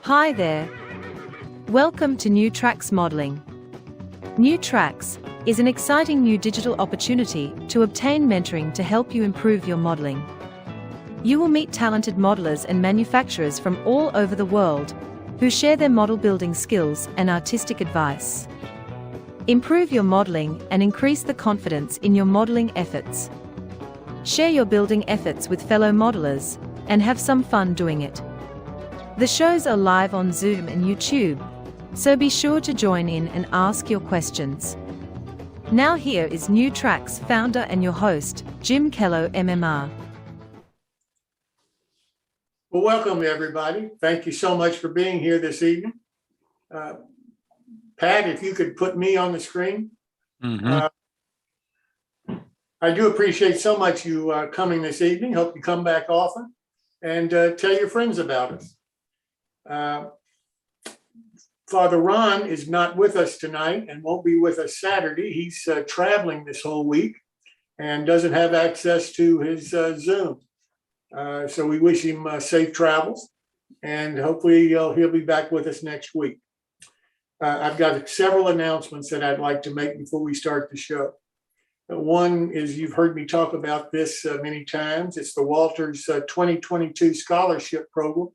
Hi there. Welcome to New Tracks Modeling. New Tracks is an exciting new digital opportunity to obtain mentoring to help you improve your modeling. You will meet talented modelers and manufacturers from all over the world who share their model building skills and artistic advice. Improve your modeling and increase the confidence in your modeling efforts. Share your building efforts with fellow modelers and have some fun doing it. The shows are live on Zoom and YouTube, so be sure to join in and ask your questions. Now here is New Tracks founder and your host, Jim Kello, MMR. Well, welcome everybody. Thank you so much for being here this evening. Pat, if you could put me on the screen. I do appreciate so much you coming this evening. Hope you come back often and tell your friends about us. Father Ron is not with us tonight and won't be with us Saturday. He's traveling this whole week and doesn't have access to his Zoom. So we wish him safe travels, and hopefully he'll be back with us next week. I've got several announcements that I'd like to make before we start the show. One is, you've heard me talk about this many times. It's the Walters 2022 Scholarship Program.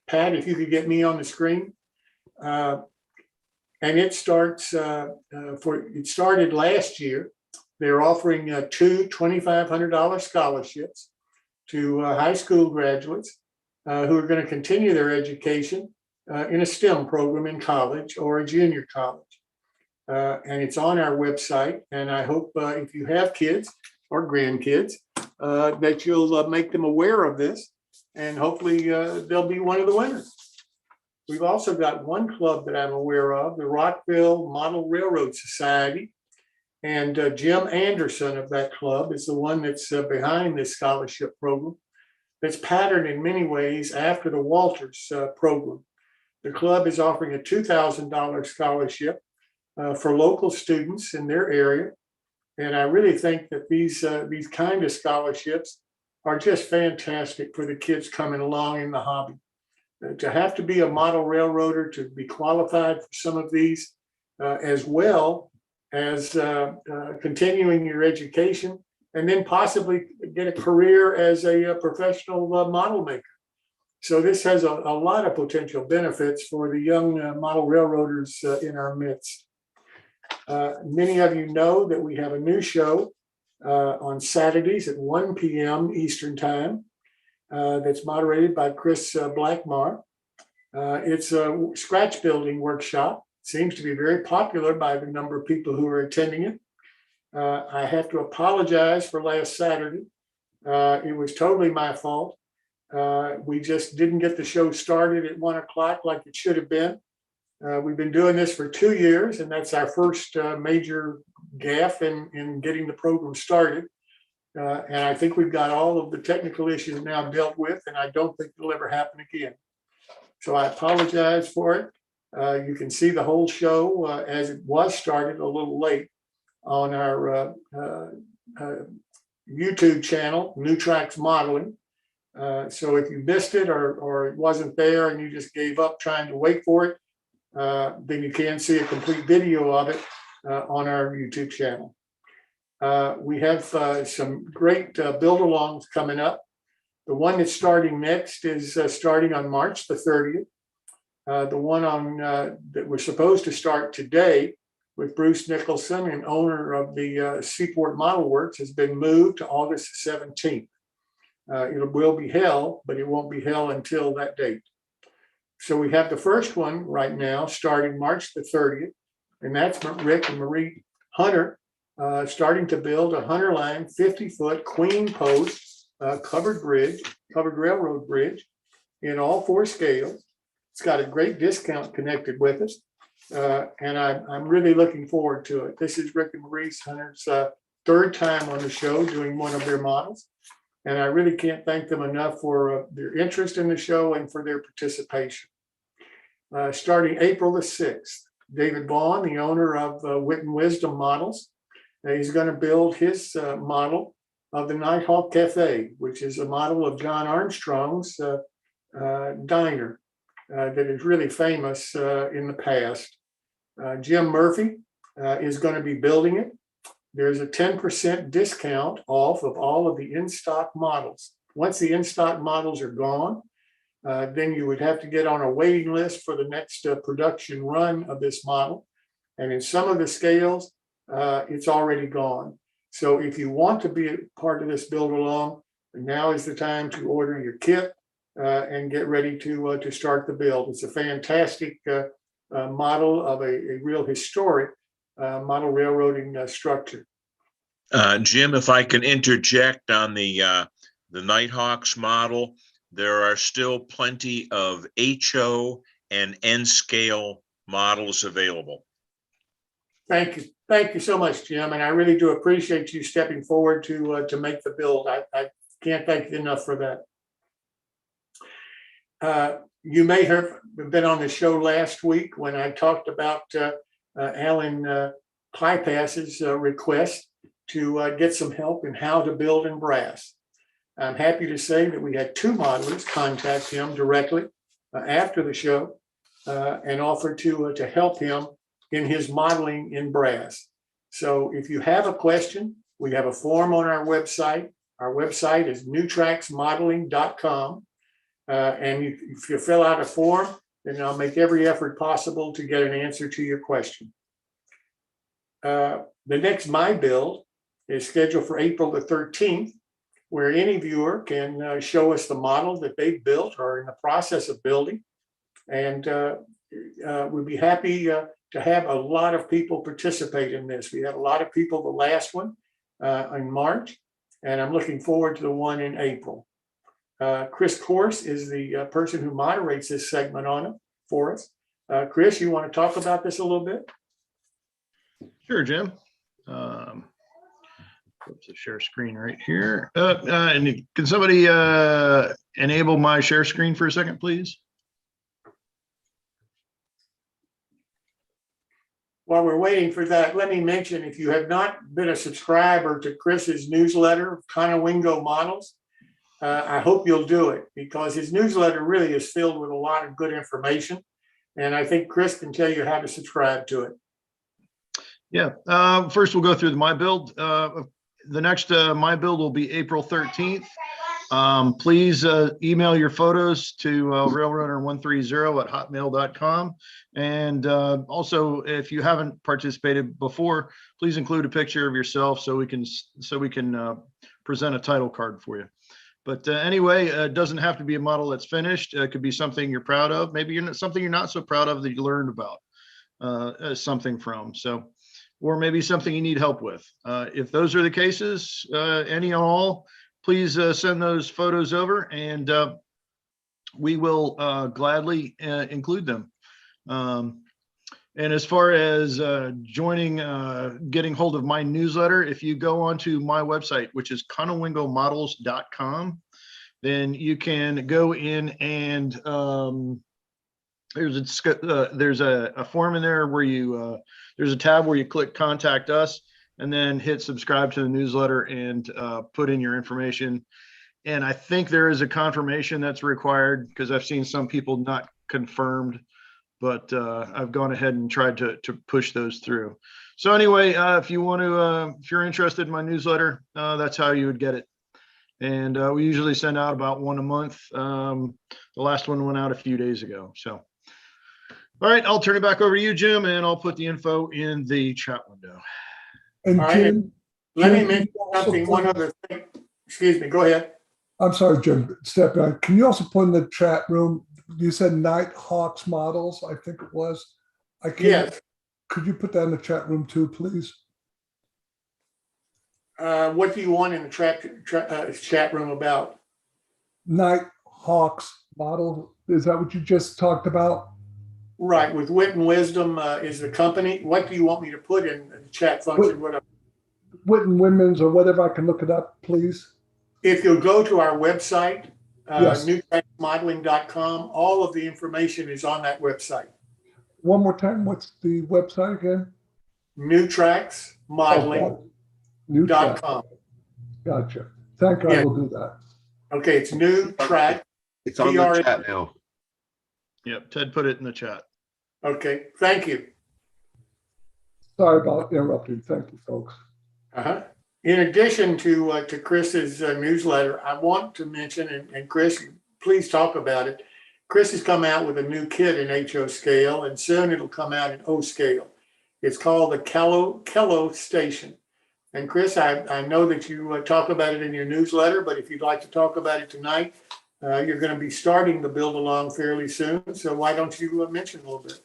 Pat, if you could get me on the screen. And it starts, it started last year. They're offering two $2,500 scholarships to high school graduates who are going to continue their education in a STEM program in college or a junior college. And it's on our website. And I hope if you have kids or grandkids, that you'll make them aware of this. And hopefully they'll be one of the winners. We've also got one club that I'm aware of, the Rockville Model Railroad Society. And Jim Anderson of that club is the one that's behind this scholarship program that's patterned in many ways after the Walters program. The club is offering a $2,000 scholarship for local students in their area. And I really think that these kind of scholarships are just fantastic for the kids coming along in the hobby. To have to be a model railroader, to be qualified for some of these, as well as continuing your education, and then possibly get a career as a professional model maker. So this has a lot of potential benefits for the young model railroaders in our midst. Many of you know that we have a new show on Saturdays at 1 p.m. Eastern Time that's moderated by Chris Blackmar. It's a scratch building workshop. Seems to be very popular by the number of people who are attending it. I have to apologize for last Saturday. It was totally my fault. We just didn't get the show started at 1 o'clock like it should have been. We've been doing this for 2 years, and that's our first major gaffe in getting the program started. And I think we've got all of the technical issues now dealt with, and I don't think it'll ever happen again. So I apologize for it. You can see the whole show as it was started a little late on our YouTube channel, New Tracks Modeling. So if you missed it or it wasn't there and you just gave up trying to wait for it, then you can see a complete video of it on our YouTube channel. We have some great build-alongs coming up. The one that's starting next is starting on March the 30th. The one on that we're supposed to start today with Bruce Nicholson, and owner of the Seaport Model Works, has been moved to August the 17th. It will be held, but it won't be held until that date. So we have the first one right now starting March the 30th, and that's Rick and Marie Hunter starting to build a Hunterline 50-foot queen post covered railroad bridge in all 4 scales. It's got a great discount connected with us, and I'm really looking forward to it. This is Rick and Marie Hunter's third time on the show doing one of their models, and I really can't thank them enough for their interest in the show and for their participation. Starting April the 6th, David Vaughn, the owner of Wit and Wisdom Models, he's going to build his model of the Nighthawk Cafe, which is a model of John Armstrong's diner. that is really famous in the past. Jim Murphy is going to be building it. There's a 10% discount off of all of the in-stock models. Once the in-stock models are gone, then you would have to get on a waiting list for the next production run of this model. And in some of the scales, it's already gone. So if you want to be a part of this build along, now is the time to order your kit and get ready to start the build. It's a fantastic model of a real historic model railroading structure. Jim, if I can interject on the Nighthawks model, there are still plenty of HO and N scale models available. Thank you. Thank you so much, Jim. And I really do appreciate you stepping forward to make the build. I can't thank you enough for that. You may have been on the show last week when I talked about Alan Piepass's request to get some help in how to build in brass. I'm happy to say that we had 2 modelers contact him directly after the show and offer to help him in his modeling in brass. So if you have a question, we have a form on our website. Our website is newtracksmodeling.com. And if you fill out a form, then I'll make every effort possible to get an answer to your question. The next My Build is scheduled for April the 13th, where any viewer can show us the model that they've built or in the process of building. And we'd be happy to have a lot of people participate in this. We had a lot of people the last one in March, and I'm looking forward to the one in April. Chris Corse is the person who moderates this segment on it for us. Chris, you want to talk about this a little bit? Sure, Jim. Oops, a share screen right here. And can somebody enable my share screen for a second, please? While we're waiting for that, let me mention, if you have not been a subscriber to Chris's newsletter, Conowingo Models, I hope you'll do it, because his newsletter really is filled with a lot of good information. And I think Chris can tell you how to subscribe to it. Yeah, first we'll go through the My Build. The next My Build will be April 13th. Please email your photos to railrunner130@hotmail.com. And also, if you haven't participated before, please include a picture of yourself so we can present a title card for you. But anyway, it doesn't have to be a model that's finished. It could be something you're proud of. Maybe something you're not so proud of that you learned about something from. So, or maybe something you need help with. If those are the cases, any and all, please send those photos over, and we will gladly include them. And as far as joining, getting hold of my newsletter, if you go onto my website, which is conowingomodels.com, then you can go in and there's a form in there where you, there's a tab where you click Contact Us, and then hit subscribe to the newsletter and put in your information. And I think there is a confirmation that's required, because I've seen some people not confirmed, but I've gone ahead and tried to push those through. So anyway, if you want to, if you're interested in my newsletter, that's how you would get it. And we usually send out about one a month. The last one went out a few days ago. So, all right, I'll turn it back over to you, Jim, and I'll put the info in the chat window. And All right, Jim, let me mention something, one other thing. Excuse me, go ahead. I'm sorry, Jim, step back. Can you also put in the chat room, you said Nighthawks models, I think it was. I can't. Yes. Could you put that in the chat room too, please? What do you want in the chat room about? Nighthawks model, is that what you just talked about? Right, with Wit and Wisdom is the company. What do you want me to put in the chat function? Wit and Women's or whatever, I can look it up, please. If you'll go to our website, Yes. newtracksmodeling.com, all of the information is on that website. One more time, what's the website again? newtracksmodeling.com. New Track. Gotcha. Thank God, Yeah. we'll do that. Okay, it's New Track. It's on the chat now. Yep, Ted put it in the chat. Okay, thank you. Sorry about interrupting. Thank you, folks. In addition to Chris's newsletter, I want to mention, and Chris, please talk about it. Chris has come out with a new kit in HO scale, and soon it'll come out in O scale. It's called the Kello Station. And Chris, I know that you talk about it in your newsletter, but if you'd like to talk about it tonight, you're going to be starting the build along fairly soon. So why don't you mention a little bit?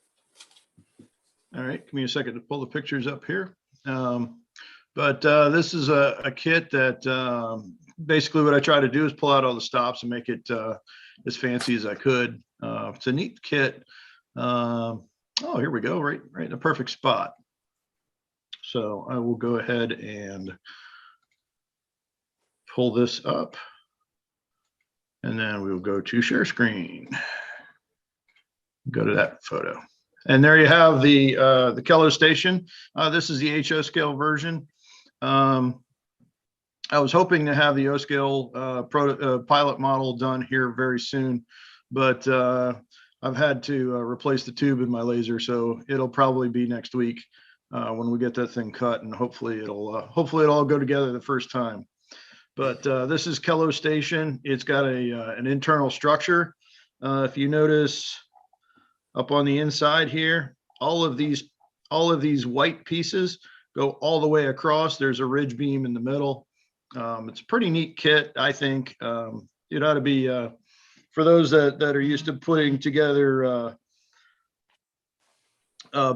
All right, give me a second to pull the pictures up here. But this is a kit that basically what I try to do is pull out all the stops and make it as fancy as I could. It's a neat kit. Oh, here we go, right in the perfect spot. So I will go ahead and pull this up, and then we will go to share screen. Go to that photo. And there you have the Kello Station. This is the HO scale version. I was hoping to have the O scale pilot model done here very soon, but I've had to replace the tube in my laser, so it'll probably be next week when we get that thing cut, and hopefully it'll all go together the first time. But this is Kello Station. It's got an internal structure. If you notice up on the inside here, all of these white pieces go all the way across. There's a ridge beam in the middle. It's a pretty neat kit, I think. It ought to be for those that are used to putting together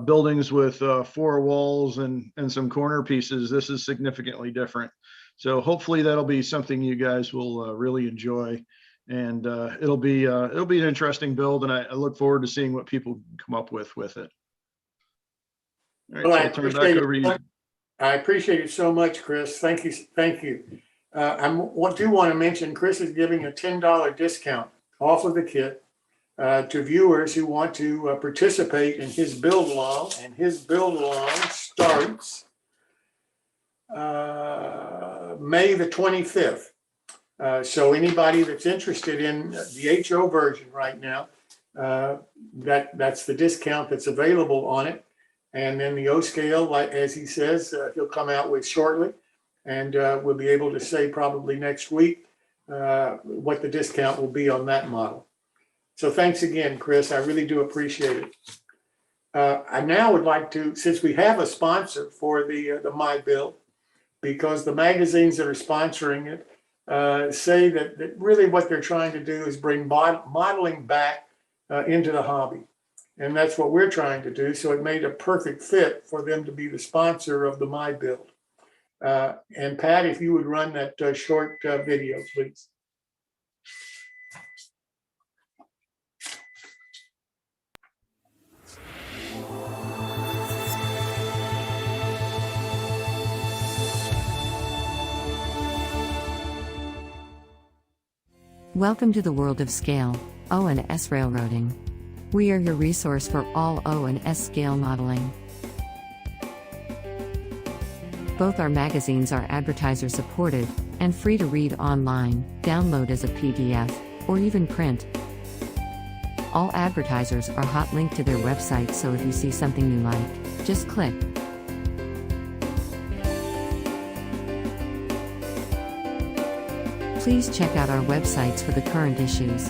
buildings with 4 walls and some corner pieces. This is significantly different. So hopefully that'll be something you guys will really enjoy, and it'll be an interesting build, and I look forward to seeing what people come up with it. All right, Well, so I'll turn it back over to you. I appreciate it so much, Chris. Thank you. I do want to mention Chris is giving a $10 discount off of the kit to viewers who want to participate in his build along, and his build along starts May the 25th. So anybody that's interested in the HO version right now, that's the discount that's available on it. And then the O scale, like as he says, he'll come out with shortly, and we'll be able to say probably next week what the discount will be on that model. So thanks again, Chris. I really do appreciate it. I now would like to, since we have a sponsor for the My Build, because the magazines that are sponsoring it say that really what they're trying to do is bring modeling back into the hobby. And that's what we're trying to do. So it made a perfect fit for them to be the sponsor of the My Build. And Pat, if you would run that short video, please. Welcome to the world of scale, O and S railroading. We are your resource for all O and S scale modeling. Both our magazines are advertiser supported and free to read online, download as a PDF, or even print. All advertisers are hot linked to their website, so if you see something you like, just click. Please check out our websites for the current issues.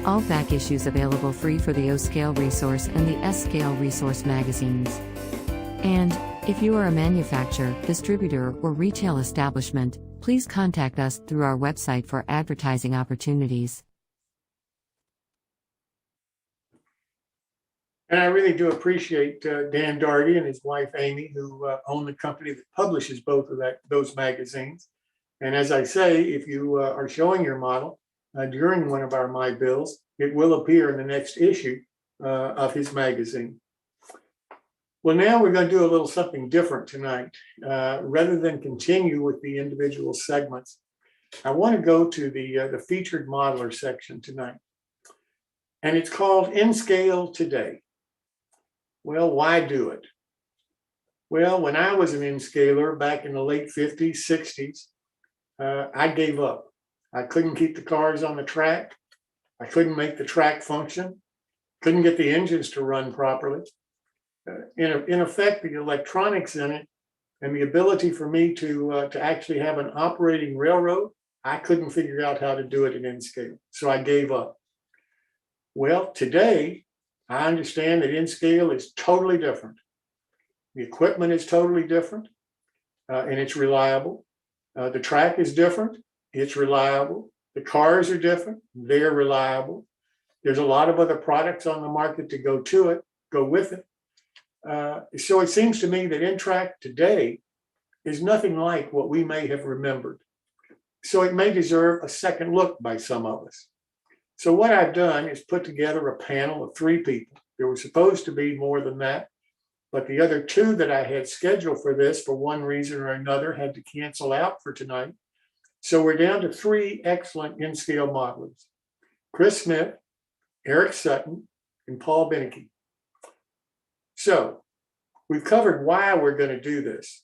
All back issues available free for the O-Scale Resource and the S-Scale Resource magazines. And, if you are a manufacturer, distributor, or retail establishment, please contact us through our website for advertising opportunities. And I really do appreciate Dan Daugherty and his wife Amy, who own the company that publishes both of those magazines. And as I say, if you are showing your model during one of our My Builds, it will appear in the next issue of his magazine. Well, now we're going to do a little something different tonight. Rather than continue with the individual segments, I want to go to the featured modeler section tonight. And it's called In Scale Today. Well, why do it? Well, when I was an in-scaler back in the late 50s, 60s, I gave up. I couldn't keep the cars on the track. I couldn't make the track function. couldn't get the engines to run properly. In effect, the electronics in it and the ability for me to actually have an operating railroad, I couldn't figure out how to do it in N-scale. So I gave up. Well, today, I understand that N-scale is totally different. The equipment is totally different, and it's reliable. The track is different, it's reliable. The cars are different, they're reliable. There's a lot of other products on the market to go with it. So it seems to me that N-track today is nothing like what we may have remembered. So it may deserve a second look by some of us. So what I've done is put together a panel of 3 people. There were supposed to be more than that, but the other 2 that I had scheduled for this for one reason or another had to cancel out for tonight. So we're down to 3 excellent N-scale modelers: Chris Smith, Eric Sutton, and Paul Brennecke. So we've covered why we're going to do this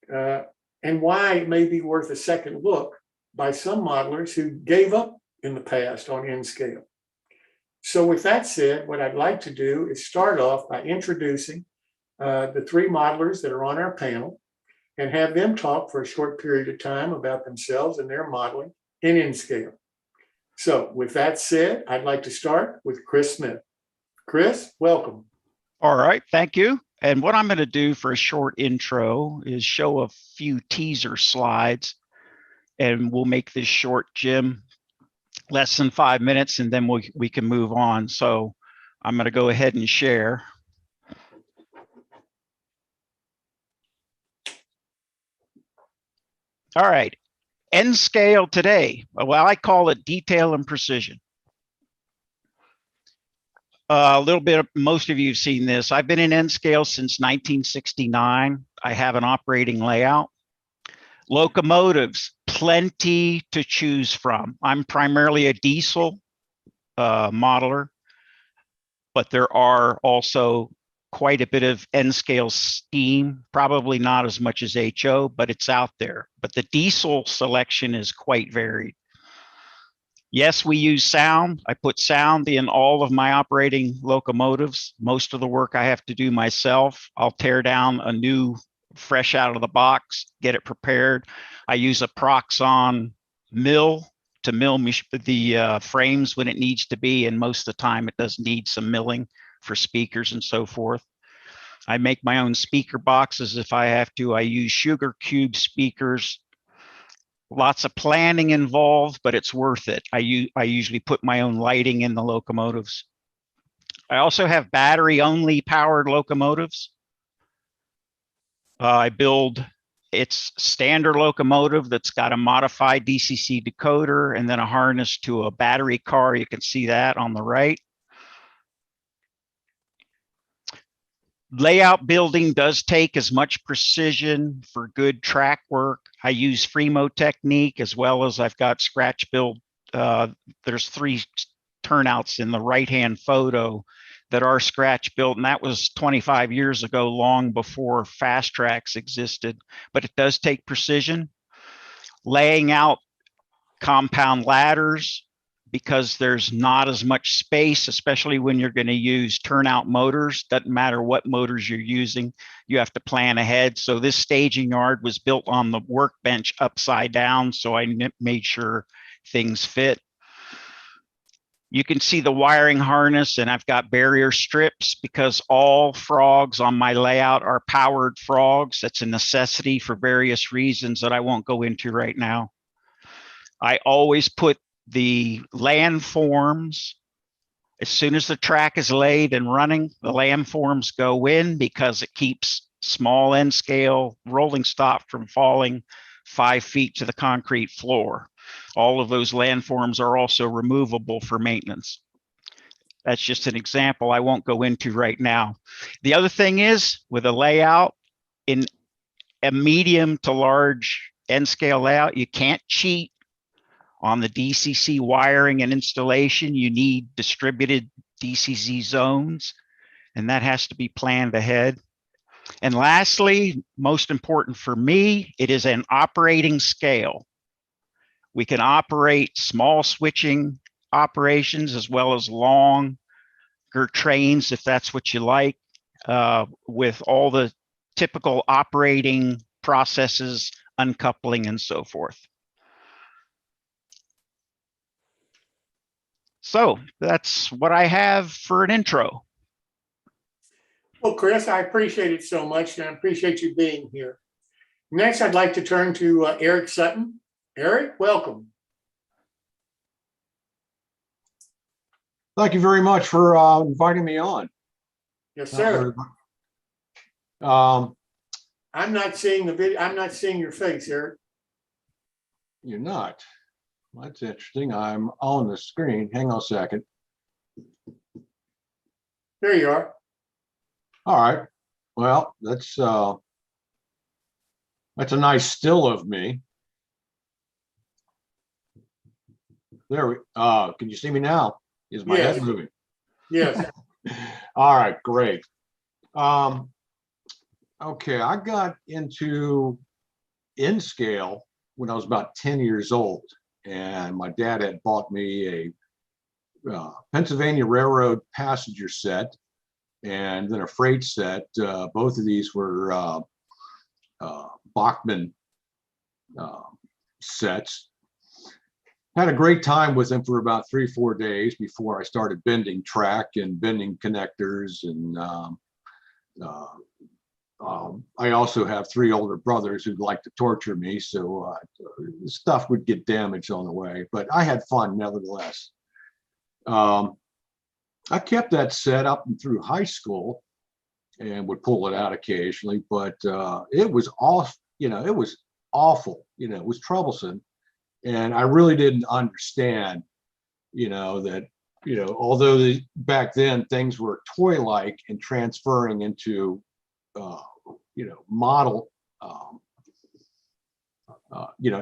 and why it may be worth a second look by some modelers who gave up in the past on N-scale. So with that said, what I'd like to do is start off by introducing the 3 modelers that are on our panel and have them talk for a short period of time about themselves and their modeling in N-scale. So with that said, I'd like to start with Chris Smith. Chris, welcome. All right, thank you. And what I'm going to do for a short intro is show a few teaser slides, and we'll make this short, Jim, less than 5 minutes, and then we can move on. So I'm going to go ahead and share. All right, N-scale today. Well, I call it detail and precision. A little bit, most of you have seen this. I've been in N-scale since 1969. I have an operating layout. Locomotives, plenty to choose from. I'm primarily a diesel modeler, but there are also quite a bit of N-scale steam, probably not as much as HO, but it's out there. But the diesel selection is quite varied. Yes, we use sound. I put sound in all of my operating locomotives. Most of the work I have to do myself. I'll tear down a new, fresh out of the box, get it prepared. I use a Proxon mill to mill the frames when it needs to be, and most of the time it does need some milling for speakers and so forth. I make my own speaker boxes if I have to. I use sugar cube speakers. Lots of planning involved, but it's worth it. I usually put my own lighting in the locomotives. I also have battery-only powered locomotives. I build its standard locomotive that's got a modified DCC decoder and then a harness to a battery car. You can see that on the right. Layout building does take as much precision for good track work. I use Fremo technique, as well as I've got scratch build. There's 3 turnouts in the right-hand photo that are scratch built, and that was 25 years ago, long before fast tracks existed, but it does take precision. Laying out compound ladders, because there's not as much space, especially when you're going to use turnout motors. Doesn't matter what motors you're using, you have to plan ahead. So this staging yard was built on the workbench upside down, so I made sure things fit. You can see the wiring harness, and I've got barrier strips because all frogs on my layout are powered frogs. That's a necessity for various reasons that I won't go into right now. I always put the landforms, as soon as the track is laid and running, the landforms go in because it keeps small N-scale rolling stock from falling 5 feet to the concrete floor. All of those landforms are also removable for maintenance. That's just an example I won't go into right now. The other thing is, with a layout in a medium to large N-scale layout, you can't cheat on the DCC wiring and installation. You need distributed DCC zones, and that has to be planned ahead. And lastly, most important for me, it is an operating scale. We can operate small switching operations as well as long trains, if that's what you like, with all the typical operating processes, uncoupling, and so forth. So that's what I have for an intro. Well, Chris, I appreciate it so much, and I appreciate you being here. Next, I'd like to turn to Eric Sutton. Eric, welcome. Thank you very much for inviting me on. Yes, sir. Um, I'm not seeing the video. I'm not seeing your face, Eric. you're not. That's interesting. I'm on the screen. Hang on a second. There you are. All right. Well, that's a nice still of me. There we. Can you see me now? Is my Yes. head moving? Yes. All right. Great. Okay. I got into N-scale when I was about 10 years old, and my dad had bought me a Pennsylvania Railroad passenger set and then a freight set. Both of these were Bachmann sets. Had a great time with them for about 3-4 days before I started bending track and bending connectors. And I also have 3 older brothers who'd like to torture me, so stuff would get damaged on the way, but I had fun nevertheless. I kept that set up and through high school and would pull it out occasionally, but it was off, it was awful, it was troublesome. And I really didn't understand, that, although back then things were toy-like and transferring into, model,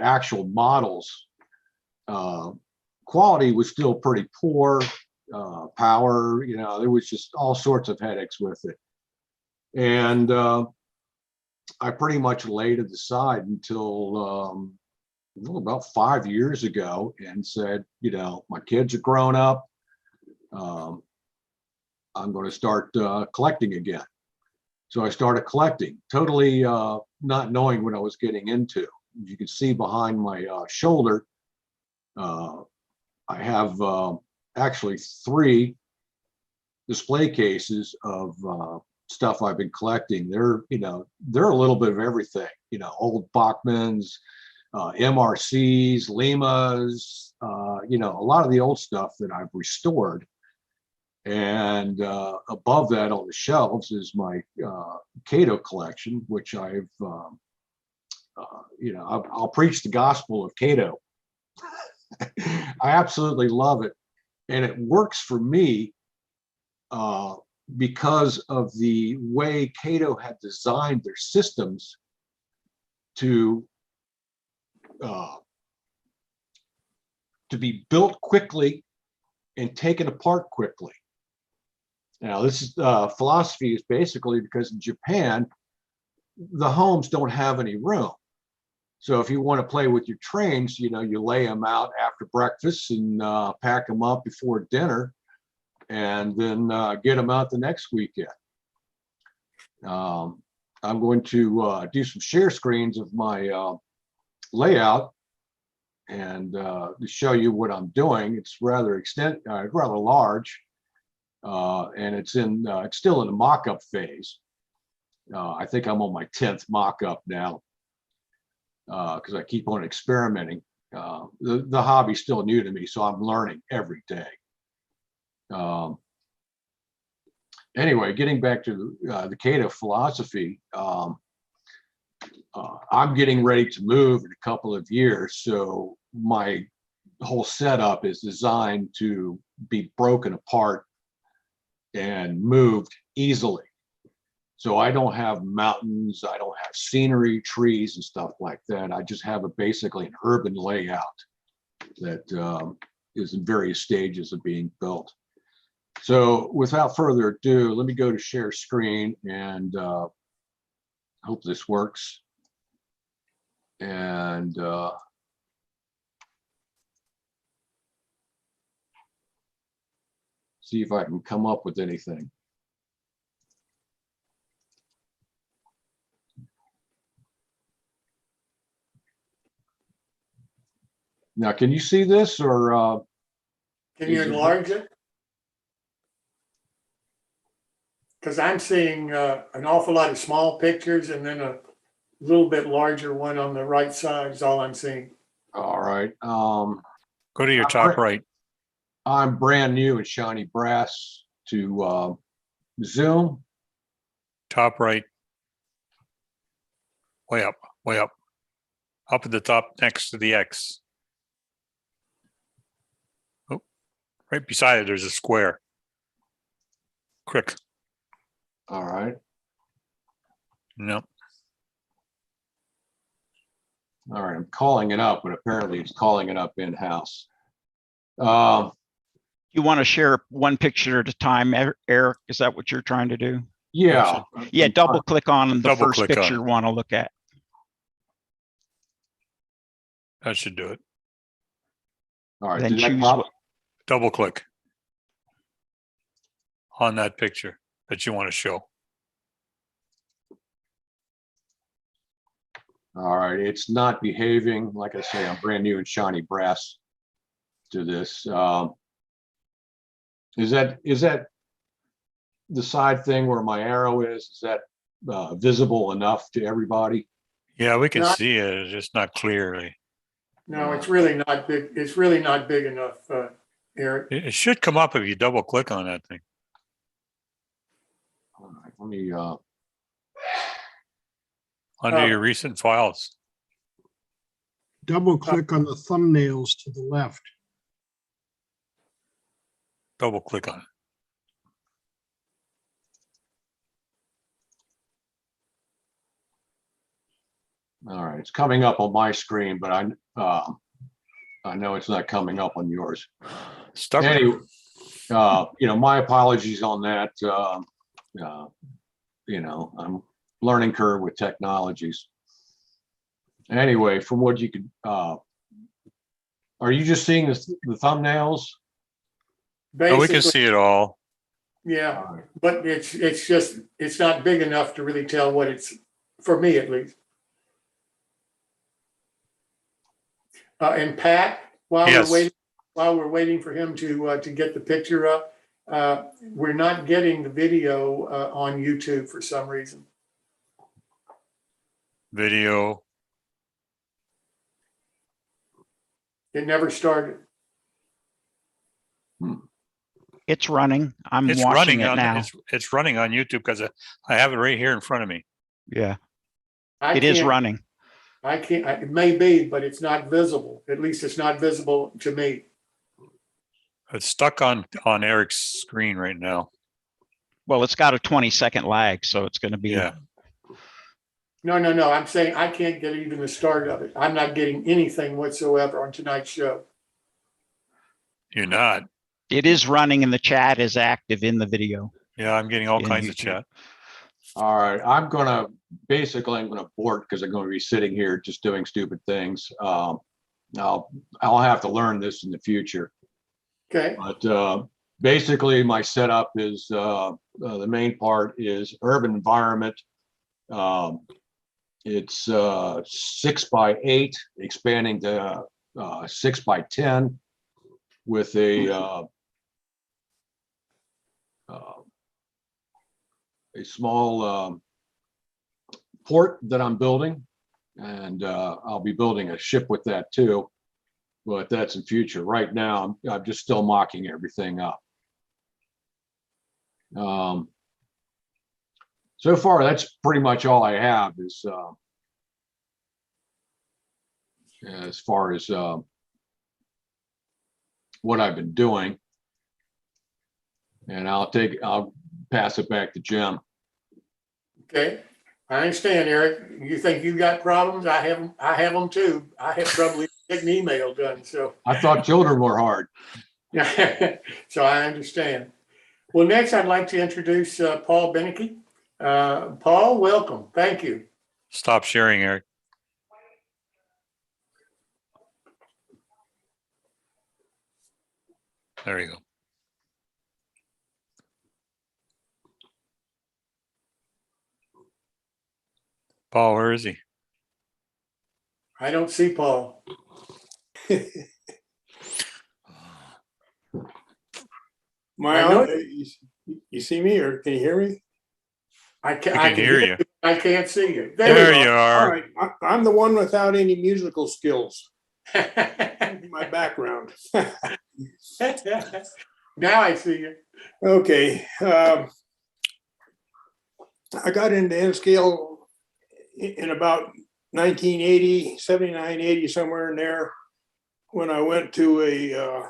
actual models, quality was still pretty poor, power, there was just all sorts of headaches with it. And I pretty much laid it aside until about 5 years ago and said, my kids are grown up. I'm going to start collecting again. So I started collecting, totally not knowing what I was getting into. You can see behind my shoulder, I have actually 3 display cases of stuff I've been collecting. They're a little bit of everything, old Bachmanns, MRCs, Limas, a lot of the old stuff that I've restored. And above that on the shelves is my Cato collection, which I've, I'll preach the gospel of Cato. I absolutely love it. And it works for me because of the way Cato had designed their systems to be built quickly and taken apart quickly. Now, this is philosophy is basically because in Japan, the homes don't have any room. So if you want to play with your trains, you lay them out after breakfast and pack them up before dinner, and then get them out the next weekend. I'm going to do some share screens of my layout and to show you what I'm doing. It's rather rather large, and it's still in the mock-up phase. I think I'm on my 10th mock-up now because I keep on experimenting. The hobby's still new to me, so I'm learning every day. Anyway, getting back to the Cato philosophy, I'm getting ready to move in a couple of years, so my whole setup is designed to be broken apart and moved easily. So I don't have mountains, I don't have scenery, trees, and stuff like that. I just have basically an urban layout that is in various stages of being built. So without further ado, let me go to share screen and hope this works. And See if I can come up with anything. Now, can you see this or? Can you Is it- enlarge it? Because I'm seeing an awful lot of small pictures and then a little bit larger one on the right side is all I'm seeing. All right. Go to your I'm top pre- right. I'm brand new in shiny brass to Zoom. Top right. Way up, way up. Up at the top next to the X. Oh, right beside it, there's a square. Quick. All right. No, All right. I'm calling it up, but apparently it's calling it up in-house. Um, You want to share one picture at a time, Eric? Is that what you're trying to do? yeah. Yeah, double click on the Double first click on picture it. you want to look at. that should do it. All right. Then Did that choose pop? what, Double click on that picture that you want to show. All right. It's not behaving. Like I say, I'm brand new in shiny brass to this. Is that the side thing where my arrow is? Is that visible enough to everybody? Yeah, we can Not- see it. It's just not clearly. No, it's really not big. It's really not big enough, Eric. It should come up if you double click on that thing. All right, let me Under Oh. your recent files. Double click on the thumbnails to the left. Double click on it. all right, it's coming up on my screen, but I know it's not coming up on yours. Stuck. Anyway, my apologies on that. I'm learning curve with technologies. Anyway, from what you could, are you just seeing the thumbnails? Oh, we can Basically, see it all. yeah, but it's not big enough to really tell what it's, for me at least. And Pat, Yes. while we're waiting for him to get the picture up, we're not getting the video on YouTube for some reason. Video. It never started. it's running. I'm It's watching running it on now. it's running on YouTube because I have it right here in front of me. Yeah, I it is can't- running. I can't, it may be, but it's not visible. At least it's not visible to me. It's stuck on Eric's screen right now. Well, it's got a 20-second lag, so it's going to be. Yeah. No. I'm saying I can't get even the start of it. I'm not getting anything whatsoever on tonight's show. You're not. It is running, and the chat is active in the video. Yeah, I'm getting all In kinds of YouTube. chat. All right, I'm gonna abort because I'm gonna be sitting here just doing stupid things. I'll have to learn this in the future. Okay. But basically, my setup is the main part is urban environment. It's 6x8, expanding to 6x10 with a small port that I'm building, and I'll be building a ship with that too. But that's in future. Right now, I'm just still mocking everything up. So far, that's pretty much all I have is as far as what I've been doing. And I'll pass it back to Jim. Okay. I understand, Eric. You think you got problems? I have them too. I have trouble getting email done. So, I thought children were hard. yeah. So I understand. Well, next I'd like to introduce Paul Brennecke. Paul, welcome. Thank you. Stop sharing, Eric. There you go. Paul, where is he? I don't see Paul. My, I know- you see me or can you hear me? I We can hear you. I can't see you. There we you All are. right, I'm the one without any musical skills. My background. Now I see you. Okay. I got into N scale in about 1980, 79, 80, somewhere in there, when I went to a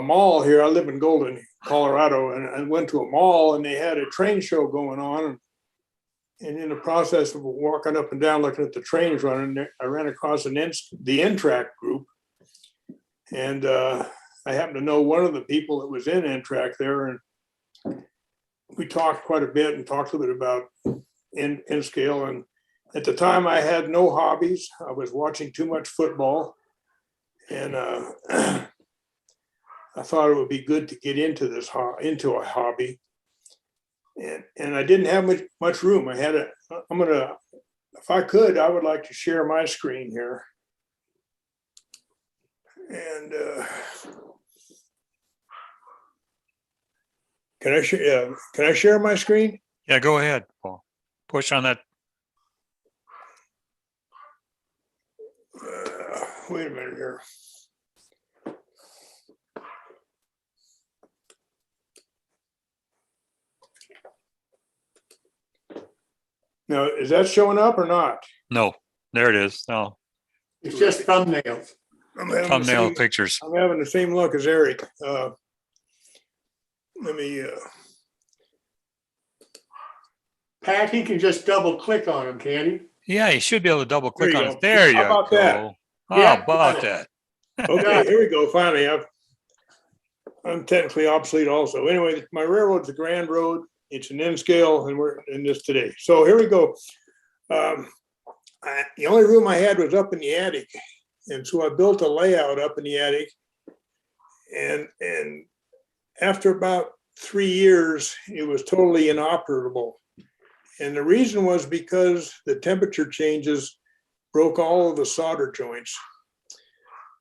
mall here. I live in Golden, Colorado, and I went to a mall and they had a train show going on. And in the process of walking up and down, looking at the trains running, I ran across the N-Track group. And I happened to know one of the people that was in N-Track there. And we talked quite a bit and talked a little bit about N-Scale. And at the time I had no hobbies. I was watching too much football. And I thought it would be good to get into into a hobby. And I didn't have much room. If I could, I would like to share my screen here. And can I share my screen? Yeah, go ahead, Paul. Push on that. Wait a minute here. Now, is that showing up or not? No, there it is. No, It's just thumbnails. I'm having the thumbnail same- pictures. I'm having the same look as Eric. Let me, Pat, he can just double click on them, can he? Yeah, you should be able to double click There on you it. go. There you How about go. that? How Yeah, about got it. that? okay, here we go. Finally, I'm technically obsolete also. Anyway, my railroad's a Grand Road. It's an N scale and we're in this today. So here we go. The only room I had was up in the attic. And so I built a layout up in the attic. And after about 3 years, it was totally inoperable. And the reason was because the temperature changes broke all of the solder joints.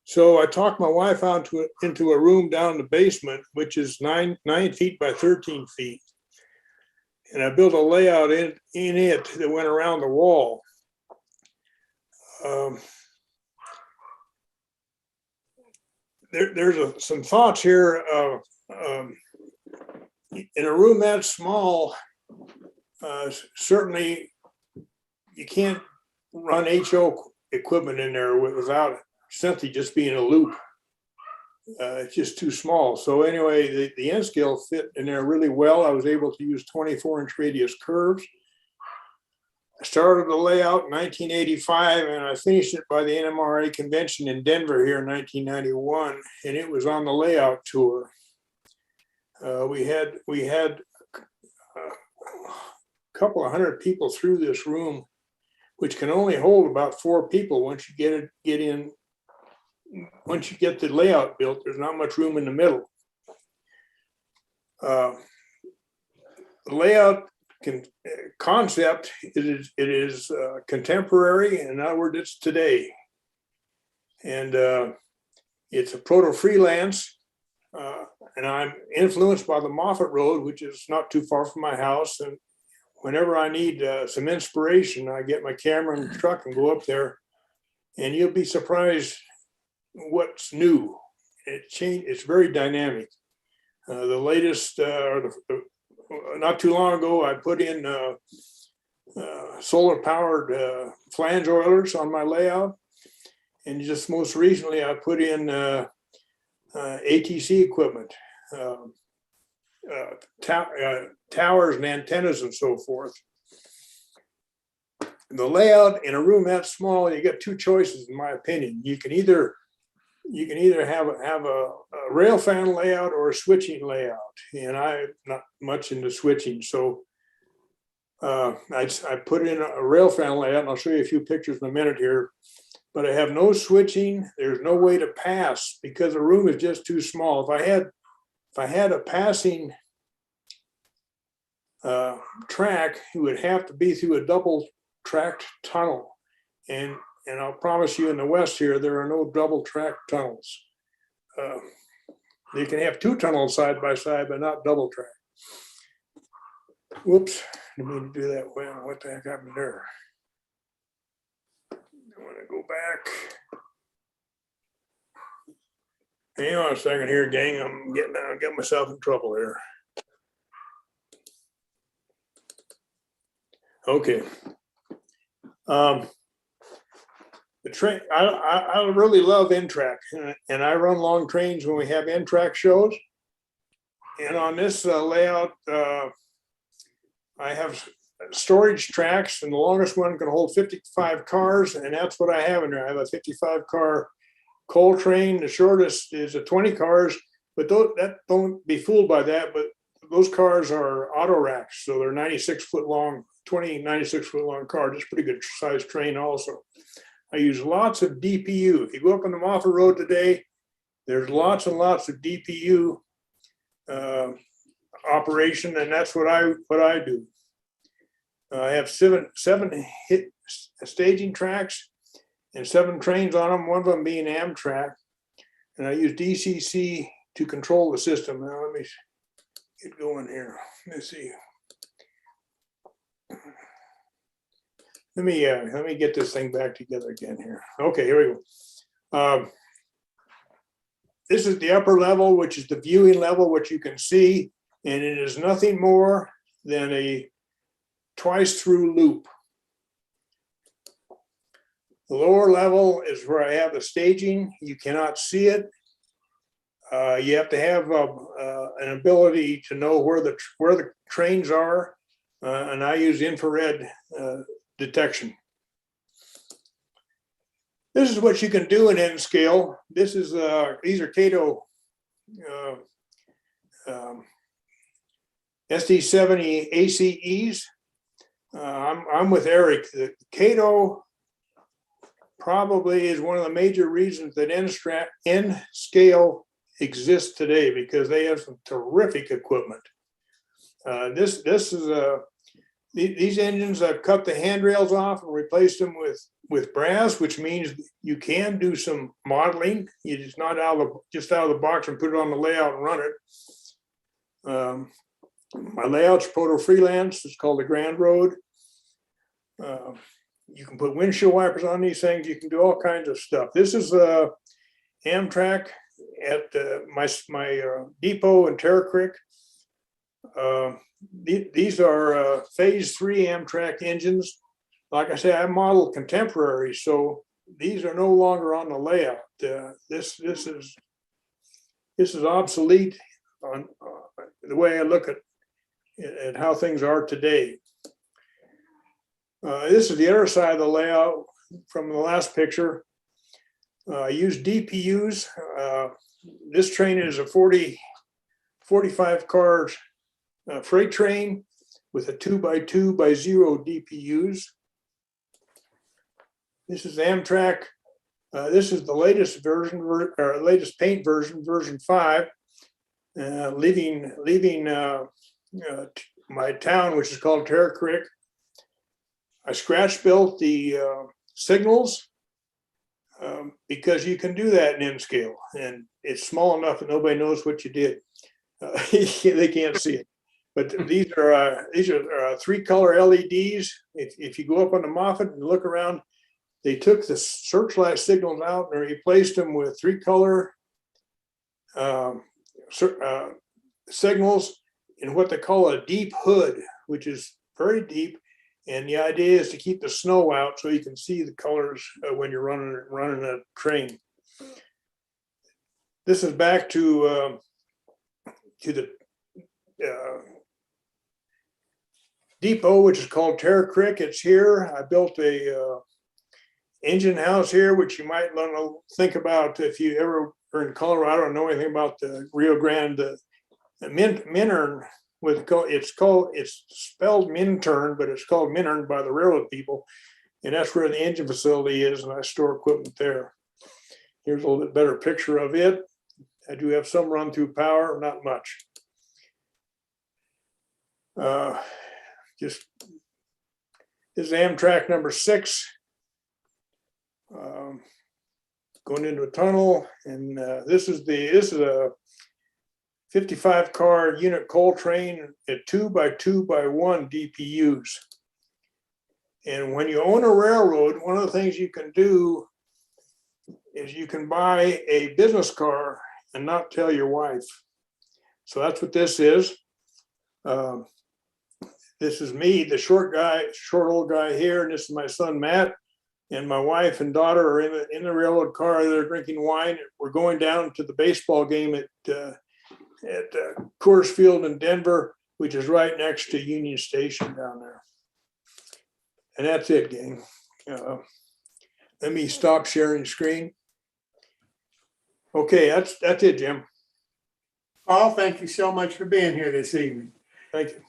So I talked my wife out into a room down in the basement, which is 9 feet by 13 feet. And I built a layout in it that went around the wall. There's some thoughts here. In a room that small, certainly you can't run HO equipment in there without simply just being a loop. It's just too small. So anyway, the N scale fit in there really well. I was able to use 24-inch radius curves. I started the layout in 1985 and I finished it by the NMRA convention in Denver here in 1991. And it was on the layout tour. We had a couple of hundred people through this room, which can only hold about 4 people once you get in. Once you get the layout built, there's not much room in the middle. The layout concept it is contemporary. In other words, it's today, and it's a proto freelance. And I'm influenced by the Moffett Road, which is not too far from my house. And whenever I need some inspiration, I get my camera and truck and go up there. And you'll be surprised what's new. It's very dynamic. The latest, not too long ago, I put in solar powered flange oilers on my layout. And just most recently, I put in ATC equipment, towers and antennas and so forth. The layout in a room that small, you get 2 choices, in my opinion. You can either have a rail fan layout or a switching layout, and I'm not much into switching, so I put in a rail fan layout, and I'll show you a few pictures in a minute here. But I have no switching. There's no way to pass because the room is just too small. If I had a passing track, you would have to be through a double tracked tunnel. And I'll promise you in the West here, there are no double track tunnels. You can have two tunnels side by side, but not double track. Whoops, didn't mean to do that. Well, what the heck happened there? I want to go back. Hang on a second here, gang. I'm getting myself in trouble here. Okay. The train, I really love N-Track, and I run long trains when we have N-Track shows. And on this layout, I have storage tracks, and the longest one can hold 55 cars, and that's what I have in there. I have a 55 car coal train. The shortest is a 20 cars, but don't be fooled by that. But those cars are auto racks, so they're 96-foot long, 96-foot long cars. It's a pretty good sized train also. I use lots of DPU. If you go up on the Moffett Road today, there's lots and lots of DPU operation, and that's what I do. I have seven staging tracks and 7 trains on them, one of them being Amtrak, and I use DCC to control the system. Now let me get going here. Let's see. Let me get this thing back together again here. Okay, here we go. This is the upper level, which is the viewing level, which you can see, and it is nothing more than a twice through loop. The lower level is where I have the staging. You cannot see it. You have to have an ability to know where the trains are, and I use infrared detection. This is what you can do in N scale. This is these are Cato SD70 ACEs. I'm with Eric. The Cato probably is one of the major reasons that N scale exists today, because they have some terrific equipment. This is these engines, I've cut the handrails off and replaced them with brass, which means you can do some modeling. You just not just out of the box and put it on the layout and run it. My layout's Proto Freelance. It's called the Grand Road. You can put windshield wipers on these things. You can do all kinds of stuff. This is Amtrak at my depot in Terra Creek. These are phase 3 Amtrak engines. Like I say, I model contemporary, so these are no longer on the layout. This is obsolete on the way I look at how things are today. This is the other side of the layout from the last picture. I use DPUs. This train is a 45 car freight train with a 2x2x0 DPUs. This is Amtrak. This is the latest version, or latest paint version, version 5. Leaving my town, which is called Terra Creek. I scratch built the signals because you can do that in N scale, and it's small enough that nobody knows what you did. They can't see it. But these are 3-color LEDs. If you go up on the Moffett and look around, they took the searchlight signals out and replaced them with 3-color signals in what they call a deep hood, which is very deep. And the idea is to keep the snow out so you can see the colors when you're running a train. This is back to the depot, which is called Terra Creek. It's here. I built a engine house here, which you might want to think about if you ever are in Colorado or know anything about the Rio Grande Minturn. It's spelled Minturn, but it's called Minturn by the railroad people, and that's where the engine facility is, and I store equipment there. Here's a little bit better picture of it. I do have some run through power, not much. Just this is Amtrak number 6. Going into a tunnel, and this is a 55 car unit coal train at 2x2x1 DPUs. And when you own a railroad, one of the things you can do is you can buy a business car and not tell your wife. So that's what this is. This is me, the short old guy here, and this is my son Matt, and my wife and daughter are in the railroad car. They're drinking wine. We're going down to the baseball game at Coors Field in Denver, which is right next to Union Station down there. And that's it, gang. Let me stop sharing screen. Okay, that's it, Jim. Paul, thank you so much for being here this evening. Thank you.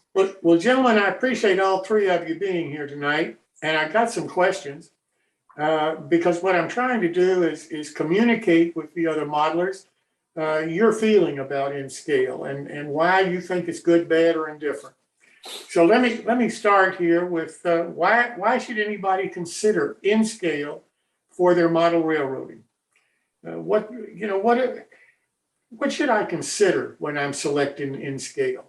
Well, gentlemen, I appreciate all 3 of you being here tonight. And I got some questions because what I'm trying to do is communicate with the other modelers your feeling about N-scale and why you think it's good, bad, or indifferent. So let me start here with why should anybody consider N-scale for their model railroading? What should I consider when I'm selecting N-scale?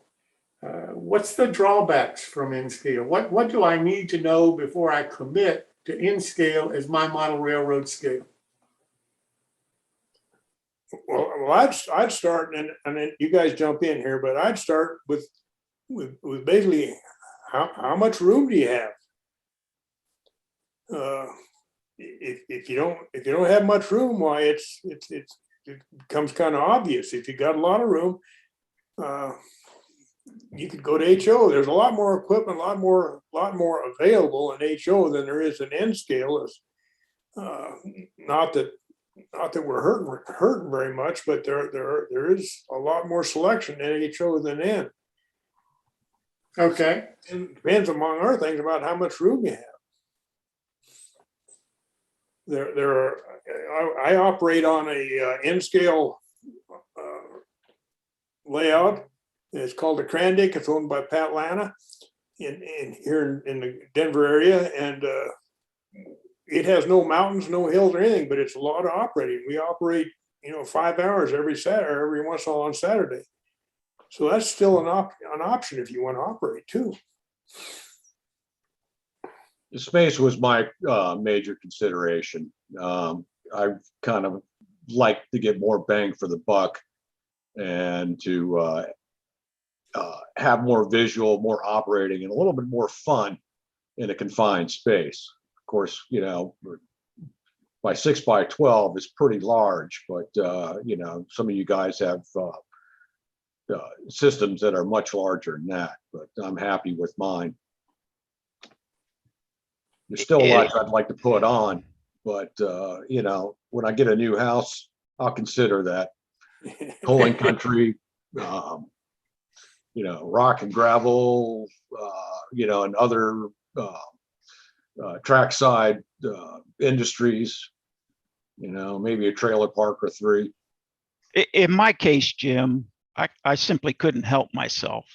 What's the drawbacks from N-scale? What do I need to know before I commit to N-scale as my model railroad scale? Well, I'd start, and then you guys jump in here, but I'd start with basically how much room do you have? If you don't have much room, why it becomes kind of obvious. If you got a lot of room, you could go to HO. There's a lot more equipment, a lot more available in HO than there is in N-scale. Not that we're hurting very much, but there is a lot more selection in HO than N. Okay. It depends, among other things, about how much room you have. I operate on a N-scale layout. It's called the Crandick. It's owned by Pat Lana here in the Denver area, and it has no mountains, no hills, or anything. But it's a lot of operating. We operate, 5 hours every Saturday, every once in a while on Saturday. So that's still an option if you want to operate too. The space was my major consideration. I kind of like to get more bang for the buck and to have more visual, more operating, and a little bit more fun in a confined space. Of course, my 6x12 is pretty large, but some of you guys have systems that are much larger than that, but I'm happy with mine. There's still a lot I'd like to put on, but when I get a new house, I'll consider that. Coaling country, rock and gravel, and other trackside industries, maybe a trailer park or 3. In my case, Jim, I simply couldn't help myself.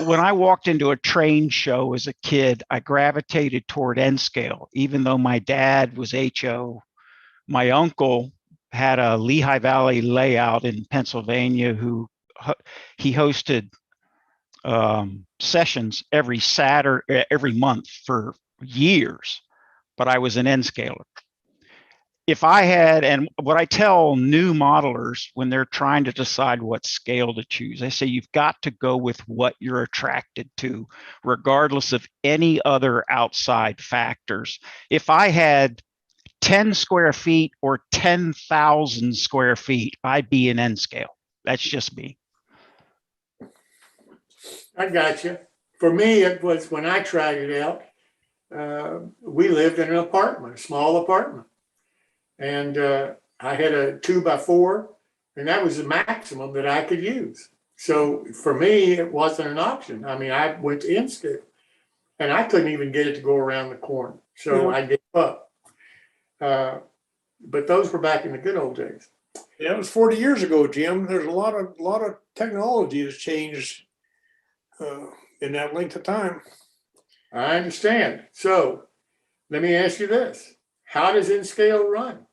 When I walked into a train show as a kid, I gravitated toward N-scale, even though my dad was HO. My uncle had a Lehigh Valley layout in Pennsylvania he hosted sessions every Saturday, every month for years, but I was an N-scaler. If I had, and what I tell new modelers when they're trying to decide what scale to choose, I say you've got to go with what you're attracted to, regardless of any other outside factors. If I had 10 square feet or 10,000 square feet, I'd be an N-scale. That's just me. I got you. For me, it was when I tried it out, we lived in an apartment, a small apartment. And I had a 2x4, and that was the maximum that I could use. So for me, it wasn't an option. I mean, I went to N-scale, and I couldn't even get it to go around the corner. So I gave up. But those were back in the good old days. Yeah, it was 40 years ago, Jim. There's a lot of technology has changed in that length of time. I understand. So let me ask you this. How does N-Scale run?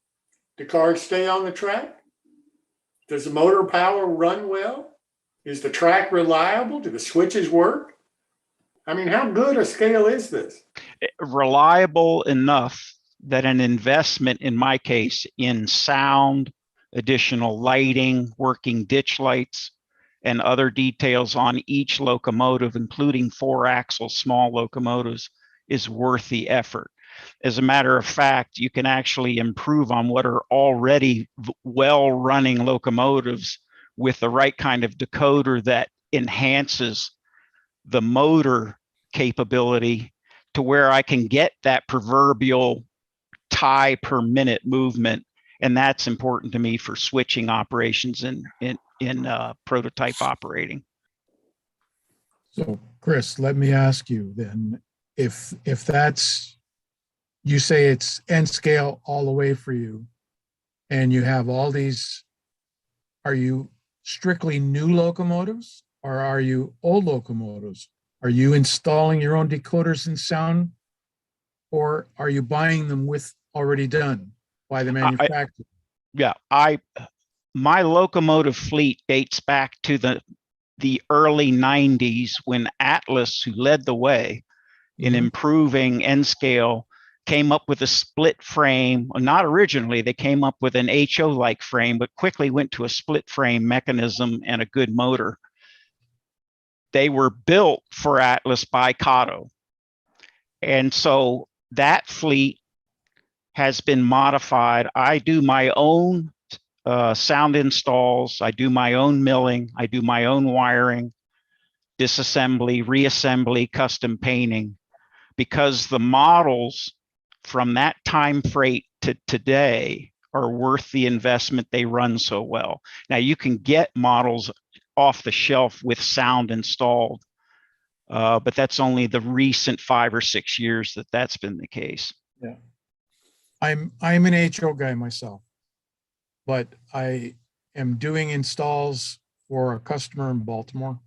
Do cars stay on the track? Does the motor power run well? Is the track reliable? Do the switches work? I mean, how good a scale is this? Reliable enough that an investment, in my case, in sound, additional lighting, working ditch lights, and other details on each locomotive, including 4-axle small locomotives, is worth the effort. As a matter of fact, you can actually improve on what are already well-running locomotives with the right kind of decoder that enhances the motor capability to where I can get that proverbial tie per minute movement. And that's important to me for switching operations in prototype operating. So Chris, let me ask you then, if that's, you say it's N-Scale all the way for you, and you have all these, are you strictly new locomotives or are you old locomotives? Are you installing your own decoders and sound, or are you buying them with already done by the manufacturer? My locomotive fleet dates back to the early 90s when Atlas, who led the way in improving N-Scale, came up with a split frame. Not originally, they came up with an HO-like frame, but quickly went to a split frame mechanism and a good motor. They were built for Atlas by Kato. And so that fleet has been modified. I do my own sound installs. I do my own milling. I do my own wiring, disassembly, reassembly, custom painting, because the models from that time freight to today are worth the investment. They run so well. Now you can get models off the shelf with sound installed, but that's only the recent 5 or 6 years that that's been the case. Yeah. I'm an HO guy myself, but I am doing installs for a customer in Baltimore,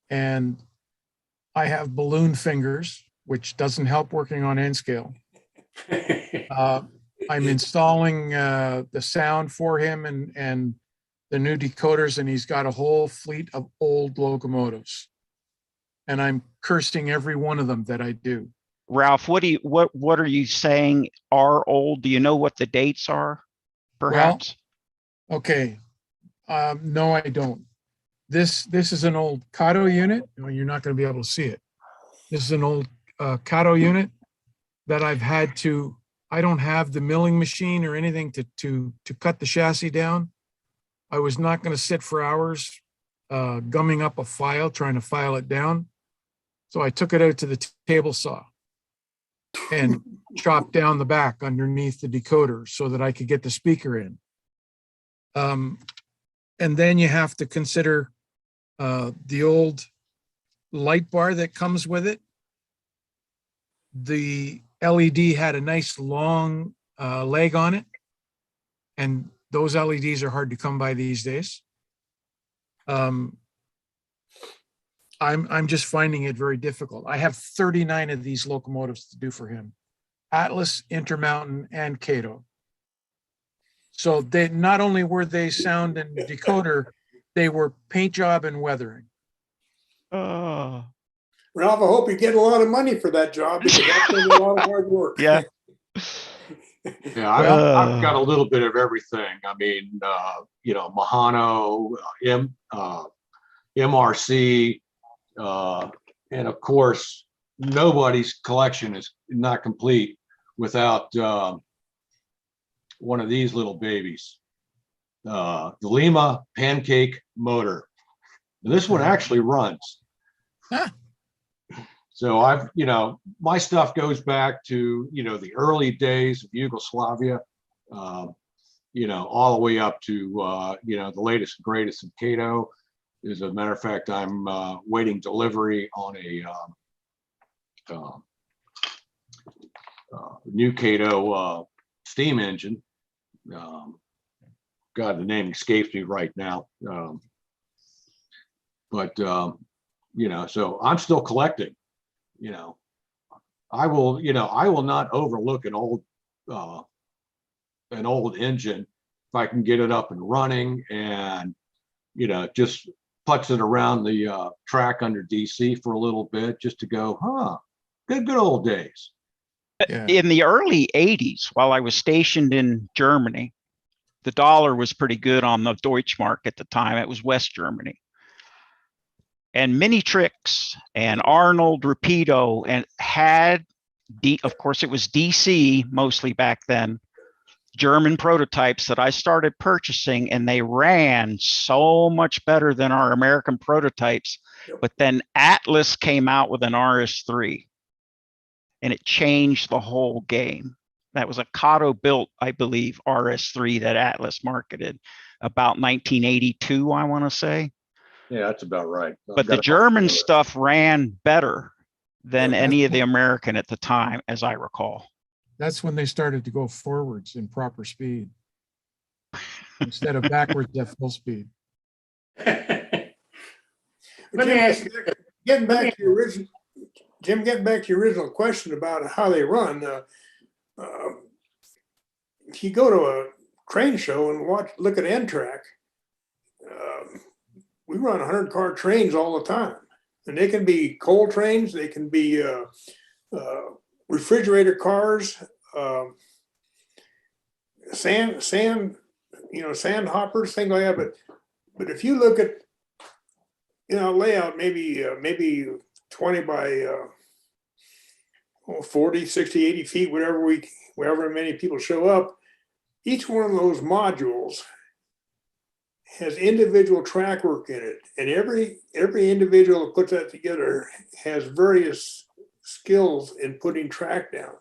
and I have balloon fingers, which doesn't help working on N-Scale. I'm installing the sound for him and the new decoders, and he's got a whole fleet of old locomotives. And I'm cursing every one of them that I do. Ralph, what are you saying are old? Do you know what the dates are, perhaps? Well, okay. No, I don't. This is an old Kato unit. No, you're not going to be able to see it. This is an old Kato unit that I've had to, I don't have the milling machine or anything to cut the chassis down. I was not going to sit for hours gumming up a file, trying to file it down. So I took it out to the table saw and chopped down the back underneath the decoder so that I could get the speaker in. And then you have to consider the old light bar that comes with it. The LED had a nice long leg on it, and those LEDs are hard to come by these days. I'm just finding it very difficult. I have 39 of these locomotives to do for him: Atlas, Intermountain, and Kato. So they not only were they sound and decoder, they were paint job and weathering. Ralph, I hope you get a lot of money for that job, because that's going to be a lot of hard work. Yeah. Yeah, I've got a little bit of everything. I mean, Mahano, MRC, and of course, nobody's collection is not complete without one of these little babies, the Lima Pancake motor. And this one actually runs. So my stuff goes back to, the early days of Yugoslavia, all the way up to, the latest and greatest of Kato. As a matter of fact, I'm waiting delivery on a new Kato steam engine. God, the name escapes me right now. But So I'm still collecting, you know. I will not overlook an old engine if I can get it up and running and, just putz it around the track under DC for a little bit just to go, good old days. Yeah. In the early 80s, while I was stationed in Germany, the dollar was pretty good on the Deutschmark at the time. It was West Germany. And Mini Tricks and Arnold Rapido and had, of course, it was DC mostly back then, German prototypes that I started purchasing, and they ran so much better than our American prototypes. But then Atlas came out with an RS3, and it changed the whole game. That was a Kato built, I believe, RS3 that Atlas marketed about 1982, I want to say. Yeah, that's about right. But the German stuff ran better than any of the American at the time, as I recall. That's when they started to go forwards in proper speed instead of backwards at full speed. Let me ask you, Getting back to your original, Jim, getting back to your original question about how they run, if you go to a train show and look at N-Track, we run 100-car trains all the time, and they can be coal trains, they can be refrigerator cars, sand hoppers, things like that. But if you look at layout, maybe 20 by 40, 60, 80 feet, wherever many people show up, each one of those modules has individual track work in it, and every individual that puts that together has various skills in putting track down,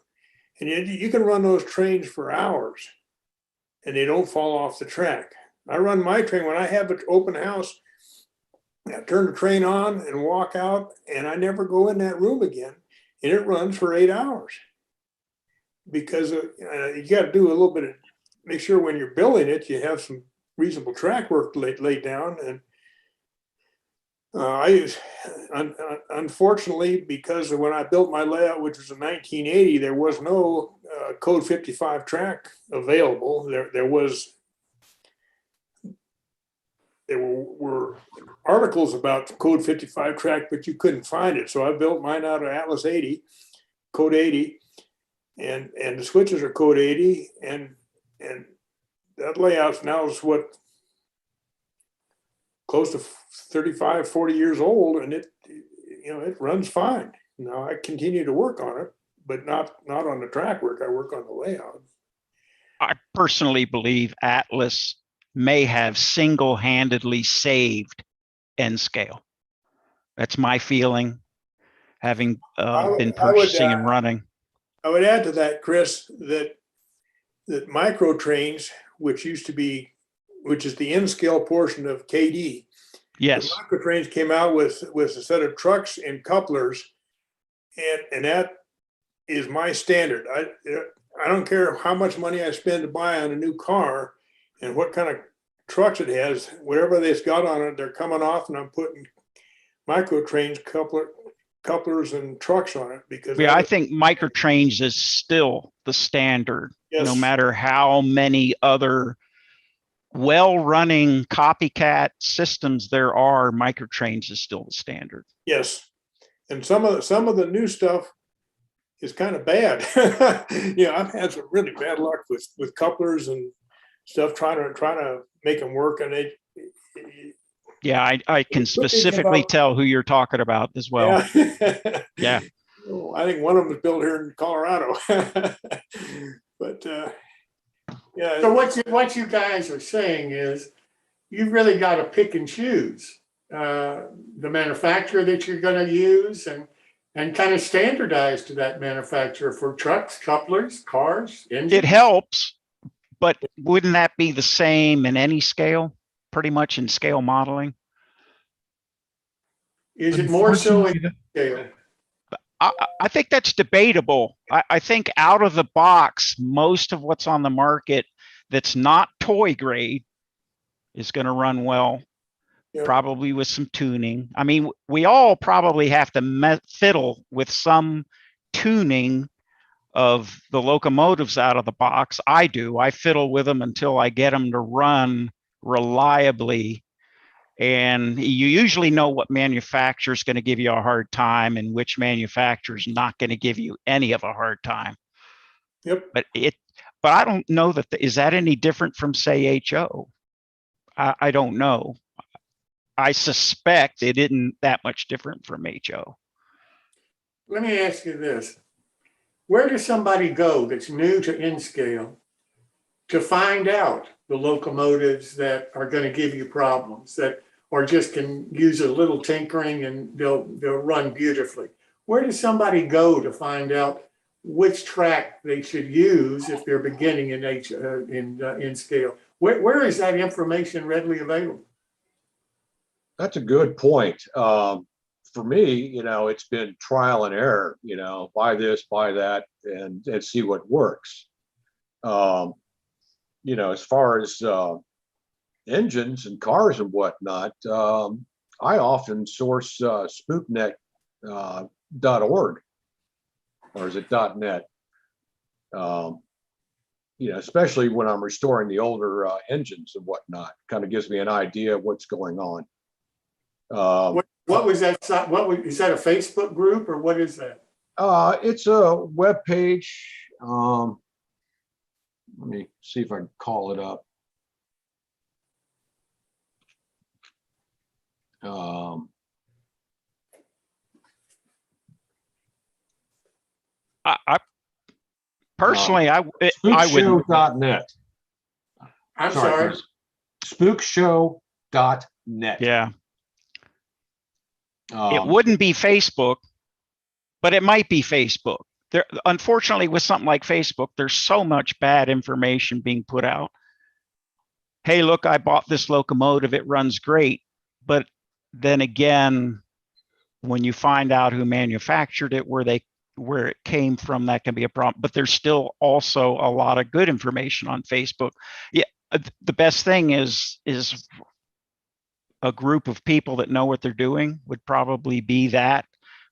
and you can run those trains for hours and they don't fall off the track. I run my train when I have an open house. I turn the train on and walk out, and I never go in that room again, and it runs for 8 hours because you got to do a little bit of, make sure when you're building it you have some reasonable track work laid down. And unfortunately, because when I built my layout, which was in 1980, there was no Code 55 track available. There were articles about the Code 55 track, but you couldn't find it. So I built mine out of Atlas 80, Code 80, and the switches are Code 80, and that layout now is what, close to 35, 40 years old, and it runs fine. Now I continue to work on it, but not on the track work. I work on the layout. I personally believe Atlas may have single-handedly saved N-Scale. That's my feeling, having been purchasing and running. I would add to that, Chris, that micro trains, which is the N-Scale portion of KD. Yes. The micro trains came out with a set of trucks and couplers, and that is my standard. I don't care how much money I spend to buy on a new car and what kind of trucks it has, whatever it's got on it, they're coming off, and I'm putting micro trains, couplers and trucks on it, because I think micro trains is still the standard. Yes. No matter how many other well-running copycat systems there are, micro trains is still the standard. Yes, and some of the new stuff is kind of bad. I've had some really bad luck with couplers and stuff trying to make them work, and yeah, I can specifically tell who you're talking about as well. Yeah. Yeah. I think one of them was built here in Colorado. But yeah. So what you guys are saying is you've really got to pick and choose the manufacturer that you're going to use and kind of standardize to that manufacturer for trucks, couplers, cars, engines. It helps, but wouldn't that be the same in any scale? Pretty much in scale modeling? Is it more so in scale? I think that's debatable. I think out of the box, most of what's on the market that's not toy grade is going to run well. Yep. probably with some tuning. I mean, we all probably have to fiddle with some tuning of the locomotives out of the box. I do. I fiddle with them until I get them to run reliably. And you usually know what manufacturer is going to give you a hard time and which manufacturer is not going to give you any of a hard time. Yep. But I don't know that is that any different from, say, HO? I don't know. I suspect it isn't that much different from HO. Let me ask you this. Where does somebody go that's new to N-scale to find out the locomotives that are going to give you problems, that or just can use a little tinkering and they'll run beautifully? Where does somebody go to find out which track they should use if they're beginning in N-scale? Where is that information readily available? That's a good point. For me, it's been trial and error, buy this, buy that, and see what works. As far as engines and cars and whatnot, I often source spooknet.org, or is it .net? Especially when I'm restoring the older engines and whatnot, kind of gives me an idea of what's going on. What was that? Is that a Facebook group or what is that? It's a web page. Let me see if I can call it up. I personally, I would. Spookshow.net. I'm sorry. Spookshow.net. Yeah. It wouldn't be Facebook, but it might be Facebook. There, unfortunately, with something like Facebook, there's so much bad information being put out. Hey, look, I bought this locomotive. It runs great. But then again, when you find out who manufactured it, where it came from, that can be a problem. But there's still also a lot of good information on Facebook. Yeah, the best thing is a group of people that know what they're doing would probably be that.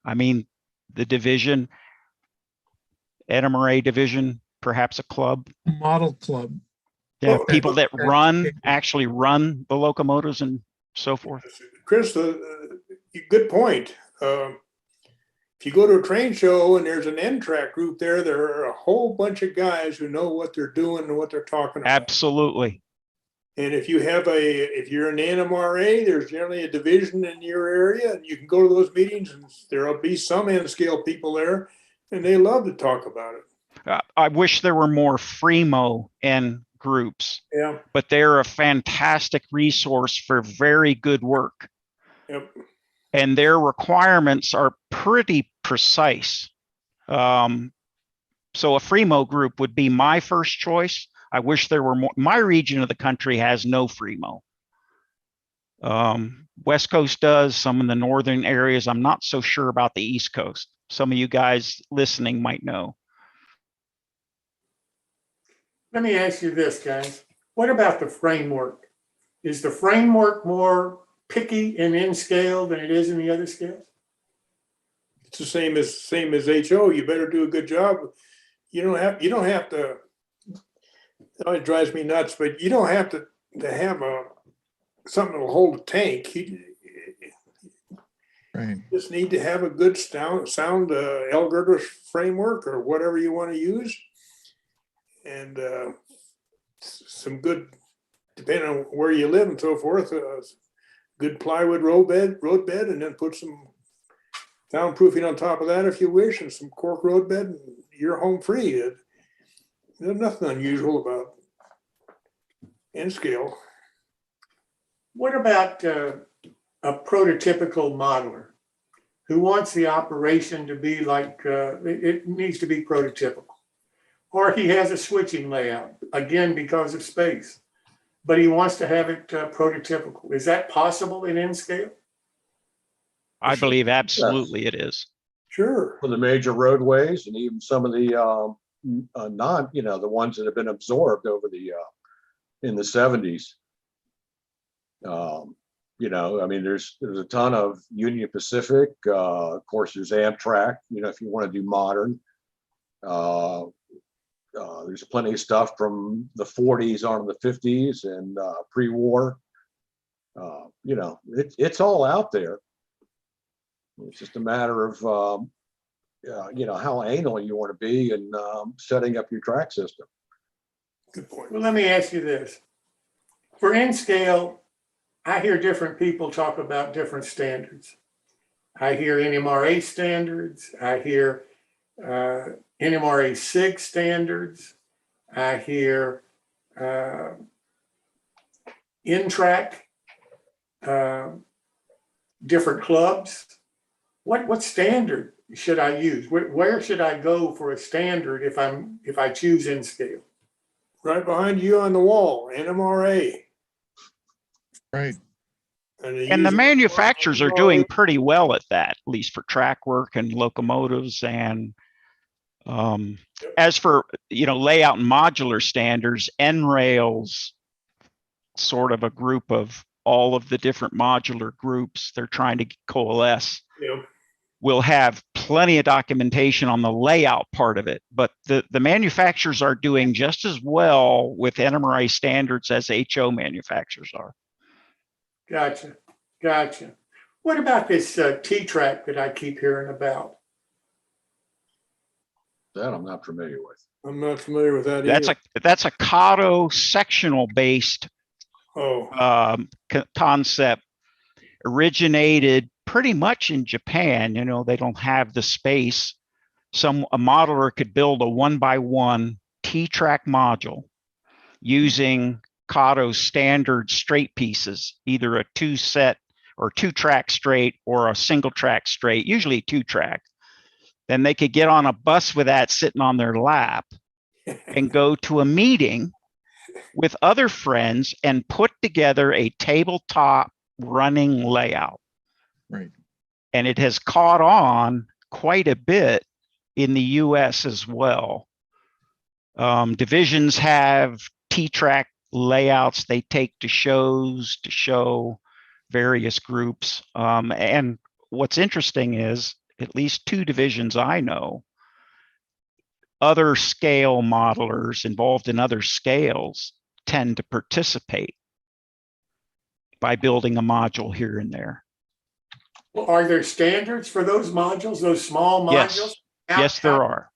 I mean, the division, NMRA division, perhaps a club. Model club. Yeah, people that actually run the locomotives and so forth. Chris, good point. If you go to a train show and there's an N-track group there are a whole bunch of guys who know what they're doing and what they're talking about. Absolutely. And if you're an NMRA, there's generally a division in your area, and you can go to those meetings, and there'll be some N-scale people there, and they love to talk about it. I wish there were more Fremo N groups. Yeah. But they're a fantastic resource for very good work. Yep. And their requirements are pretty precise. So a Fremo group would be my first choice. I wish there were more. My region of the country has no Fremo. West Coast does, some in the northern areas. I'm not so sure about the East Coast. Some of you guys listening might know. Let me ask you this, guys. What about the framework? Is the framework more picky in N-scale than it is in the other scales? It's the same as HO. You better do a good job. You don't have to. It drives me nuts, but you don't have to have something that'll hold a tank. Right. You just need to have a good sound Elgerder framework or whatever you want to use, and some good, depending on where you live and so forth, good plywood road bed, and then put some soundproofing on top of that if you wish, and some cork road bed, and you're home free. There's nothing unusual about N-scale. What about a prototypical modeler who wants the operation to be like, it needs to be prototypical? Or he has a switching layout, again, because of space, but he wants to have it prototypical. Is that possible in N-scale? I believe absolutely it is. Sure. For the major roadways and even some of the the ones that have been absorbed over the in the 70s. You know, I mean, there's a ton of Union Pacific. Of course, there's Amtrak. You know, if you want to do modern, there's plenty of stuff from the 40s on to the 50s and pre-war. You know, it's all out there. It's just a matter of you know, how anal you want to be and setting up your track system. Good point. Well, let me ask you this. For N-scale, I hear different people talk about different standards. I hear NMRA standards. I hear NMRA 6 standards. I hear N-track, different clubs. What standard should I use? Where should I go for a standard if I choose N-scale? Right behind you on the wall, NMRA. Right. And the manufacturers are doing pretty well at that, at least for track work and locomotives. And as for, you know, layout and modular standards, N-Rail's sort of a group of all of the different modular groups they're trying to coalesce. Yeah. Will have plenty of documentation on the layout part of it, but the manufacturers are doing just as well with NMRA standards as HO manufacturers are. Gotcha. What about this T-track that I keep hearing about? That I'm not familiar with. I'm not familiar with that either. That's a Kato sectional based concept, originated pretty much in Japan. You know, they don't have the space. A modeler could build a 1x1 T-track module using Kato's standard straight pieces, either a 2-set or 2-track straight or a single track straight, usually 2-track. Then they could get on a bus with that sitting on their lap and go to a meeting with other friends and put together a tabletop running layout. Right. And it has caught on quite a bit in the US as well. Divisions have T-track layouts they take to shows to show various groups. And what's interesting is at least 2 divisions I know, other scale modelers involved in other scales tend to participate by building a module here and there. Well, are there standards for those modules, those small modules? Yes, there are.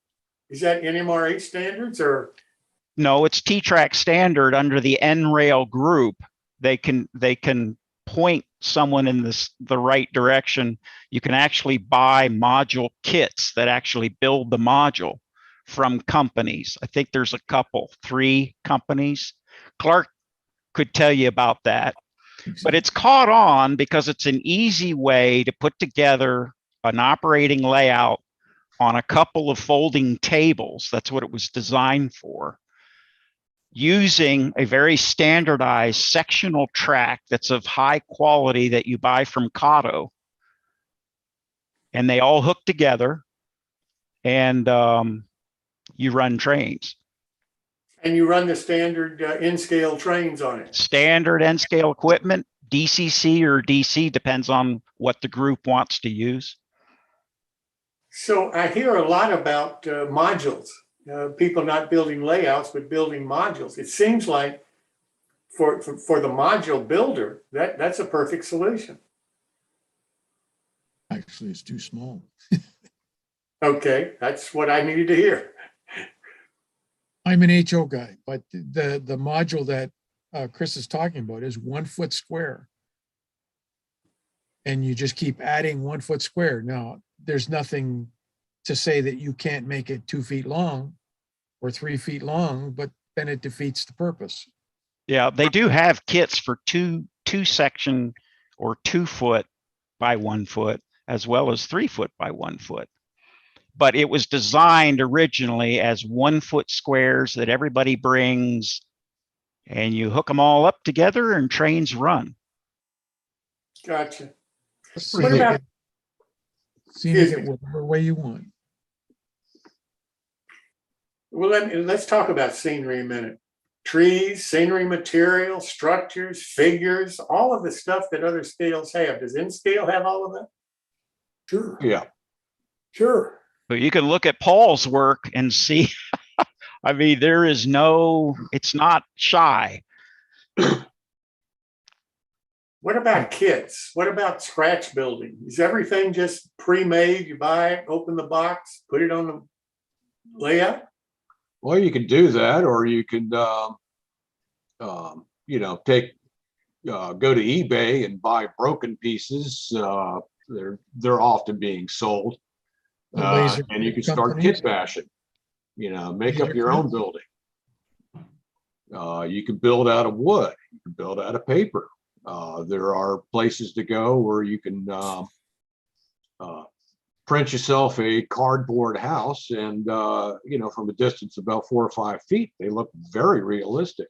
Is that NMRA standards or? No, it's T-track standard under the N-Rail group. They can point someone in the right direction. You can actually buy module kits that actually build the module from companies. I think there's a couple, 3 companies. Clark could tell you about that. But it's caught on because it's an easy way to put together an operating layout on a couple of folding tables. That's what it was designed for, using a very standardized sectional track that's of high quality that you buy from Kato. And they all hook together and you run trains. And you run the standard N-scale trains on it. Standard N-scale equipment, DCC or DC, depends on what the group wants to use. So I hear a lot about modules, people not building layouts, but building modules. It seems like for the module builder, that's a perfect solution. Actually, it's too small. Okay, that's what I needed to hear. I'm an HO guy, but the module that Chris is talking about is 1 foot square. And you just keep adding 1 foot square. Now, there's nothing to say that you can't make it 2 feet long or 3 feet long, but then it defeats the purpose. Yeah, they do have kits for two section or 2 foot by 1 foot, as well as 3 foot by 1 foot. But it was designed originally as 1 foot squares that everybody brings, and you hook them all up together and trains run. Gotcha. See What about? it whatever way you want. Well, let's talk about scenery a minute. trees, scenery material, structures, figures, all of the stuff that other scales have. Does N-scale have all of that? Sure, Yeah. sure. But you can look at Paul's work and see, I mean, there is no, it's not shy. What about kits? What about scratch building? Is everything just pre-made? You buy it, open the box, put it on the layout? Well, you can do that, or you could, you know, go to eBay and buy broken pieces. They're often being sold, The laser and you can start companies? kit bashing. You know, make Laser up your own cuts? building. You can build out of wood. You can build out of paper. There are places to go where you can print yourself a cardboard house, and you know, from a distance of about 4 or 5 feet, they look very realistic.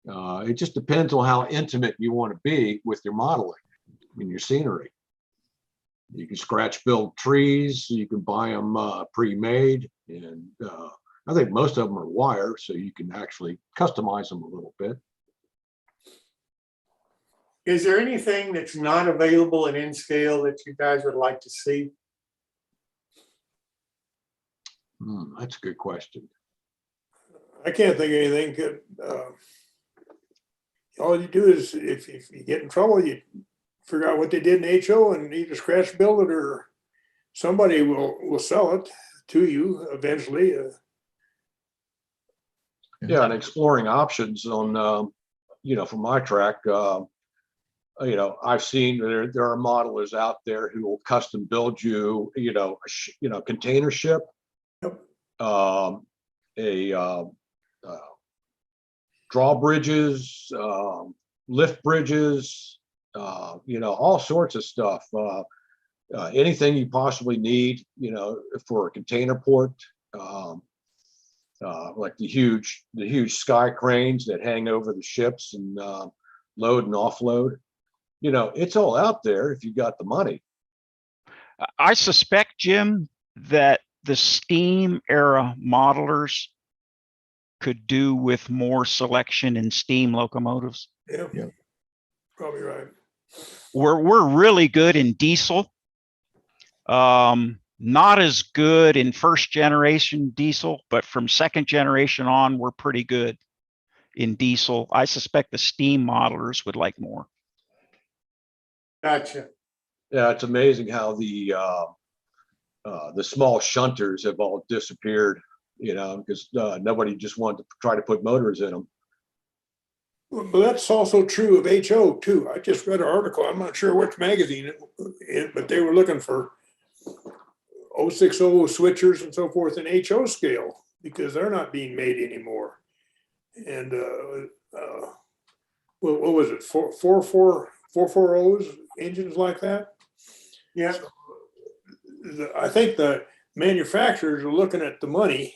It just depends on how intimate you want to be with your modeling and your scenery. You can scratch build trees, you can buy them pre-made, and I think most of them are wire, so you can actually customize them a little bit. Is there anything that's not available in N-scale that you guys would like to see? That's a good question. I can't think of anything good. All you do is, if you get in trouble, you figure out what they did in HO and either scratch build it, or somebody will sell it to you eventually. Yeah, and exploring options on, you know, for my track, you know, I've seen there are modelers out there who will custom build you, you know, container ship, Yep. drawbridges, lift bridges, you know, all sorts of stuff. Anything you possibly need, you know, for a container port, like the huge sky cranes that hang over the ships and load and offload. You know, it's all out there if you got the money. I suspect, Jim, that the steam era modelers could do with more selection in steam locomotives. Yeah, Yep. probably right. We're really good in diesel. Not as good in first generation diesel, but from second generation on, we're pretty good in diesel. I suspect the steam modelers would like more. Gotcha. Yeah, it's amazing how the small shunters have all disappeared, you know, because nobody just wanted to try to put motors in them. But that's also true of HO too. I just read an article, I'm not sure which magazine, but they were looking for 060 switchers and so forth in HO scale because they're not being made anymore. And what was it, 440s, engines like that? Yeah. So I think the manufacturers are looking at the money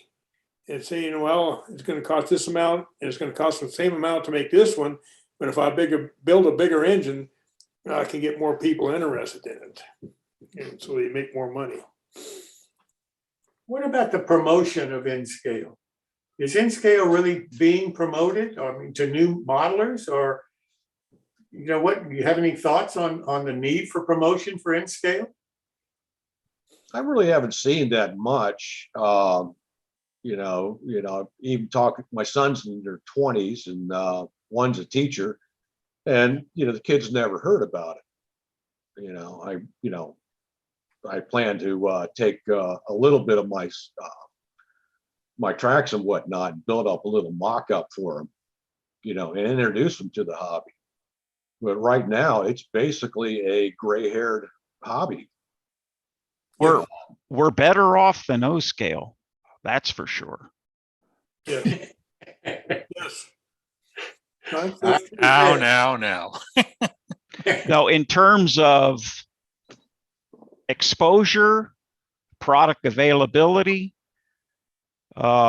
and saying, well, it's going to cost this amount, and it's going to cost the same amount to make this one. But if I build a bigger engine, I can get more people interested in it. And so they make more money. What about the promotion of N-scale? Is N-scale really being promoted, I mean, to new modelers, or, you know, what, do you have any thoughts on the need for promotion for N-scale? I really haven't seen that much. You know, even talking, my son's in their 20s and one's a teacher, and, you know, the kids never heard about it. I plan to take a little bit of my tracks and whatnot and build up a little mock-up for them, you know, and introduce them to the hobby. But right now, it's basically a gray-haired hobby. We're better off than O scale. That's for sure. Yeah. Yes. Now. Now, in terms of exposure, product availability,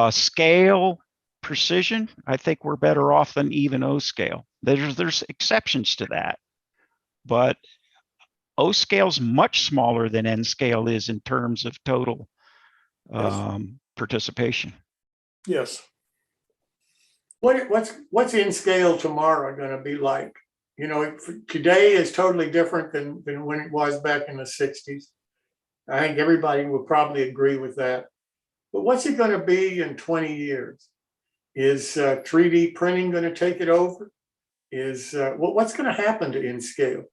scale, precision, I think we're better off than even O scale. There's exceptions to that, but O scale is much smaller than N scale is in terms of total participation. Yes. What's in scale tomorrow going to be like? You know, today is totally different than when it was back in the 60s. I think everybody will probably agree with that. But what's it going to be in 20 years? Is 3D printing going to take it over? What's going to happen to in scale?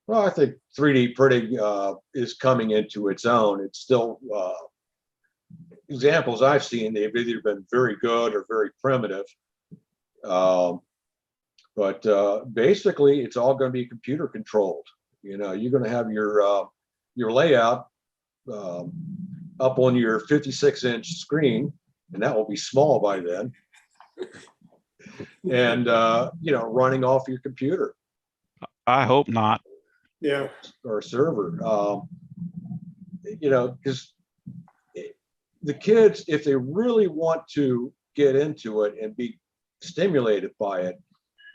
Well, I think 3D printing is coming into its own. It's still examples I've seen, they've either been very good or very primitive. But basically, it's all going to be computer controlled. You know, you're going to have your layout up on your 56-inch screen, and that will be small by then. And you know, running off your computer. I hope not. Yeah. Or server. You know, because the kids, if they really want to get into it and be stimulated by it,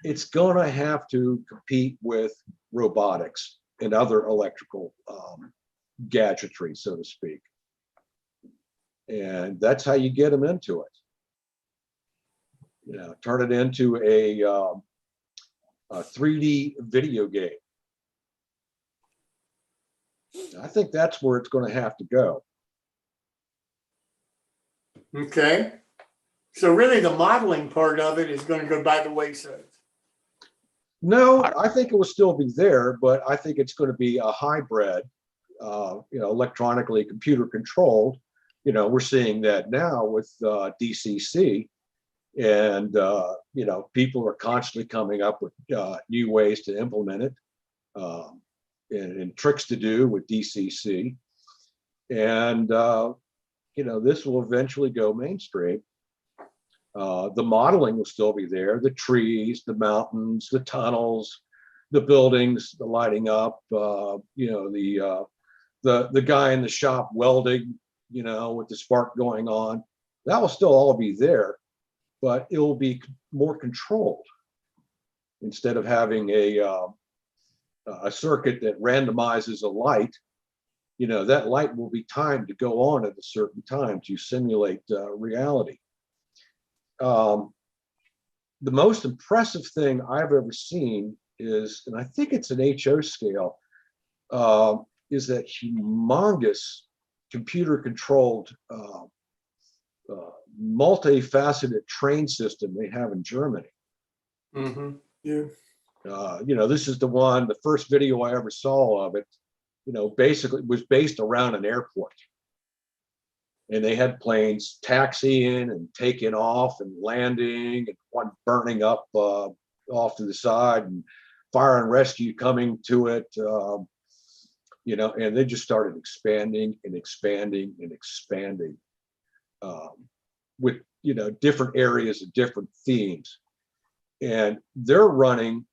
it's going to have to compete with robotics and other electrical gadgetry, so to speak. And that's how you get them into it. You know, turn it into a 3D video game. I think that's where it's going to have to go. Okay. So really the modeling part of it is going to go by the wayside. No, I think it will still be there, but I think it's going to be a hybrid, you know, electronically computer controlled. You know, we're seeing that now with DCC, and you know, people are constantly coming up with new ways to implement it, and tricks to do with DCC, and you know, this will eventually go mainstream. The modeling will still be there, the trees, the mountains, the tunnels, the buildings, the lighting up, you know, the guy in the shop welding, you know, with the spark going on. That will still all be there, but it will be more controlled. Instead of having a circuit that randomizes a light, you know, that light will be timed to go on at a certain time to simulate reality. The most impressive thing I've ever seen is, and I think it's an HO scale, is that humongous computer controlled multifaceted train system they have in Germany. Mm-hmm. Yeah. You know, this is the first video I ever saw of it, you know, basically was based around an airport. And they had planes taxiing and taking off and landing, and one burning up off to the side, and fire and rescue coming to it, you know, and they just started expanding and expanding and expanding with, you know, different areas and different themes. And they're running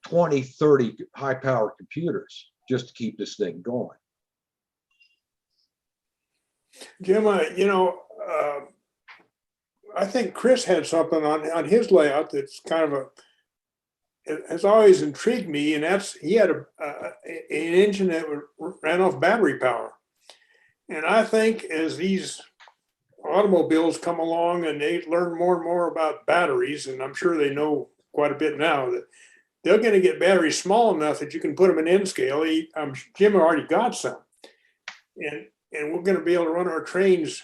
20, 30 high power computers just to keep this thing going. Jim, you know, I think Chris had something on his layout that's kind of it has always intrigued me, and that's he had an engine that ran off battery power. And I think as these automobiles come along and they learn more and more about batteries, and I'm sure they know quite a bit now, that they're going to get batteries small enough that you can put them in N scale. Jim already got some. And we're going to be able to run our trains,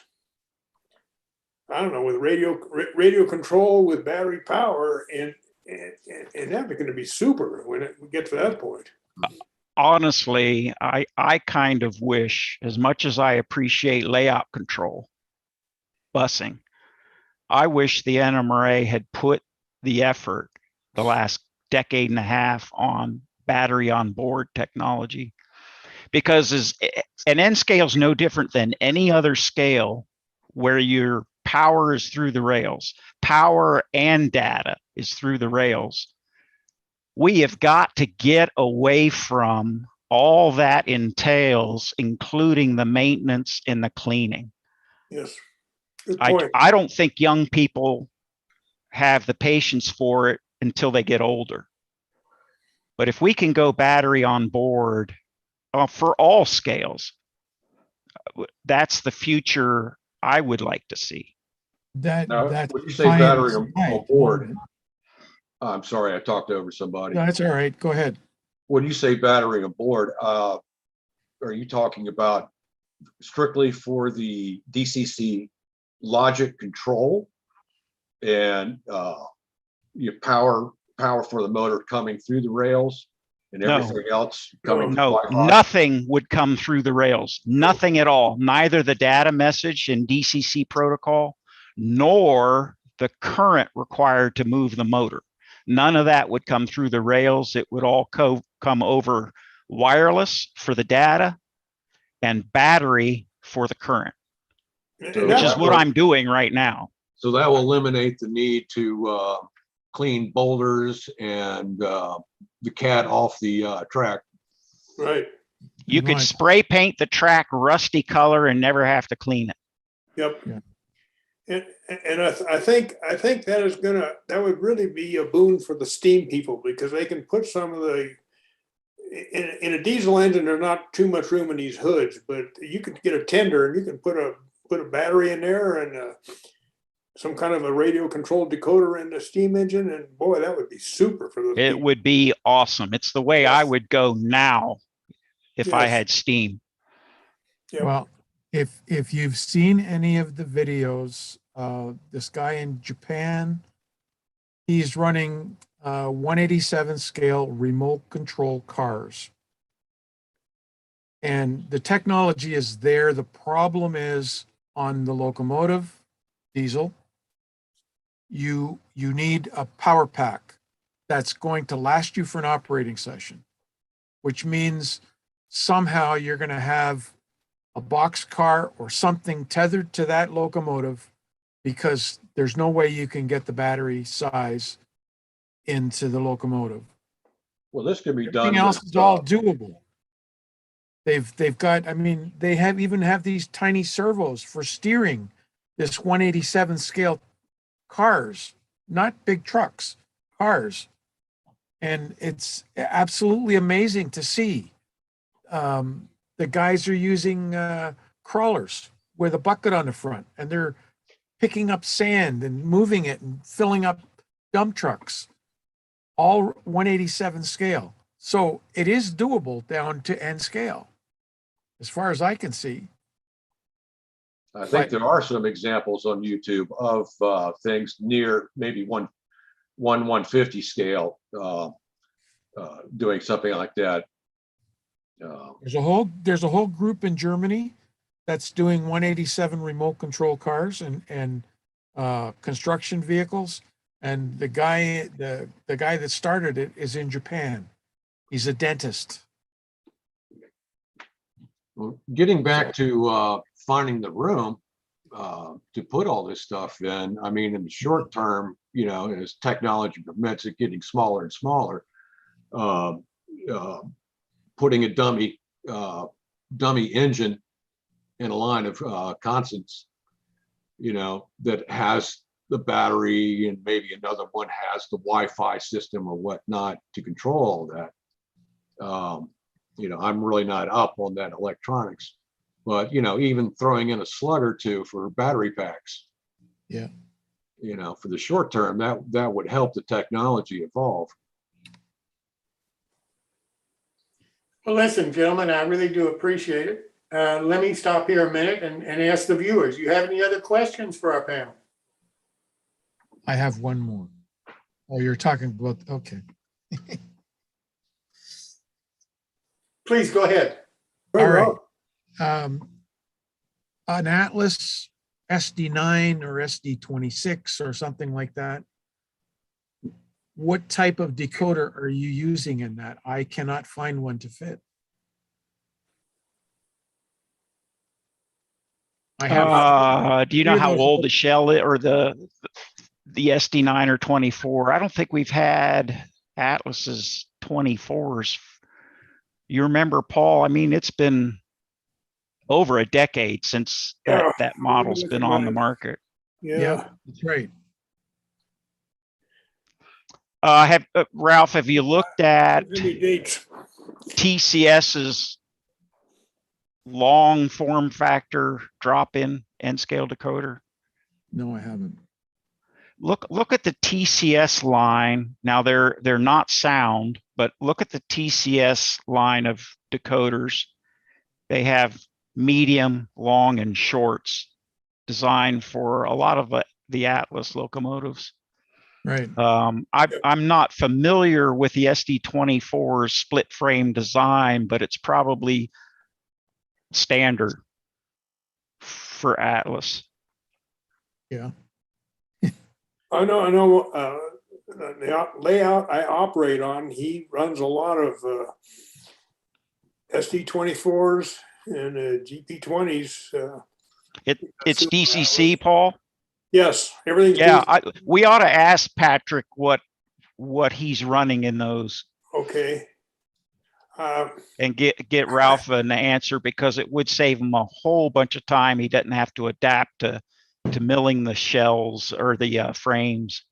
I don't know, with radio control with battery power, and that's going to be super when we get to that point. Honestly, I kind of wish, as much as I appreciate layout control, busing, I wish the NMRA had put the effort the last decade and a half on battery on board technology. Because an N scale is no different than any other scale where your power is through the rails. Power and data is through the rails. We have got to get away from all that entails, including the maintenance and the cleaning. Yes. Good point. I don't think young people have the patience for it until they get older. But if we can go battery on board, for all scales, that's the future I would like to see. Now, that's when you say fine. battery It's on fine. board, I'm sorry, I talked over somebody. No, that's all right. Go ahead. When you say battery on board, are you talking about strictly for the DCC logic control and your power for the motor coming through the rails and No. everything else coming through No, Wi-Fi? nothing would come through the rails, nothing at all. Neither the data message in DCC protocol, nor the current required to move the motor. None of that would come through the rails. It would all come over wireless for the data and battery for the current, And which that is what I'm doing right now. So that will eliminate the need to clean boulders and the cat off the track. Right. You could Right. spray paint the track rusty color and never have to clean it. Yep. Yeah. And I think that would really be a boon for the steam people, because they can put some of the, in a diesel engine, there's not too much room in these hoods, but you could get a tender and you can put a battery in there and some kind of a radio controlled decoder in the steam engine. And boy, that would be super for those It people. would be awesome. It's the way I would go now if I Yes. had steam. Yep. Well, if you've seen any of the videos, this guy in Japan, he's running 187 scale remote control cars. And the technology is there. The problem is on the locomotive, diesel, you need a power pack that's going to last you for an operating session, which means somehow you're going to have a box car or something tethered to that locomotive, because there's no way you can get the battery size into the locomotive. Well, this could be done. Everything else with, is all doable. They've got, I mean, they even have these tiny servos for steering this 187 scale cars, not big trucks, cars. And it's absolutely amazing to see. The guys are using crawlers with a bucket on the front, and they're picking up sand and moving it and filling up dump trucks, all 187 scale. So it is doable down to N scale, as far as I can see. I think there are some examples on YouTube of things near maybe 150 scale doing something like that. There's a whole group in Germany that's doing 187 remote control cars and construction vehicles. And the guy that started it is in Japan. He's a dentist. Well, getting back to finding the room to put all this stuff in, I mean, in the short term, you know, as technology permits it getting smaller and smaller, putting a dummy engine in a line of constants, you know, that has the battery and maybe another one has the Wi-Fi system or whatnot to control all that. You know, I'm really not up on that electronics, but, you know, even throwing in a slug or two for battery packs. Yeah. You know, for the short term, that would help the technology evolve. Well, listen, gentlemen, I really do appreciate it. Let me stop here a minute and ask the viewers, you have any other questions for our panel? I have one more. Oh, you're talking about, okay. Please go ahead. All right. An Atlas SD9 or SD26 or something like that. What type of decoder are you using in that? I cannot find one to fit. I have. Do you know how old the shell is, or the SD9 or 24? I don't think we've had Atlas's 24s. You remember, Paul? I mean, it's been over a decade since that model's been on the market. Yeah. That's right. Ralph, have you looked at Any dates? TCS's long form factor drop-in N scale decoder? No, I haven't. Look at the TCS line. Now they're not sound, but look at the TCS line of decoders. They have medium, long, and shorts designed for a lot of the Atlas locomotives. Right. I'm not familiar with the SD24's split frame design, but it's probably standard for Atlas. Yeah. I know, the layout I operate on, he runs a lot of SD24s and GP20s. It's DCC, Paul. Yes, everything's Yeah, DC. we ought to ask Patrick what he's running in those Okay. and get Ralph an answer, because it would save him a whole bunch of time. He doesn't have to adapt to milling the shells or the frames.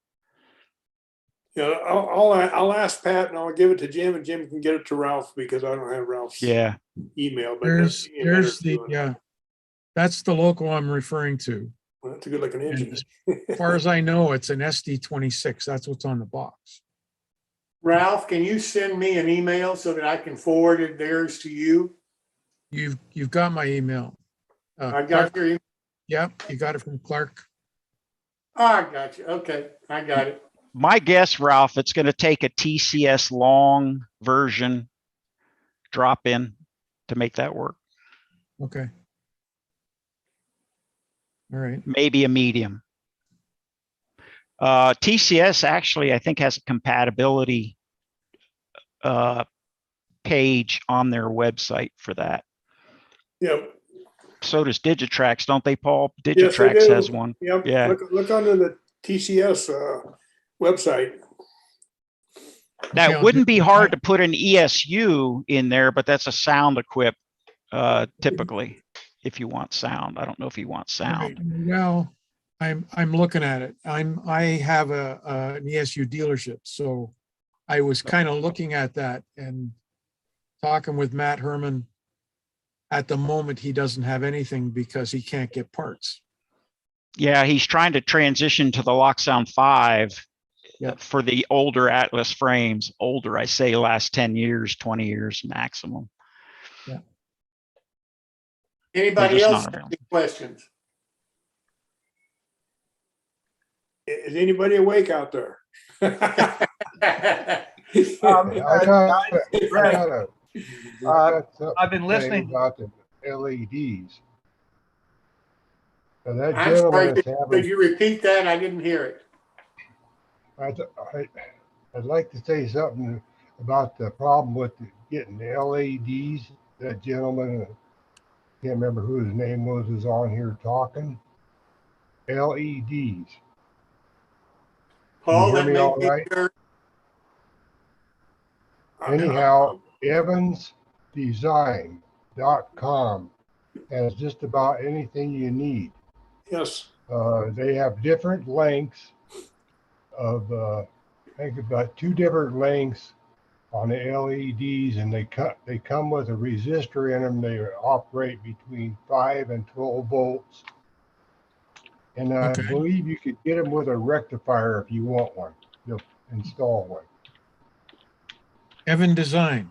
Yeah, I'll ask Pat and I'll give it to Jim, and Jim can get it to Ralph because I don't have Ralph's Yeah. email. But There's that's the, yeah, that's the local I'm referring to. well, that's a good looking engine. As far as I know, it's an SD26. That's what's on the box. Ralph, can you send me an email so that I can forward it theirs to you? You've got my email. I got Clark, your email. yep, you got it from Clark. Oh, I got you. Okay, I got it. My guess, Ralph, it's going to take a TCS long version drop in to make that work. Okay. All right. Maybe a medium. TCS actually, I think, has a compatibility page on their website for that. Yep. So does Digitrax, don't they, Paul? Yes, they Digitrax do. has one. Yep. Yeah. Look under the TCS website. Now, Okay, it I'll wouldn't do be that. hard to put an ESU in there, but that's a sound equip typically, if you want sound. I don't know if you want Right. sound. Well, I'm looking at it. I have an ESU dealership, so I was kind of looking at that and talking with Matt Herman. At the moment, he doesn't have anything because he can't get parts. Yeah, he's trying to transition to the Locksound 5 Yep. for the older Atlas frames. Older, I say, last 10 years, 20 years maximum. Yeah. Anybody just else not have any questions? Is anybody awake out there? I I've been listening about the LEDs. So that I'm gentleman sorry, is could having, you repeat that? I didn't hear it. I'd like to say something about the problem with getting the LEDs. That gentleman, I can't remember who his name was on here talking. LEDs. Paul, hear that me may all be right? your- Anyhow, evansdesign.com has just about anything you need. Yes. They have different lengths of, I think about 2 different lengths on the LEDs, and they come with a resistor in them. They operate between 5 and 12 volts. And I Okay. believe you could get them with a rectifier if you want one. You'll install one. Evan Design.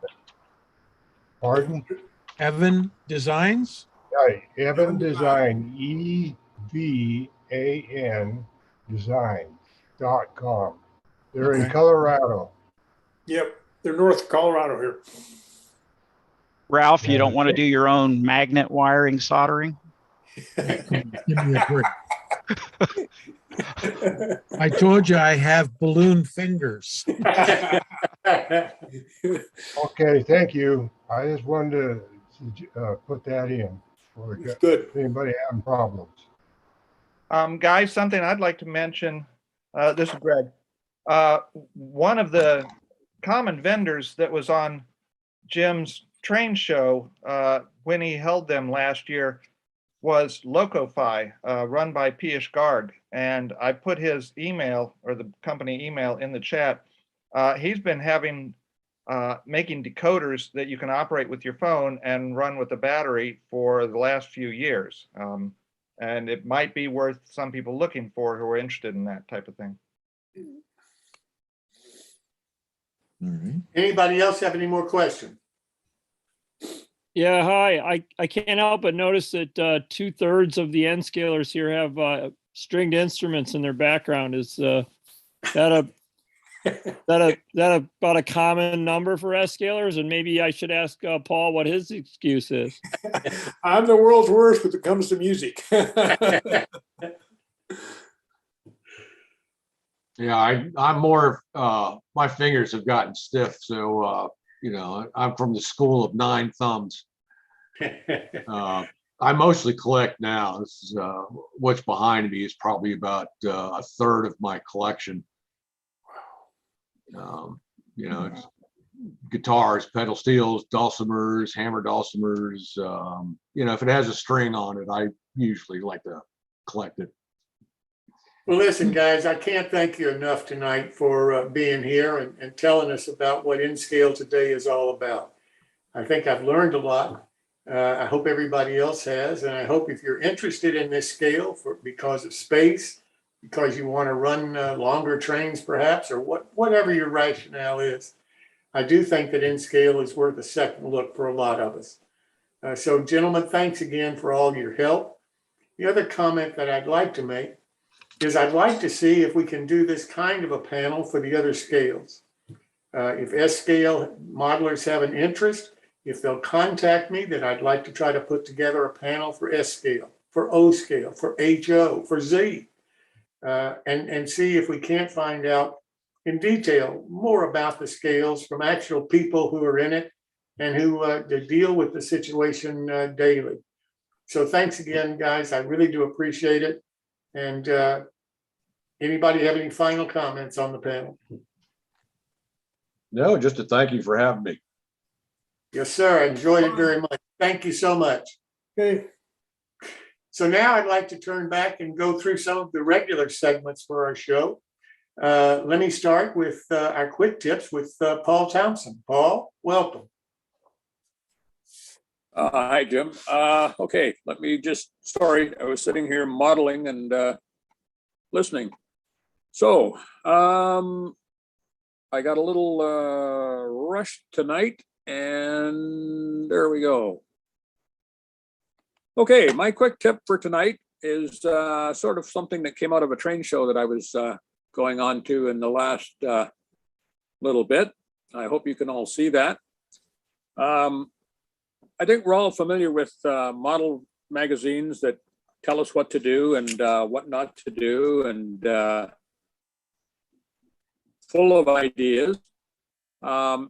Pardon? Evan Designs? Right, Evan Design, EVAN design.com. They're in Okay. Colorado. Yep. They're north of Colorado here. Ralph, you Yeah. don't want to do your own magnet wiring soldering? Give me a break. I told you I have balloon fingers. Okay, thank you. I just wanted to put that in. It's good. Anybody having problems? Guys, something I'd like to mention, this is Greg. One of the common vendors that was on Jim's train show when he held them last year was Locofy, run by Piyush Garg. And I put his email, or the company email, in the chat. He's been making decoders that you can operate with your phone and run with a battery for the last few years. And it might be worth some people looking for who are interested in that type of thing. All right. Anybody else have any more questions? Yeah, hi. I can't help but notice that 2/3 of the N scalers here have stringed instruments in their background. Is that about a common number for S scalers? And maybe I should ask Paul what his excuse is. I'm the world's worst when it comes to music. Yeah, I'm more, my fingers have gotten stiff. So, you know, I'm from the school of 9 thumbs. I mostly collect now. This is, what's behind me is probably about a third of my collection. You know, it's guitars, pedal steels, dulcimers, hammer dulcimers. You know, if it has a string on it, I usually like to collect it. Well, listen, guys, I can't thank you enough tonight for being here and telling us about what N-Scale today is all about. I think I've learned a lot. I hope everybody else has, and I hope if you're interested in this scale because of space, because you want to run longer trains perhaps, or whatever your rationale is, I do think that N-Scale is worth a second look for a lot of us. So gentlemen, thanks again for all your help. The other comment that I'd like to make is I'd like to see if we can do this kind of a panel for the other scales. If S-scale modelers have an interest, if they'll contact me, then I'd like to try to put together a panel for S-scale, for O-scale, for HO, for Z, and see if we can't find out in detail more about the scales from actual people who are in it and who deal with the situation daily. So thanks again, guys. I really do appreciate it. And anybody have any final comments on the panel? No, just to thank you for having me. Yes, sir. I enjoyed it very much. Thank you so much. Okay. So now I'd like to turn back and go through some of the regular segments for our show. Let me start with our quick tips with Paul Thompson. Paul, welcome. Hi, Jim. Okay, let me just, sorry, I was sitting here modeling and listening. So I got a little rushed tonight, and there we go. Okay, my quick tip for tonight is sort of something that came out of a train show that I was going on to in the last little bit. I hope you can all see that. I think we're all familiar with model magazines that tell us what to do and what not to do, and full of ideas.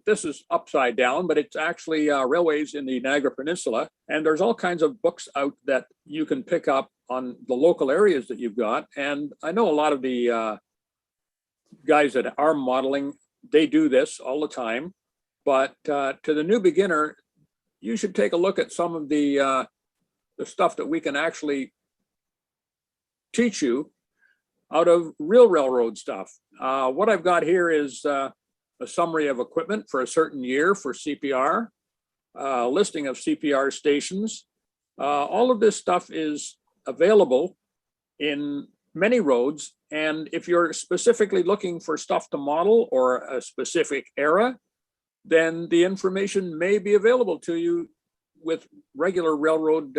This is upside down, but it's actually railways in the Niagara Peninsula. And there's all kinds of books out that you can pick up on the local areas that you've got. And I know a lot of the guys that are modeling, they do this all the time. But to the new beginner, you should take a look at some of the stuff that we can actually teach you out of real railroad stuff. What I've got here is a summary of equipment for a certain year for CPR, listing of CPR stations. All of this stuff is available in many roads. And if you're specifically looking for stuff to model or a specific era, then the information may be available to you with regular railroad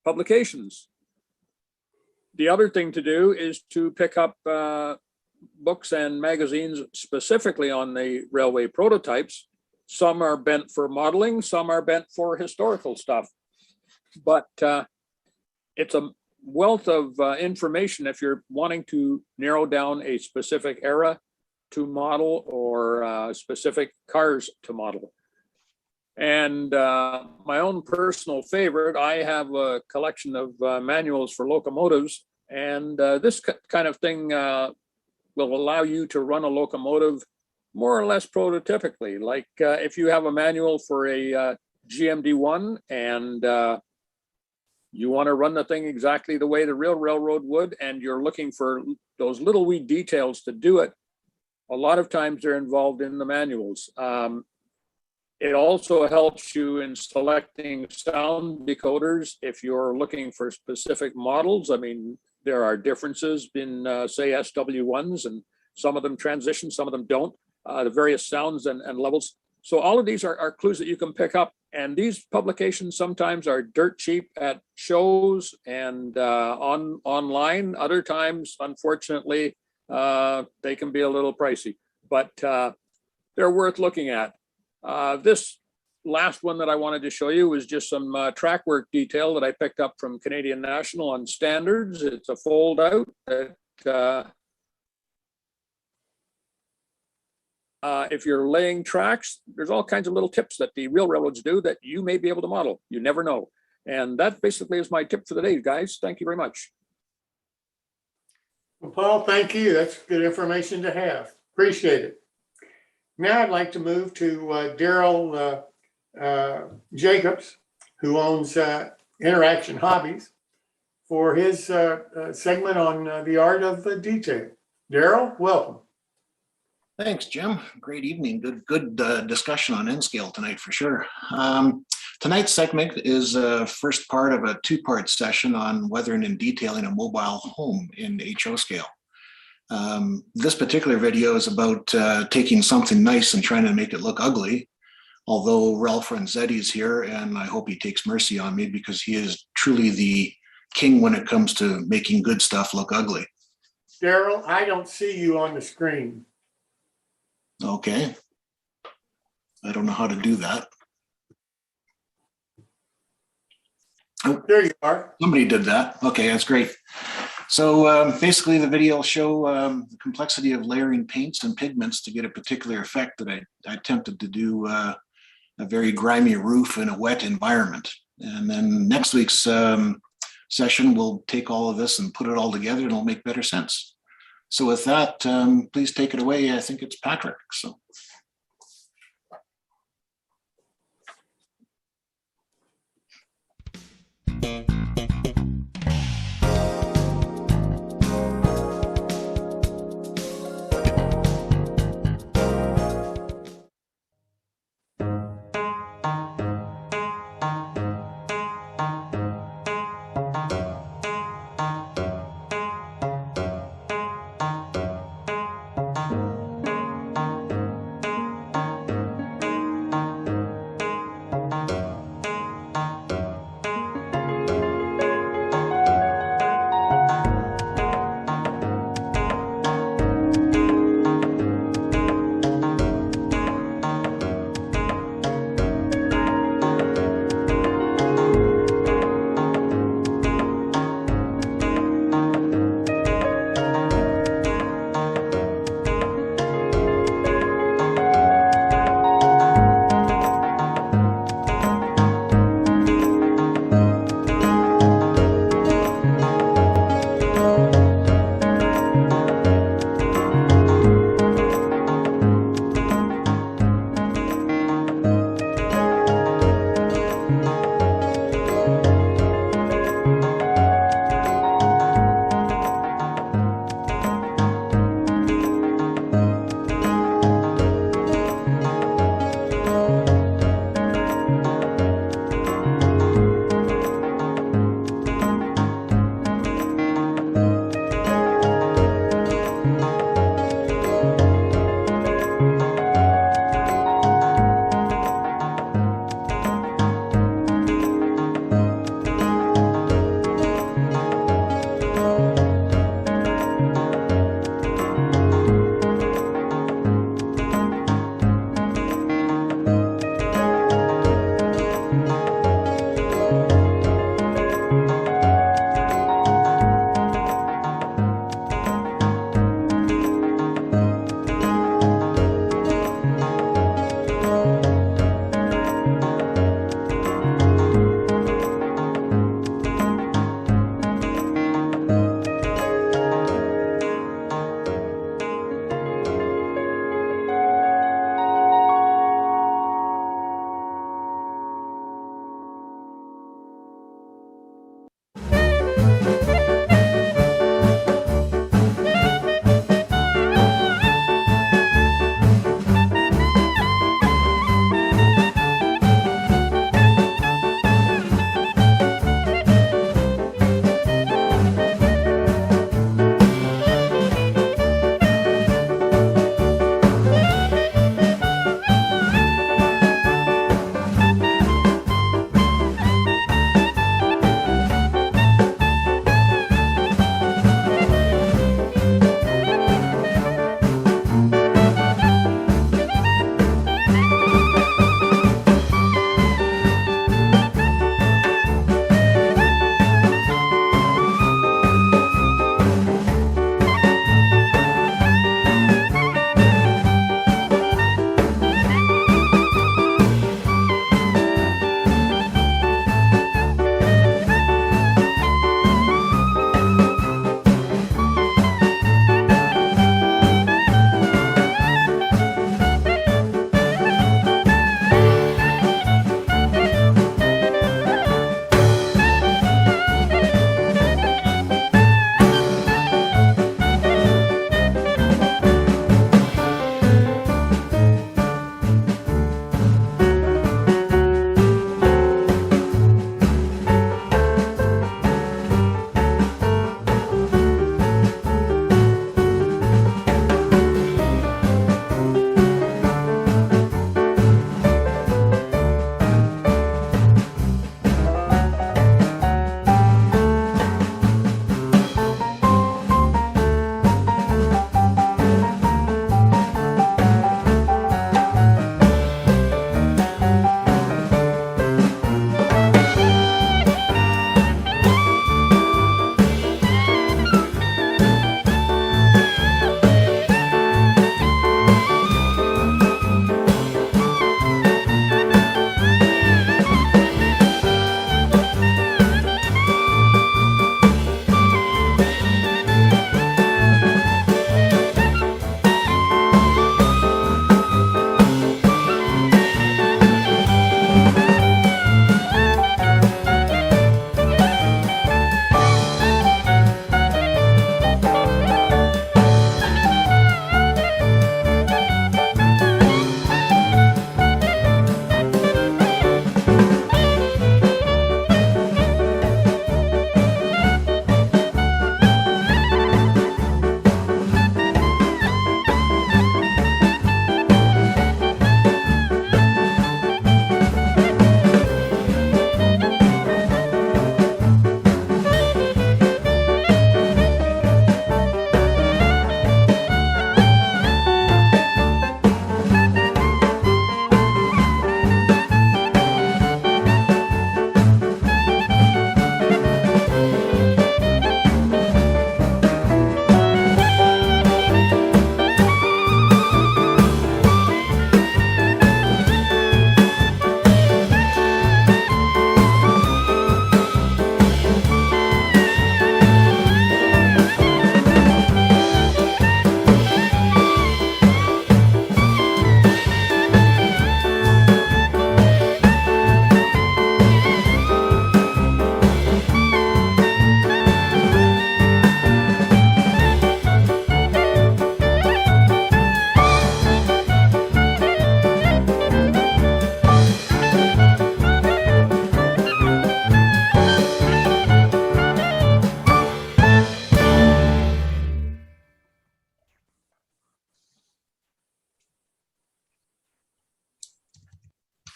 publications. The other thing to do is to pick up books and magazines specifically on the railway prototypes. Some are bent for modeling, some are bent for historical stuff. But it's a wealth of information if you're wanting to narrow down a specific era to model or specific cars to model. And my own personal favorite, I have a collection of manuals for locomotives, and this kind of thing will allow you to run a locomotive more or less prototypically. Like if you have a manual for a GMD1 and you want to run the thing exactly the way the real railroad would, and you're looking for those little wee details to do it, a lot of times they're involved in the manuals. It also helps you in selecting sound decoders if you're looking for specific models. I mean, there are differences in, say, SW1s, and some of them transition, some of them don't, the various sounds and levels. So all of these are clues that you can pick up. And these publications sometimes are dirt cheap at shows and online. Other times, unfortunately, they can be a little pricey, but they're worth looking at. This last one that I wanted to show you was just some track work detail that I picked up from Canadian National on standards. It's a fold out that if you're laying tracks, there's all kinds of little tips that the real railroads do that you may be able to model. You never know. And that basically is my tip for the day, guys. Thank you very much. Well, Paul, thank you. That's good information to have. Appreciate it. Now I'd like to move to Darryl Jacobs, who owns Interaction Hobbies, for his segment on the art of detail. Darryl, welcome. Thanks, Jim. Great evening. Good discussion on N-scale tonight for sure. Tonight's segment is first part of a two-part session on weathering and detailing a mobile home in HO scale. This particular video is about taking something nice and trying to make it look ugly. Although Ralph Renzetti is here, and I hope he takes mercy on me because he is truly the king when it comes to making good stuff look ugly. Darryl, I don't see you on the screen. Okay. I don't know how to do that. Oh, there you are. Somebody did that. Okay, that's great. So basically the video will show the complexity of layering paints and pigments to get a particular effect that I attempted to do a very grimy roof in a wet environment. And then next week's session, we'll take all of this and put it all together and it'll make better sense. So with that, please take it away. I think it's Patrick. So.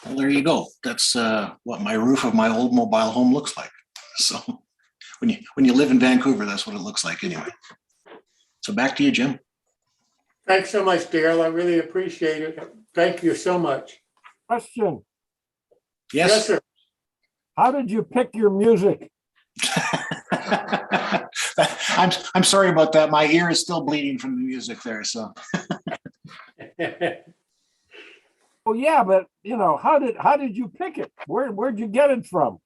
Well, there you go. That's what my roof of my old mobile home looks like. So when you live in Vancouver, that's what it looks like anyway. So back to you, Jim. Thanks so much, Darryl. I really appreciate it. Thank you so much. Question. Yes, sir. How did you pick your music? I'm sorry about that. My ear is still bleeding from the music there. So. Oh yeah, but how did you pick it? Where'd you get it from?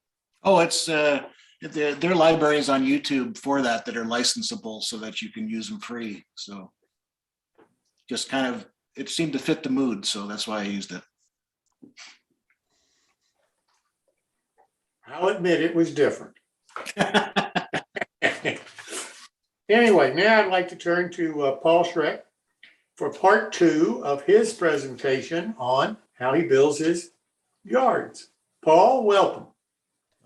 Oh, it's there are libraries on YouTube for that are licensable so that you can use them free. So just kind of, it seemed to fit the mood. So that's why I used it. I'll admit it was different. Anyway, now I'd like to turn to Paul Schenk for part 2 of his presentation on how he builds his yards. Paul, welcome.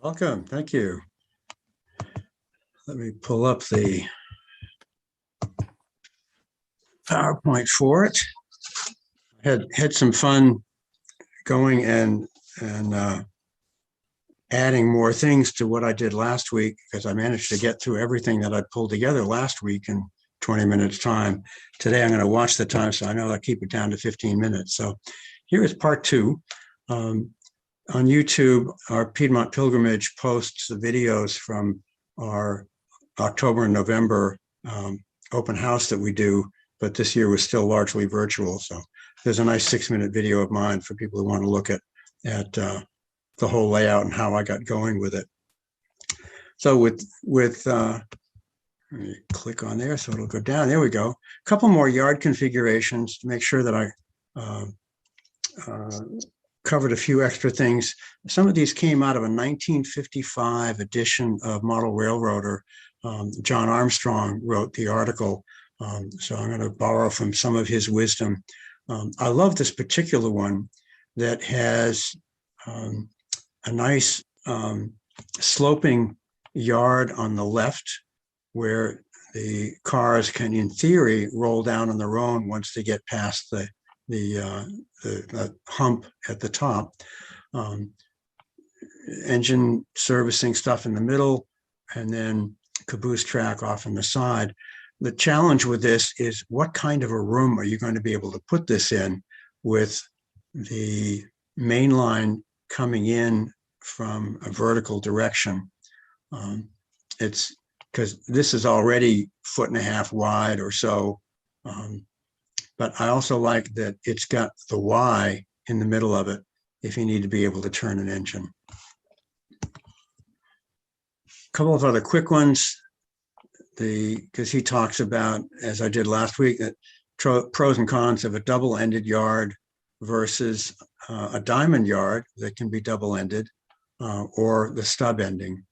Welcome. Thank you. Let me pull up the PowerPoint for it. Had some fun going and adding more things to what I did last week, because I managed to get through everything that I pulled together last week in 20 minutes time. Today, I'm going to watch the time, so I know I'll keep it down to 15 minutes. So here is part 2. On YouTube, our Piedmont Pilgrimage posts the videos from our October and November open house that we do, but this year was still largely virtual. So there's a nice 6-minute video of mine for people who want to look at the whole layout and how I got going with it. So with let me click on there so it'll go down. There we go. A couple more yard configurations to make sure that I covered a few extra things. Some of these came out of a 1955 edition of Model Railroader. John Armstrong wrote the article, so I'm going to borrow from some of his wisdom. I love this particular one that has a nice sloping yard on the left where the cars can, in theory, roll down on their own once they get past the hump at the top. Engine servicing stuff in the middle, and then caboose track off on the side. The challenge with this is what kind of a room are you going to be able to put this in with the main line coming in from a vertical direction. It's because this is already 1.5 feet wide or so. But I also like that it's got the Y in the middle of it if you need to be able to turn an engine. A couple of other quick ones. Because he talks about, as I did last week, that pros and cons of a double-ended yard versus a diamond yard that can be double-ended, or the stub ending.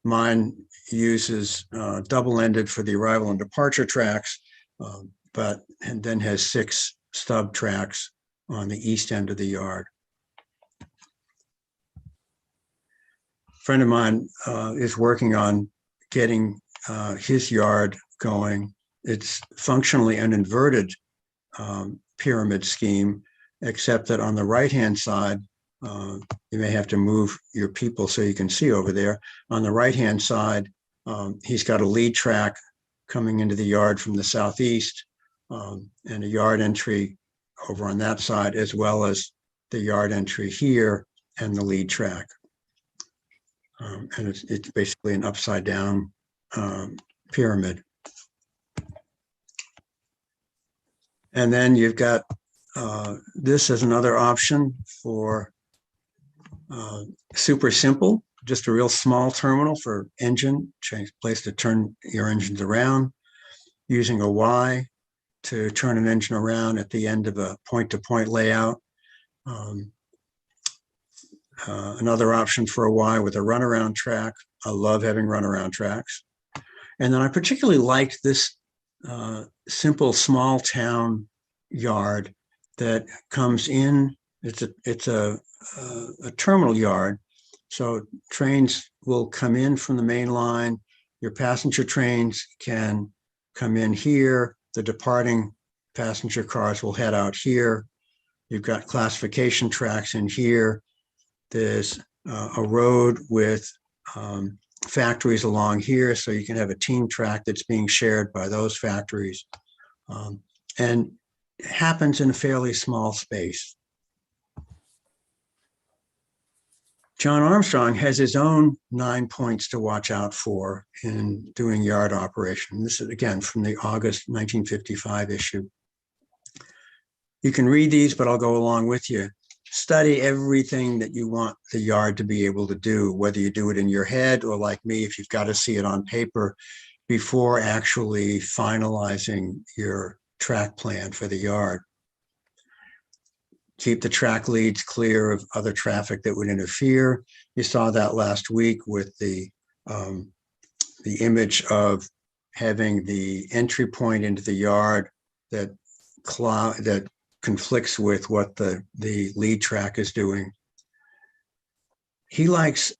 Mine uses double-ended for the arrival and departure tracks, and then has 6 stub tracks on the east end of the yard. A friend of mine is working on getting his yard going. It's functionally an inverted pyramid scheme, except that on the right-hand side, you may have to move your people so you can see over there. On the right-hand side, he's got a lead track coming into the yard from the southeast, and a yard entry over on that side, as well as the yard entry here and the lead track. And it's basically an upside down pyramid. And then you've got this as another option for super simple, just a real small terminal for engine, place to turn your engines around, using a Y to turn an engine around at the end of a point-to-point layout. Another option for a Y with a runaround track. I love having runaround tracks. And then I particularly liked this simple small town yard that comes in. It's a terminal yard. So trains will come in from the main line. Your passenger trains can come in here. The departing passenger cars will head out here. You've got classification tracks in here. There's a road with factories along here, so you can have a team track that's being shared by those factories. And it happens in a fairly small space. John Armstrong has his own 9 points to watch out for in doing yard operation. This is again from the August 1955 issue. You can read these, but I'll go along with you. Study everything that you want the yard to be able to do, whether you do it in your head or like me, if you've got to see it on paper before actually finalizing your track plan for the yard. Keep the track leads clear of other traffic that would interfere. You saw that last week with the image of having the entry point into the yard that conflicts with what the lead track is doing. He likes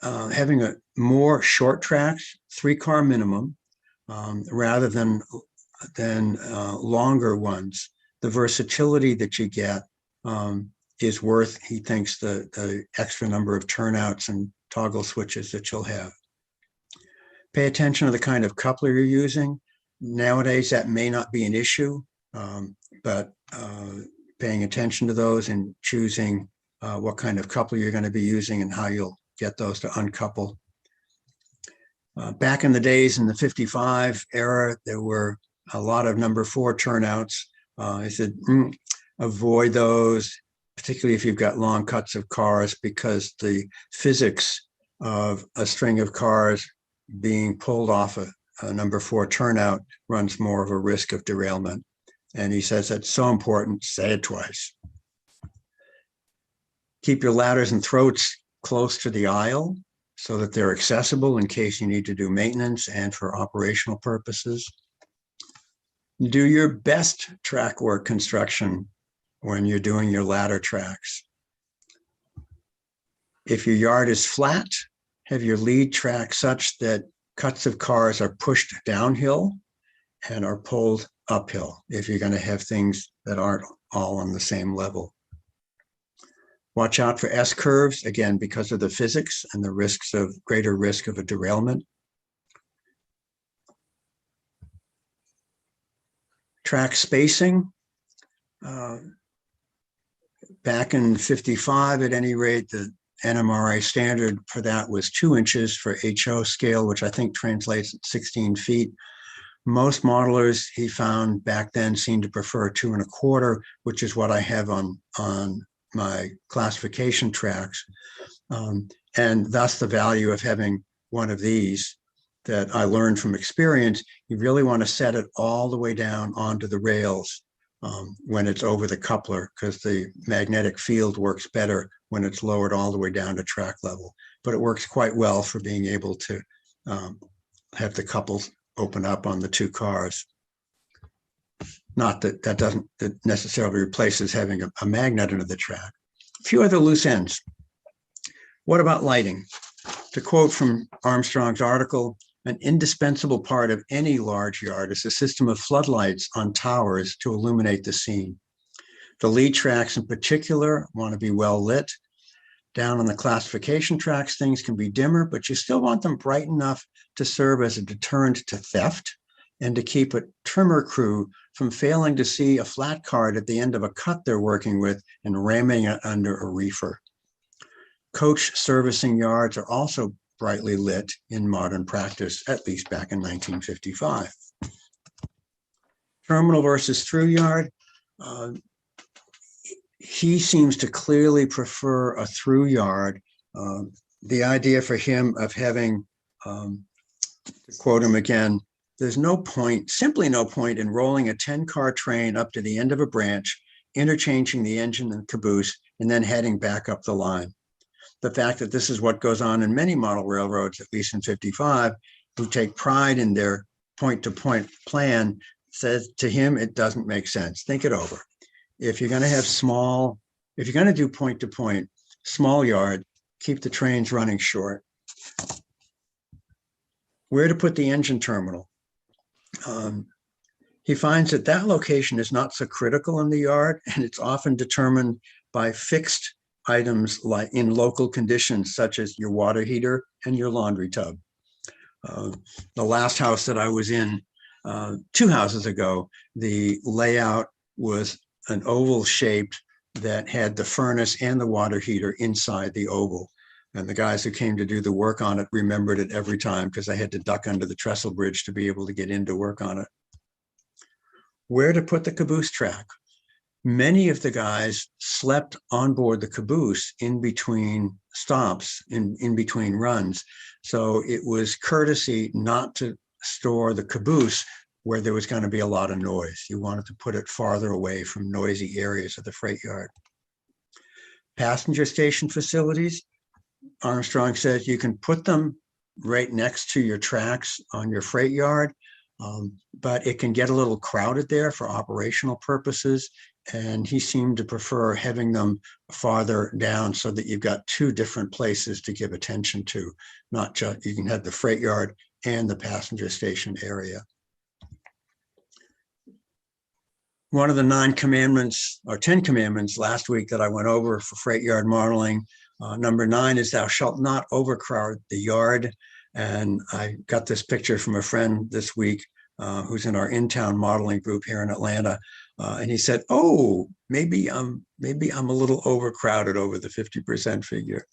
having more short tracks, 3-car minimum, rather than longer ones. The versatility that you get is worth, he thinks, the extra number of turnouts and toggle switches that you'll have. Pay attention to the kind of coupler you're using. Nowadays, that may not be an issue, but paying attention to those and choosing what kind of coupler you're going to be using and how you'll get those to uncouple. Back in the days in the 55 era, there were a lot of number 4 turnouts. I said, avoid those, particularly if you've got long cuts of cars, because the physics of a string of cars being pulled off a number 4 turnout runs more of a risk of derailment. And he says that's so important, say it twice. Keep your ladders and throats close to the aisle so that they're accessible in case you need to do maintenance and for operational purposes. Do your best track work construction when you're doing your ladder tracks. If your yard is flat, have your lead track such that cuts of cars are pushed downhill and are pulled uphill if you're going to have things that aren't all on the same level. Watch out for S-curves, again, because of the physics and the risks of greater risk of a derailment. Track spacing. Back in 55, at any rate, the NMRA standard for that was 2 inches for HO scale, which I think translates at 16 feet. Most modelers, he found back then, seemed to prefer 2 1/4, which is what I have on my classification tracks. And thus the value of having one of these that I learned from experience. You really want to set it all the way down onto the rails when it's over the coupler, because the magnetic field works better when it's lowered all the way down to track level. But it works quite well for being able to have the couples open up on the 2 cars. Not that that doesn't necessarily replaces having a magnet under the track. A few other loose ends. What about lighting? To quote from Armstrong's article, an indispensable part of any large yard is a system of floodlights on towers to illuminate the scene. The lead tracks in particular want to be well lit. Down on the classification tracks, things can be dimmer, but you still want them bright enough to serve as a deterrent to theft and to keep a trimmer crew from failing to see a flat card at the end of a cut they're working with and ramming it under a reefer. Coach servicing yards are also brightly lit in modern practice, at least back in 1955. Terminal versus through yard. He seems to clearly prefer a through yard. The idea for him of having, to quote him again, there's no point, simply no point in rolling a 10-car train up to the end of a branch, interchanging the engine and caboose, and then heading back up the line. The fact that this is what goes on in many model railroads, at least in 55, who take pride in their point-to-point plan, says to him, it doesn't make sense. Think it over. If you're going to have if you're going to do point-to-point, small yard, keep the trains running short. Where to put the engine terminal? He finds that that location is not so critical in the yard, and it's often determined by fixed items like in local conditions, such as your water heater and your laundry tub. The last house that I was in 2 houses ago, the layout was an oval shaped that had the furnace and the water heater inside the oval. And the guys who came to do the work on it remembered it every time because I had to duck under the trestle bridge to be able to get in to work on it. Where to put the caboose track? Many of the guys slept on board the caboose in between stops, in between runs. So it was courtesy not to store the caboose where there was going to be a lot of noise. You wanted to put it farther away from noisy areas of the freight yard. Passenger station facilities, Armstrong says you can put them right next to your tracks on your freight yard, but it can get a little crowded there for operational purposes. And he seemed to prefer having them farther down so that you've got 2 different places to give attention to, not just, you can have the freight yard and the passenger station area. One of the 9 commandments or 10 commandments last week that I went over for freight yard modeling, number 9 is thou shalt not overcrowd the yard. And I got this picture from a friend this week who's in our in-town modeling group here in Atlanta. And he said, oh, maybe I'm a little overcrowded over the 50% figure.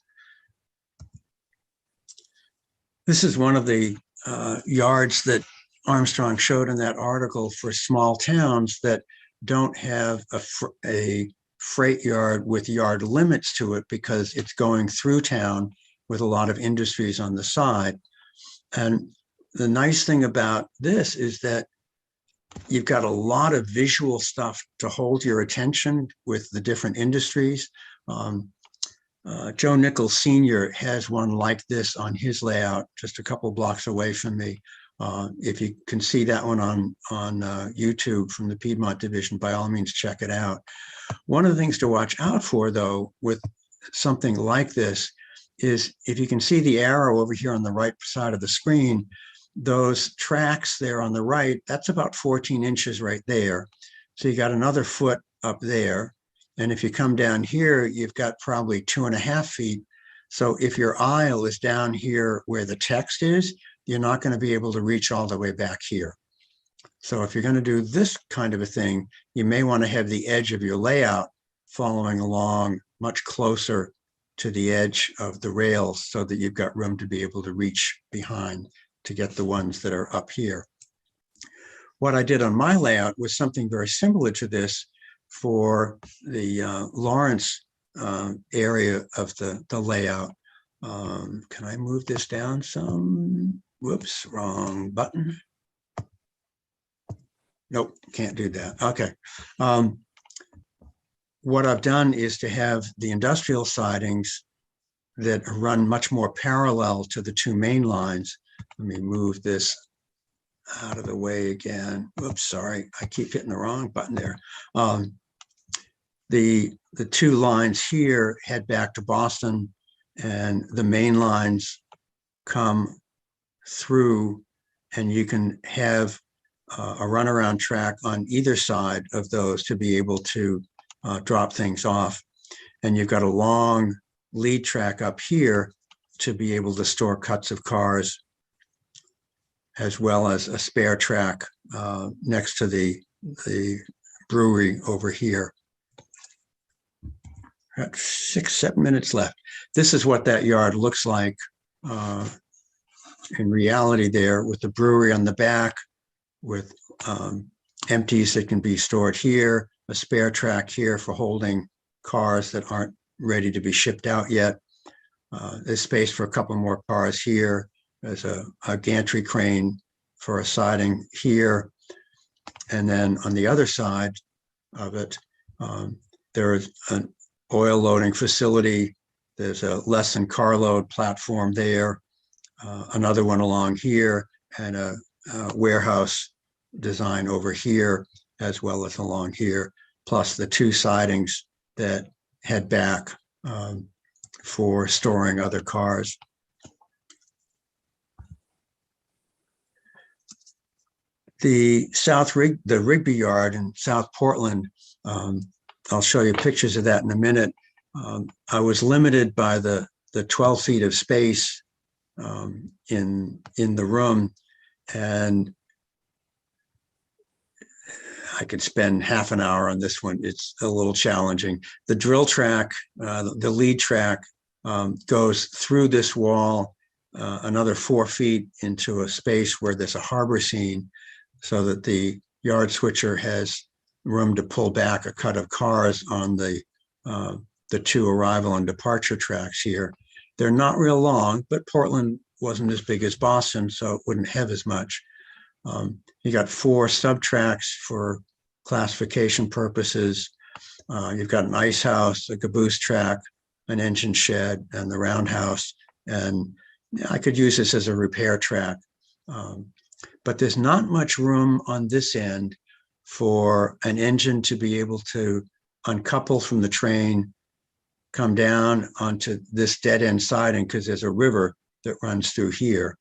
This is one of the yards that Armstrong showed in that article for small towns that don't have a freight yard with yard limits to it because it's going through town with a lot of industries on the side. And the nice thing about this is that you've got a lot of visual stuff to hold your attention with the different industries. Joe Nichols Sr. has one like this on his layout just a couple blocks away from me. If you can see that one on YouTube from the Piedmont Division, by all means, check it out. One of the things to watch out for, though, with something like this is if you can see the arrow over here on the right side of the screen, those tracks there on the right, that's about 14 inches right there. So you got another foot up there. And if you come down here, you've got probably 2.5 feet. So if your aisle is down here where the text is, you're not going to be able to reach all the way back here. So if you're going to do this kind of a thing, you may want to have the edge of your layout following along much closer to the edge of the rails so that you've got room to be able to reach behind to get the ones that are up here. What I did on my layout was something very similar to this for the Lawrence area of the layout. Can I move this down some? Whoops, wrong button. Nope, can't do that. Okay. What I've done is to have the industrial sidings that run much more parallel to the 2 main lines. Let me move this out of the way again. Oops, sorry, I keep hitting the wrong button there. The 2 lines here head back to Boston, and the main lines come through, and you can have a runaround track on either side of those to be able to drop things off. And you've got a long lead track up here to be able to store cuts of cars, as well as a spare track next to the brewery over here. Got 6-7 minutes left. This is what that yard looks like in reality there, with the brewery on the back, with empties that can be stored here, a spare track here for holding cars that aren't ready to be shipped out yet. There's space for a couple more cars here. There's a gantry crane for a siding here. And then on the other side of it, there's an oil loading facility. There's a less than carload platform there, another one along here, and a warehouse design over here, as well as along here, plus the 2 sidings that head back for storing other cars. the Rigby yard in South Portland, I'll show you pictures of that in a minute. I was limited by the 12 feet of space in the room, and I could spend half an hour on this one. It's a little challenging. The drill track, the lead track, goes through this wall another 4 feet into a space where there's a harbor scene, so that the yard switcher has room to pull back a cut of cars on the two arrival and departure tracks here. They're not real long, but Portland wasn't as big as Boston, so it wouldn't have as much. You got 4 sub tracks for classification purposes. You've got an ice house, a caboose track, an engine shed, and the roundhouse. And I could use this as a repair track. But there's not much room on this end for an engine to be able to uncouple from the train, come down onto this dead end siding, because there's a river that runs through here.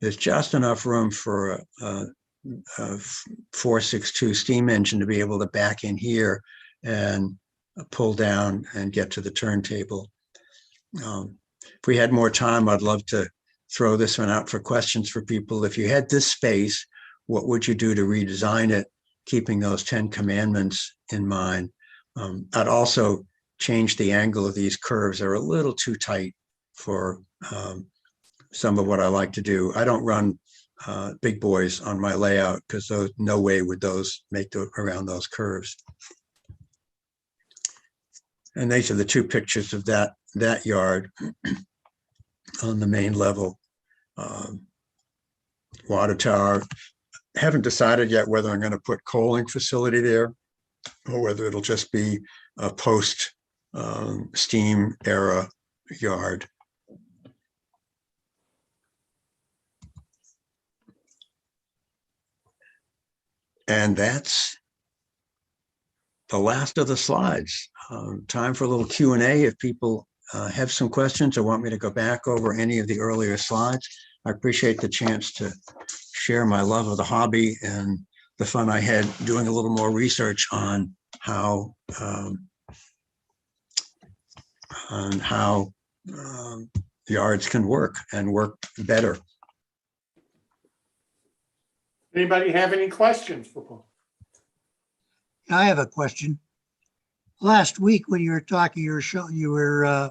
There's just enough room for a 462 steam engine to be able to back in here and pull down and get to the turntable. If we had more time, I'd love to throw this one out for questions for people. If you had this space, what would you do to redesign it, keeping those 10 commandments in mind? I'd also change the angle of these curves. They're a little too tight for some of what I like to do. I don't run big boys on my layout, because no way would those make around those curves. And these are the 2 pictures of that yard on the main level. Water tower. Haven't decided yet whether I'm going to put coaling facility there, or whether it'll just be a post steam era yard. And that's the last of the slides. Time for a little Q&A if people have some questions or want me to go back over any of the earlier slides. I appreciate the chance to share my love of the hobby and the fun I had doing a little more research on how yards can work and work better. Anybody have any questions for Paul? I have a question. Last week when you were talking, you were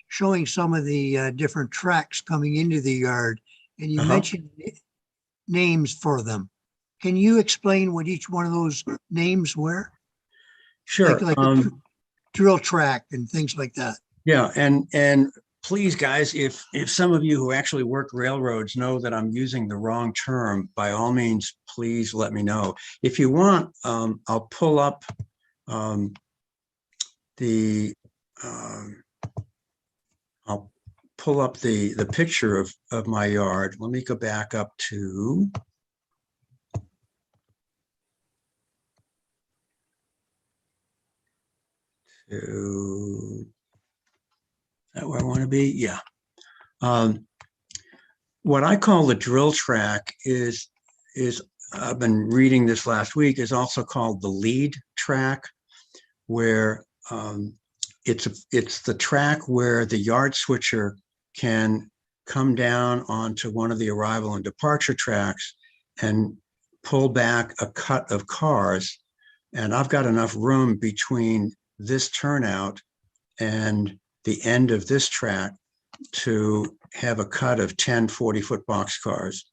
showing some of the different tracks coming into the yard, and you mentioned names for them. Can you explain what each one of those names were? Sure. Like a drill track and things like that. Yeah, and please, guys, if some of you who actually work railroads know that I'm using the wrong term, by all means, please let me know. If you want, I'll pull up the picture of my yard. Let me go back up to is that where I want to be? Yeah. What I call the drill track is I've been reading this last week, is also called the lead track, where it's the track where the yard switcher can come down onto one of the arrival and departure tracks and pull back a cut of cars. And I've got enough room between this turnout and the end of this track to have a cut of 10 40-foot boxcars,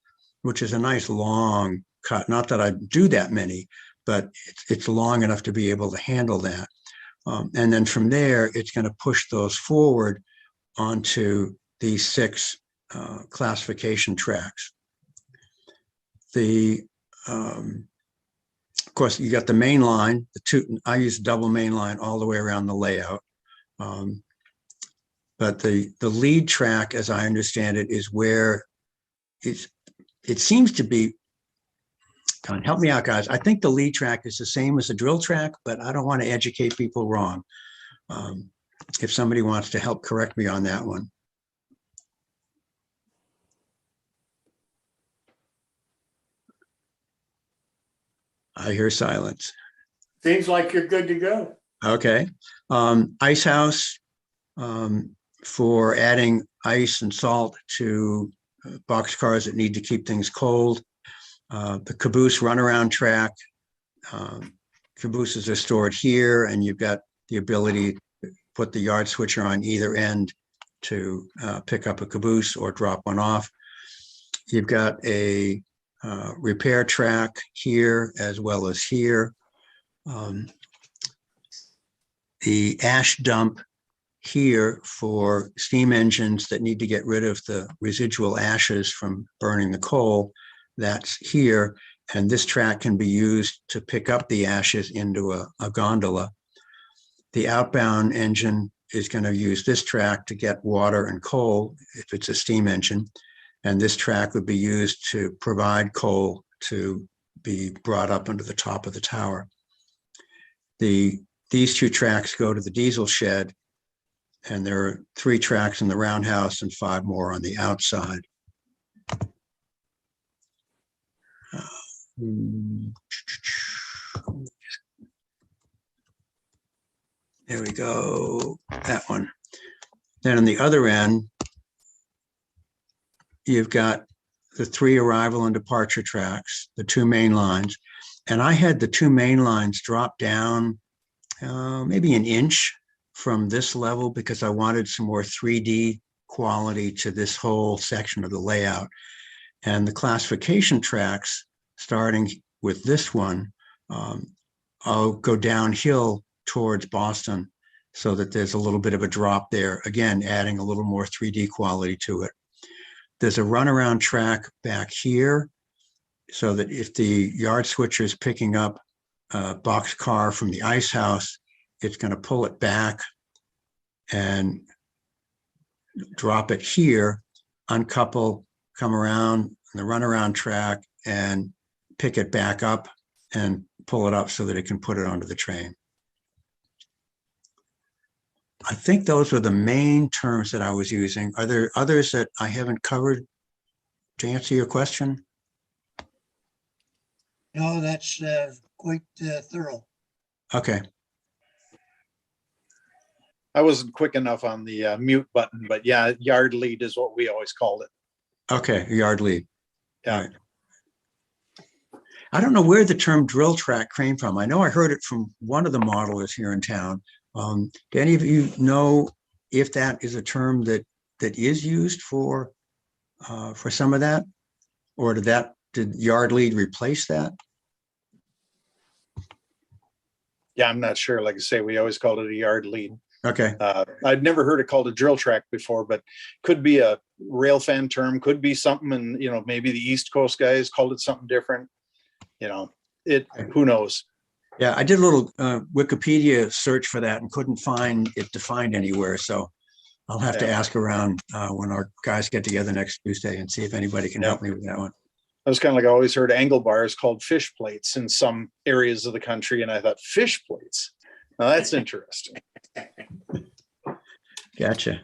which is a nice long cut. Not that I do that many, but it's long enough to be able to handle that. And then from there, it's going to push those forward onto these 6 classification tracks. Of course, you got the main line, I use double main line all the way around the layout. But the lead track, as I understand it, is where it seems to be. Help me out, guys. I think the lead track is the same as the drill track, but I don't want to educate people wrong. If somebody wants to help correct me on that one. I hear silence. Seems like you're good to go. Okay. Ice house for adding ice and salt to box cars that need to keep things cold. The caboose runaround track. Cabooses are stored here, and you've got the ability to put the yard switcher on either end to pick up a caboose or drop one off. You've got a repair track here as well as here. The ash dump here for steam engines that need to get rid of the residual ashes from burning the coal, that's here. And this track can be used to pick up the ashes into a gondola. The outbound engine is going to use this track to get water and coal if it's a steam engine. And this track would be used to provide coal to be brought up into the top of the tower. These two tracks go to the diesel shed, and there are 3 tracks in the roundhouse and 5 more on the outside. There we go, that one. Then on the other end, you've got the 3 arrival and departure tracks, the 2 main lines. And I had the 2 main lines drop down maybe an inch from this level because I wanted some more 3D quality to this whole section of the layout. And the classification tracks, starting with this one, I'll go downhill towards Boston so that there's a little bit of a drop there, again, adding a little more 3D quality to it. There's a runaround track back here so that if the yard switcher is picking up a box car from the ice house, it's going to pull it back and drop it here, uncouple, come around the runaround track and pick it back up and pull it up so that it can put it onto the train. I think those were the main terms that I was using. Are there others that I haven't covered to answer your question? No, that's quite thorough. Okay. I wasn't quick enough on the mute button, but yeah, yard lead is what we always called it. Okay, yard lead. Yeah. All right. I don't know where the term drill track came from. I know I heard it from one of the modelers here in town. Do any of you know if that is a term that is used for some of that, or did yard lead replace that? Yeah, I'm not sure. Like I say, we always called it a yard lead. Okay. I'd never heard it called a drill track before, but could be a rail fan term, could be something, and maybe the East Coast guys called it something different. Who knows? Yeah, I did a little Wikipedia search for that and couldn't find it defined anywhere. So I'll have to ask around when our guys get together next Tuesday and see if anybody can help me with that one. I was kind of like, I always heard angle bars called fish plates in some areas of the country. And I thought, fish plates? Now that's interesting. Gotcha.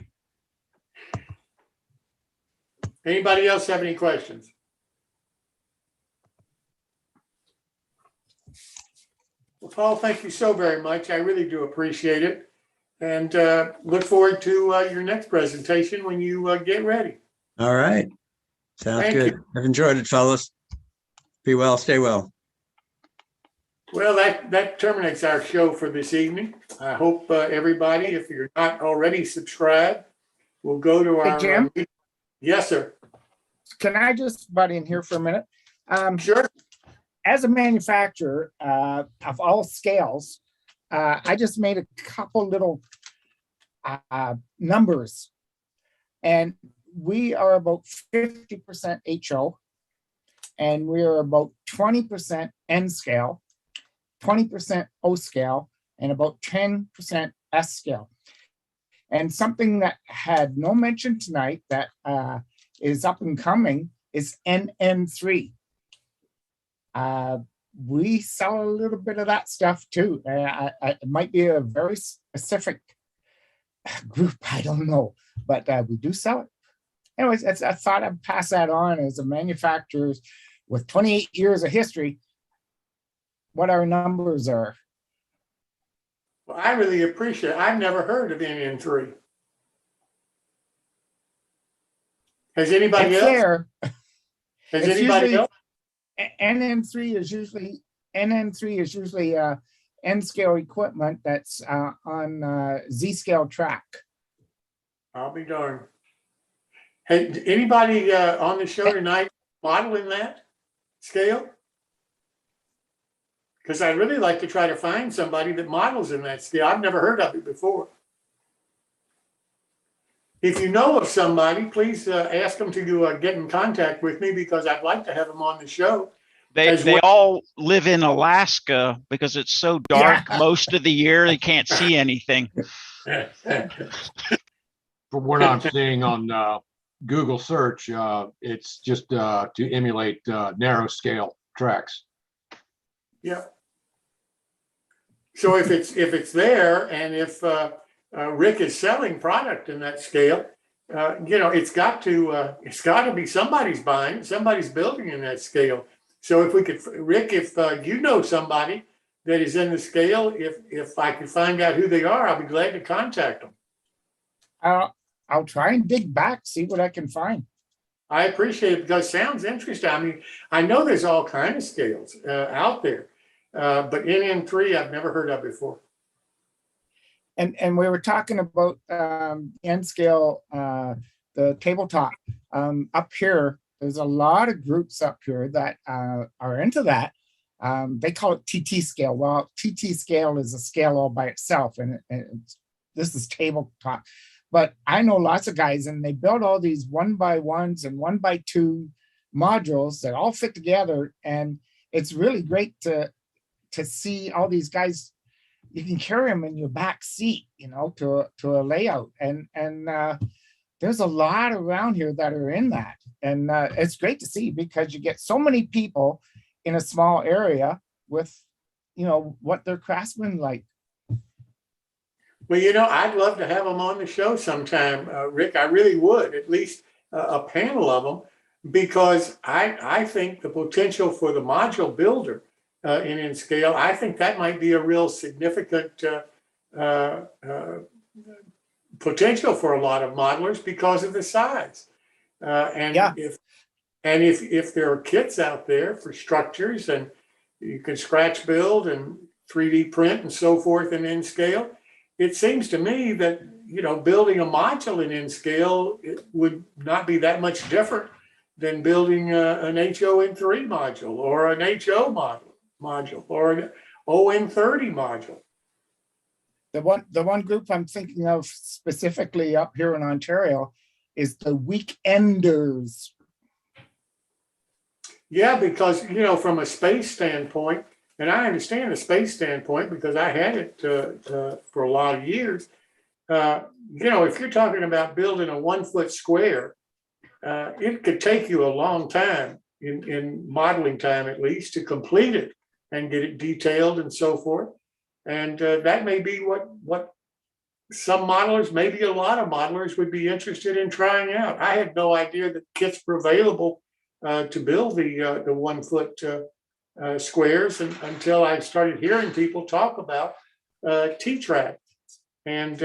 Anybody else have any questions? Well, Paul, thank you so very much. I really do appreciate it. And look forward to your next presentation when you get ready. All right. Sounds Thank good. you. I've enjoyed it, fellas. Be well, stay well. Well, that terminates our show for this evening. I hope everybody, if you're not already subscribed, will go to our. Jim? Yes, sir. Can I just butt in here for a minute? Sure. As a manufacturer of all scales, I just made a couple little numbers, and we are about 50% HO, and we are about 20% N scale, 20% O scale, and about 10% S scale. And something that had no mention tonight that is up and coming is NN3. We sell a little bit of that stuff too. It might be a very specific group, I don't know, but we do sell it. Anyways, I thought I'd pass that on as a manufacturer with 28 years of history. what our numbers are. Well, I really appreciate it. I've never heard of NN3. Has anybody It's else? there. Has It's anybody usually else? NN3 is usually N scale equipment that's on Z scale track. I'll be darned. Hey, anybody on the show tonight modeling that scale? Because I'd really like to try to find somebody that models in that scale. I've never heard of it before. If you know of somebody, please ask them to get in contact with me, because I'd like to have them on the show. They all live in Alaska because it's so dark most of the year, they can't see anything. From what I'm seeing on Google search, it's just to emulate narrow scale tracks. Yeah. So if it's there, and if Rick is selling product in that scale, it's got to be somebody's buying, somebody's building in that scale. So if we could, Rick, if you know somebody that is in the scale, if I could find out who they are, I'll be glad to contact them. I'll try and dig back, see what I can find. I appreciate it, because it sounds interesting. I mean, I know there's all kinds of scales out there, but NN3 I've never heard of before. And we were talking about N scale, the tabletop up here. There's a lot of groups up here that are into that. They call it TT scale. Well, TT scale is a scale all by itself, and this is tabletop. But I know lots of guys, and they build all these 1x1s and 1x2 modules that all fit together, and it's really great to see all these guys. You can carry them in your back seat, to a layout, and there's a lot around here that are in that, and it's great to see, because you get so many people in a small area with, what their craftsmen like. Well, I'd love to have them on the show sometime, Rick. I really would, at least a panel of them, because I think the potential for the module builder in scale, I think that might be a real significant potential for a lot of modelers because of the size. If there are kits out there for structures, and you can scratch build and 3D print and so forth in N scale, it seems to me that building a module in N scale, it would not be that much different than building an HON3 module or an HO module or an ON30 module. The one group I'm thinking of specifically up here in Ontario is the Weekenders. Yeah, because from a space standpoint, and I understand the space standpoint because I had it for a lot of years. If you're talking about building a 1 foot square, it could take you a long time in modeling time, at least, to complete it and get it detailed and so forth. And that may be what some modelers, maybe a lot of modelers, would be interested in trying out. I had no idea that kits were available to build the 1 foot squares until I started hearing people talk about T-Track. And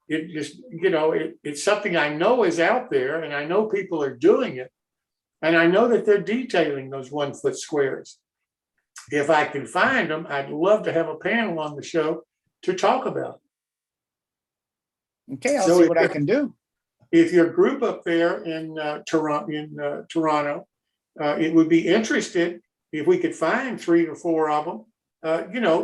it just, it's something I know is out there, and I know people are doing it. And I know that they're detailing those 1 foot squares. If I can find them, I'd love to have a panel on the show to talk about it. Okay, I'll see what I can do. If your group up there in Toronto, it would be interested if we could find 3 or 4 of them,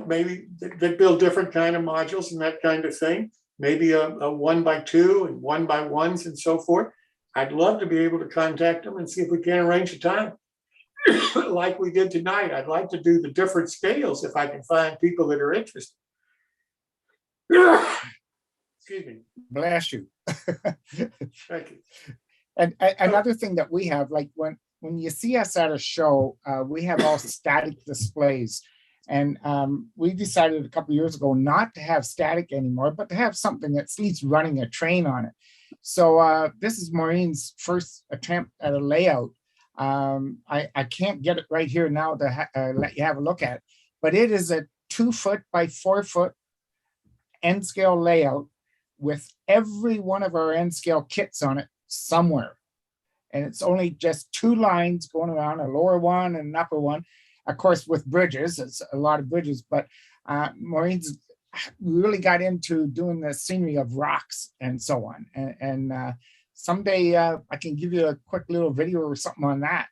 maybe that build different kind of modules and that kind of thing. Maybe a 1x2 and 1x1s and so forth. I'd love to be able to contact them and see if we can arrange a time like we did tonight. I'd like to do the different scales if I can find people that are interested. Excuse me. Bless you. Thank you. And another thing that we have, like when you see us at a show, we have all static displays. And we decided a couple of years ago not to have static anymore, but to have something that's at least running a train on it. So this is Maureen's first attempt at a layout. I can't get it right here now to let you have a look at it, but it is a 2 foot by 4 foot N scale layout with every one of our N scale kits on it somewhere. And it's only just 2 lines going around, a lower one and an upper one. Of course, with bridges, it's a lot of bridges, but Maureen's really got into doing the scenery of rocks and so on. And someday I can give you a quick little video or something on that.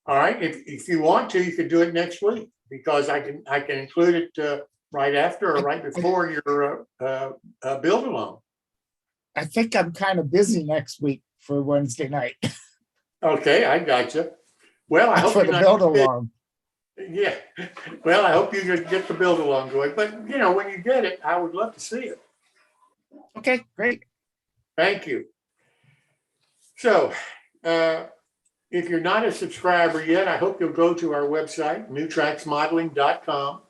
All right, if you want to, you could do it next week, because I can include it right after or right before your build along. I think I'm kind of busy next week for Wednesday night. Okay, I gotcha. Well, I hope for you're the not build along. Yeah, well, I hope you get the build along going, but when you get it, I would love to see it. Okay, great. Thank you. So, if you're not a subscriber yet, I hope you'll go to our website, newtracksmodeling.com,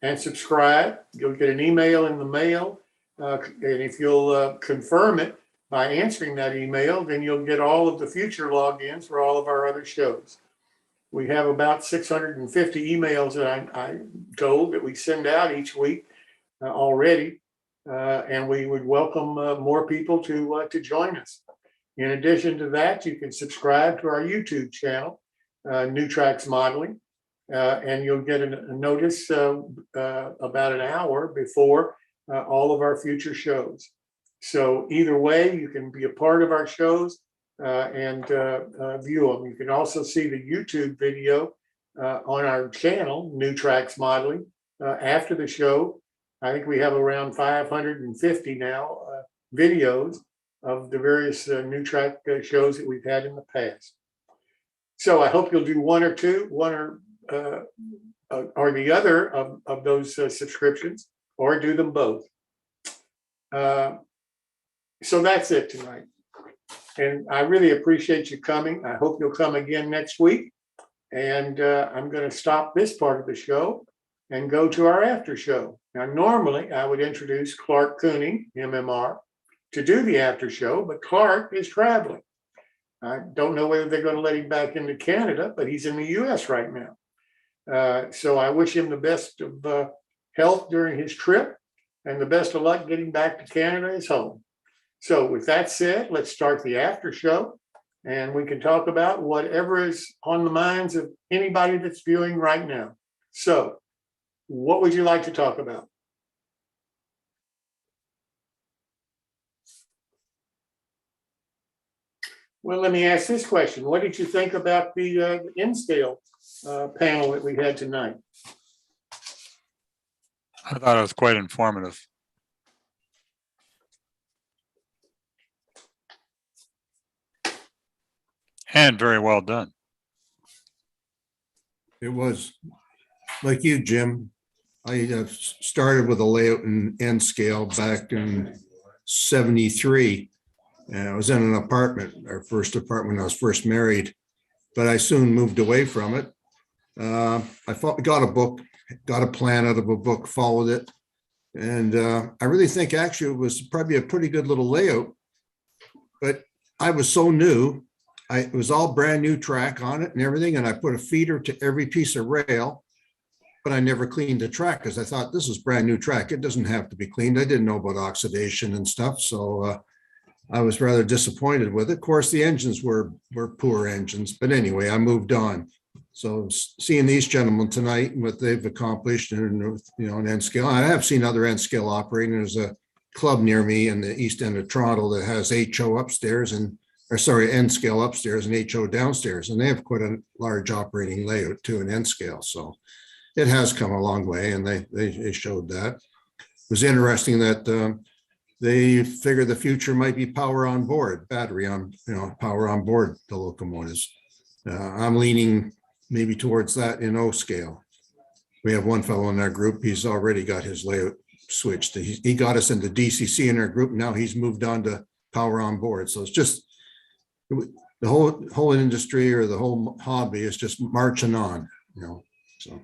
and subscribe. You'll get an email in the mail. And if you'll confirm it by answering that email, then you'll get all of the future logins for all of our other shows. We have about 650 emails that I'm told that we send out each week already. And we would welcome more people to join us. In addition to that, you can subscribe to our YouTube channel, New Tracks Modeling, and you'll get a notice about an hour before all of our future shows. So either way, you can be a part of our shows and view them. You can also see the YouTube video on our channel, New Tracks Modeling, after the show. I think we have around 550 now videos of the various new track shows that we've had in the past. So I hope you'll do one or the other of those subscriptions, or do them both. So that's it tonight. And I really appreciate you coming. I hope you'll come again next week. And I'm going to stop this part of the show and go to our after show. Now, normally I would introduce Clark Cooning, MMR, to do the after show, but Clark is traveling. I don't know whether they're going to let him back into Canada, but he's in the US right now. So I wish him the best of health during his trip and the best of luck getting back to Canada, his home. So with that said, let's start the after show, and we can talk about whatever is on the minds of anybody that's viewing right now. So what would you like to talk about? Well, let me ask this question. What did you think about the N-scale panel that we had tonight? I thought it was quite informative. And very well done. It was, like you, Jim, I started with a layout in N scale back in 73. And I was in an apartment, our first apartment when I was first married, but I soon moved away from it. Got a book, got a plan out of a book, followed it. And I really think actually it was probably a pretty good little layout, but I was so new. It was all brand new track on it and everything. And I put a feeder to every piece of rail, but I never cleaned the track because I thought this is brand new track. It doesn't have to be cleaned. I didn't know about oxidation and stuff. So I was rather disappointed with it. Of course, the engines were poor engines, but anyway, I moved on. So seeing these gentlemen tonight and what they've accomplished and, an N scale, I have seen other N scale operating. There's a club near me in the east end of Toronto that has HO upstairs N scale upstairs and HO downstairs. And they have quite a large operating layout too, an N scale. So it has come a long way, and they showed that. It was interesting that they figure the future might be power on board, battery on, power on board the locomotives. I'm leaning maybe towards that in O scale. We have one fellow in our group, he's already got his layout switched. He got us into DCC in our group. Now he's moved on to power on board. So it's just, the whole industry or the whole hobby is just marching on, so.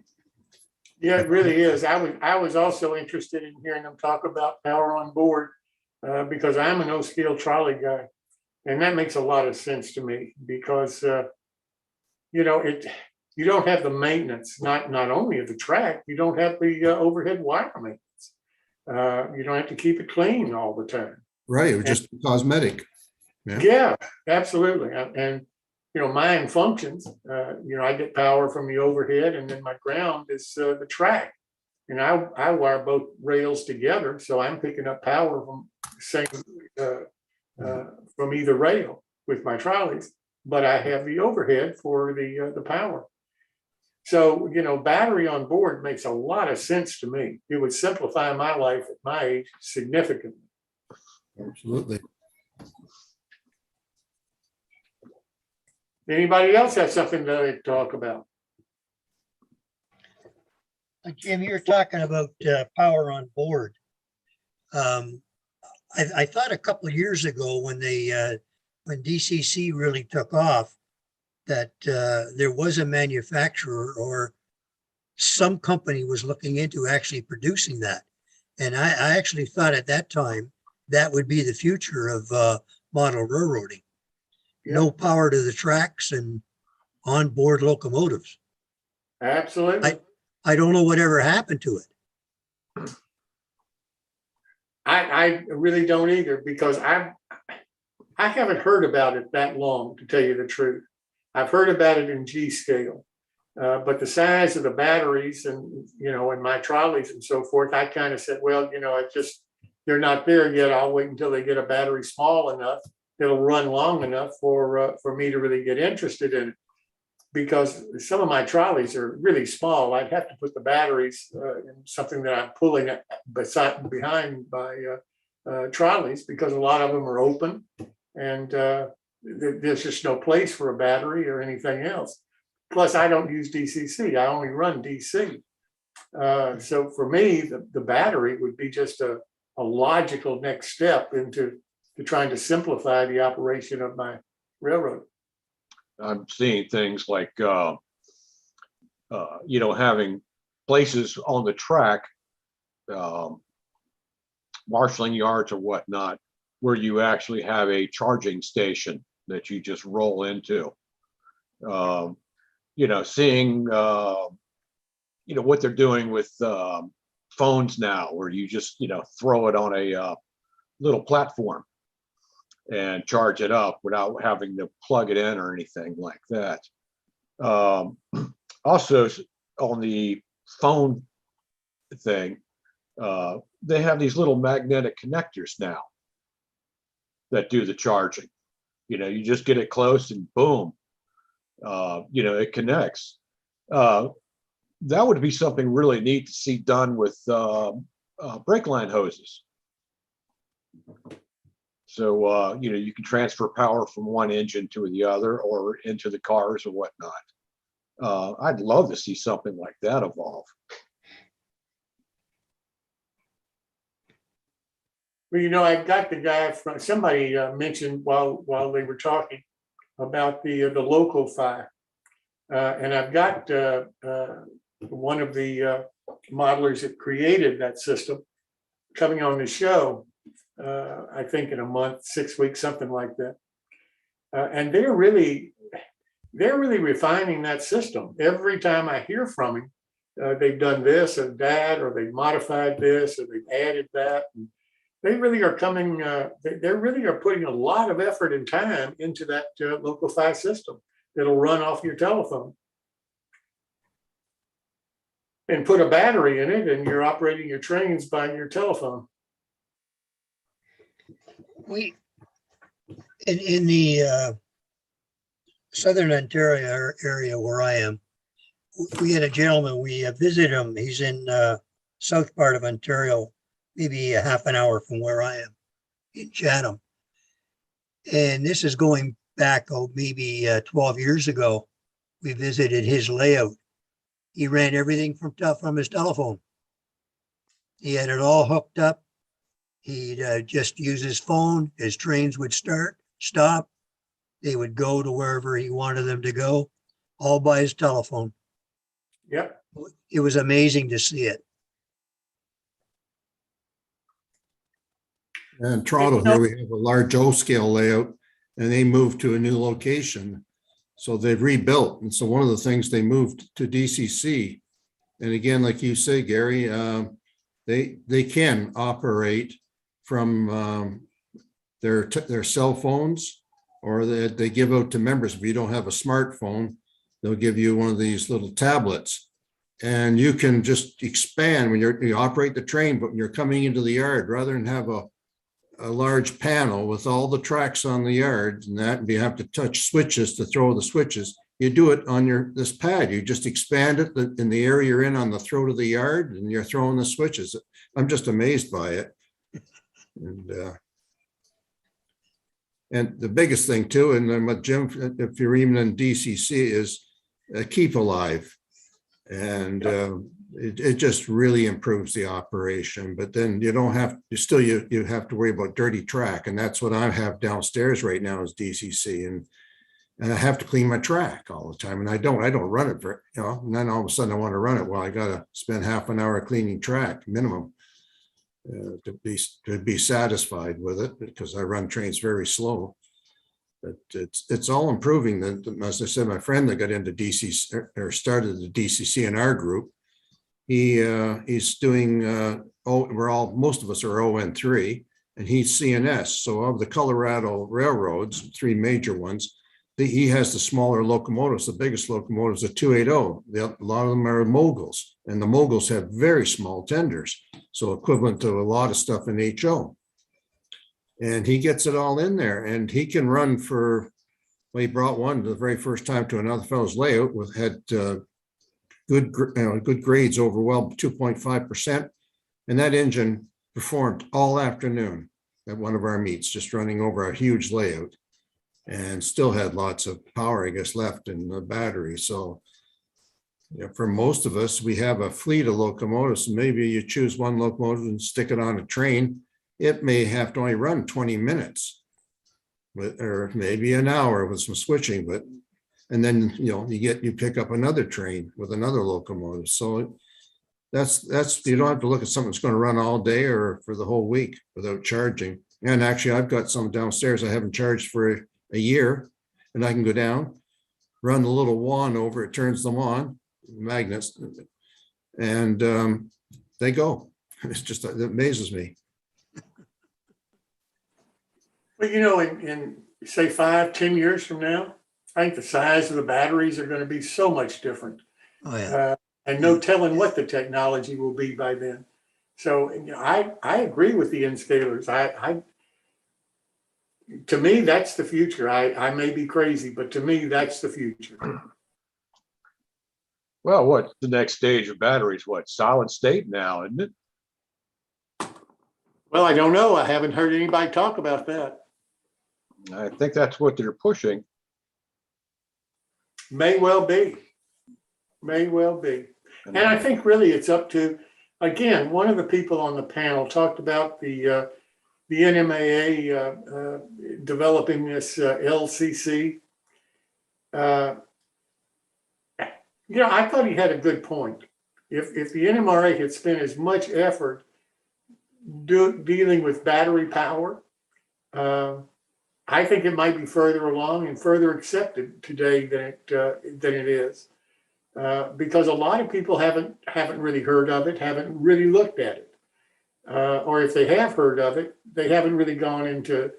Yeah, it really is. I was also interested in hearing them talk about power on board because I'm an O-scale trolley guy. And that makes a lot of sense to me because you don't have the maintenance, not only of the track, you don't have the overhead wire maintenance. You don't have to keep it clean all the time. Right, it was just cosmetic. Yeah, absolutely. And mine functions. I get power from the overhead, and then my ground is the track. And I wire both rails together, so I'm picking up power from from either rail with my trolleys. But I have the overhead for the power. So battery on board makes a lot of sense to me. It would simplify my life at my age significantly. Absolutely. Anybody else have something to talk about? Jim, you're talking about power on board. I thought a couple of years ago when when DCC really took off, that there was a manufacturer or some company was looking into actually producing that. And I actually thought at that time that would be the future of model railroading. Yeah. No power to the tracks and onboard locomotives. Absolutely. I don't know whatever happened to it. I really don't either, because I haven't heard about it that long, to tell you the truth. I've heard about it in G scale, but the size of the batteries and and my trolleys and so forth, I kind of said, well, they're not there yet. I'll wait until they get a battery small enough, it'll run long enough for me to really get interested in it. Because some of my trolleys are really small. I'd have to put the batteries in something that I'm pulling behind my trolleys, because a lot of them are open, and there's just no place for a battery or anything else. Plus, I don't use DCC. I only run DC. So for me, the battery would be just a logical next step into trying to simplify the operation of my railroad. I'm seeing things like, having places on the track, marshaling yards or whatnot, where you actually have a charging station that you just roll into. Seeing, what they're doing with phones now, where you just, throw it on a little platform and charge it up without having to plug it in or anything like that. Also, on the phone thing, they have these little magnetic connectors now that do the charging. You just get it close and boom, it connects. That would be something really neat to see done with brake line hoses. So, you can transfer power from one engine to the other or into the cars or whatnot. I'd love to see something like that evolve. Well, I've got the guy from, somebody mentioned while they were talking about the local fire. And I've got one of the modelers that created that system coming on the show. I think in a month, 6 weeks, something like that. And they're really refining that system. Every time I hear from him, they've done this or that, or they've modified this, or they've added that. And they really are coming, they really are putting a lot of effort and time into that local file system that'll run off your telephone. And put a battery in it, and you're operating your trains by your telephone. We in the Southern Ontario area where I am, we had a gentleman, we visited him. He's in south part of Ontario, maybe a half an hour from where I am in Chatham. And this is going back, maybe 12 years ago. We visited his layout. He ran everything from his telephone. He had it all hooked up. He'd just use his phone. His trains would stop. They would go to wherever he wanted them to go, all by his telephone. Yep. It was amazing to see it. And Toronto here, we have a large O scale layout, and they moved to a new location. So they've rebuilt. And so one of the things they moved to DCC. And again, like you say, Gary, they can operate from their cell phones, or they give out to members. If you don't have a smartphone, they'll give you one of these little tablets. And you can just expand when you operate the train, but when you're coming into the yard, rather than have a large panel with all the tracks on the yard and that, and you have to touch switches to throw the switches. You do it on this pad. You just expand it in the area you're in on the throat of the yard, and you're throwing the switches. I'm just amazed by it. And the biggest thing too, and then what Jim, if you're even in DCC, is keep alive. And it just really improves the operation. But then you don't have, you have to worry about dirty track. And that's what I have downstairs right now is DCC. And I have to clean my track all the time. And I don't run it very, and then all of a sudden I want to run it. Well, I got to spend half an hour cleaning track minimum to be satisfied with it, because I run trains very slow. But it's all improving. As I said, my friend that got into DCC or started the DCC in our group, he's doing, most of us are ON3, and he's CNS. So of the Colorado railroads, 3 major ones, he has the smaller locomotives. The biggest locomotives are 280. A lot of them are moguls, and the moguls have very small tenders, so equivalent to a lot of stuff in HO. And he gets it all in there, and he can run for, well, he brought one the very first time to another fellow's layout had good grades over 2.5%. And that engine performed all afternoon at one of our meets, just running over a huge layout, and still had lots of power, I guess, left in the battery. So for most of us, we have a fleet of locomotives. Maybe you choose one locomotive and stick it on a train. It may have to only run 20 minutes, or maybe an hour with some switching, and then you pick up another train with another locomotive. So that's you don't have to look at something that's going to run all day or for the whole week without charging. And actually, I've got some downstairs I haven't charged for a year, and I can go down, run the little wand over, it turns them on, magnets, and they go. It's just, it amazes me. But in say 5-10 years from now, I think the size of the batteries are going to be so much different. Oh, yeah. And no telling what the technology will be by then. So I agree with the N-scalers. To me, that's the future. I may be crazy, but to me, that's the future. Well, what the next stage of batteries? What, solid state now, isn't it? Well, I don't know. I haven't heard anybody talk about that. I think that's what they're pushing. May well be. May well be. And I think really it's up to, again, one of the people on the panel talked about the NMAA developing this LCC. I thought he had a good point. If the NMRA had spent as much effort dealing with battery power, I think it might be further along and further accepted today than it is, because a lot of people haven't really heard of it, haven't really looked at it, or if they have heard of it, they haven't really gone into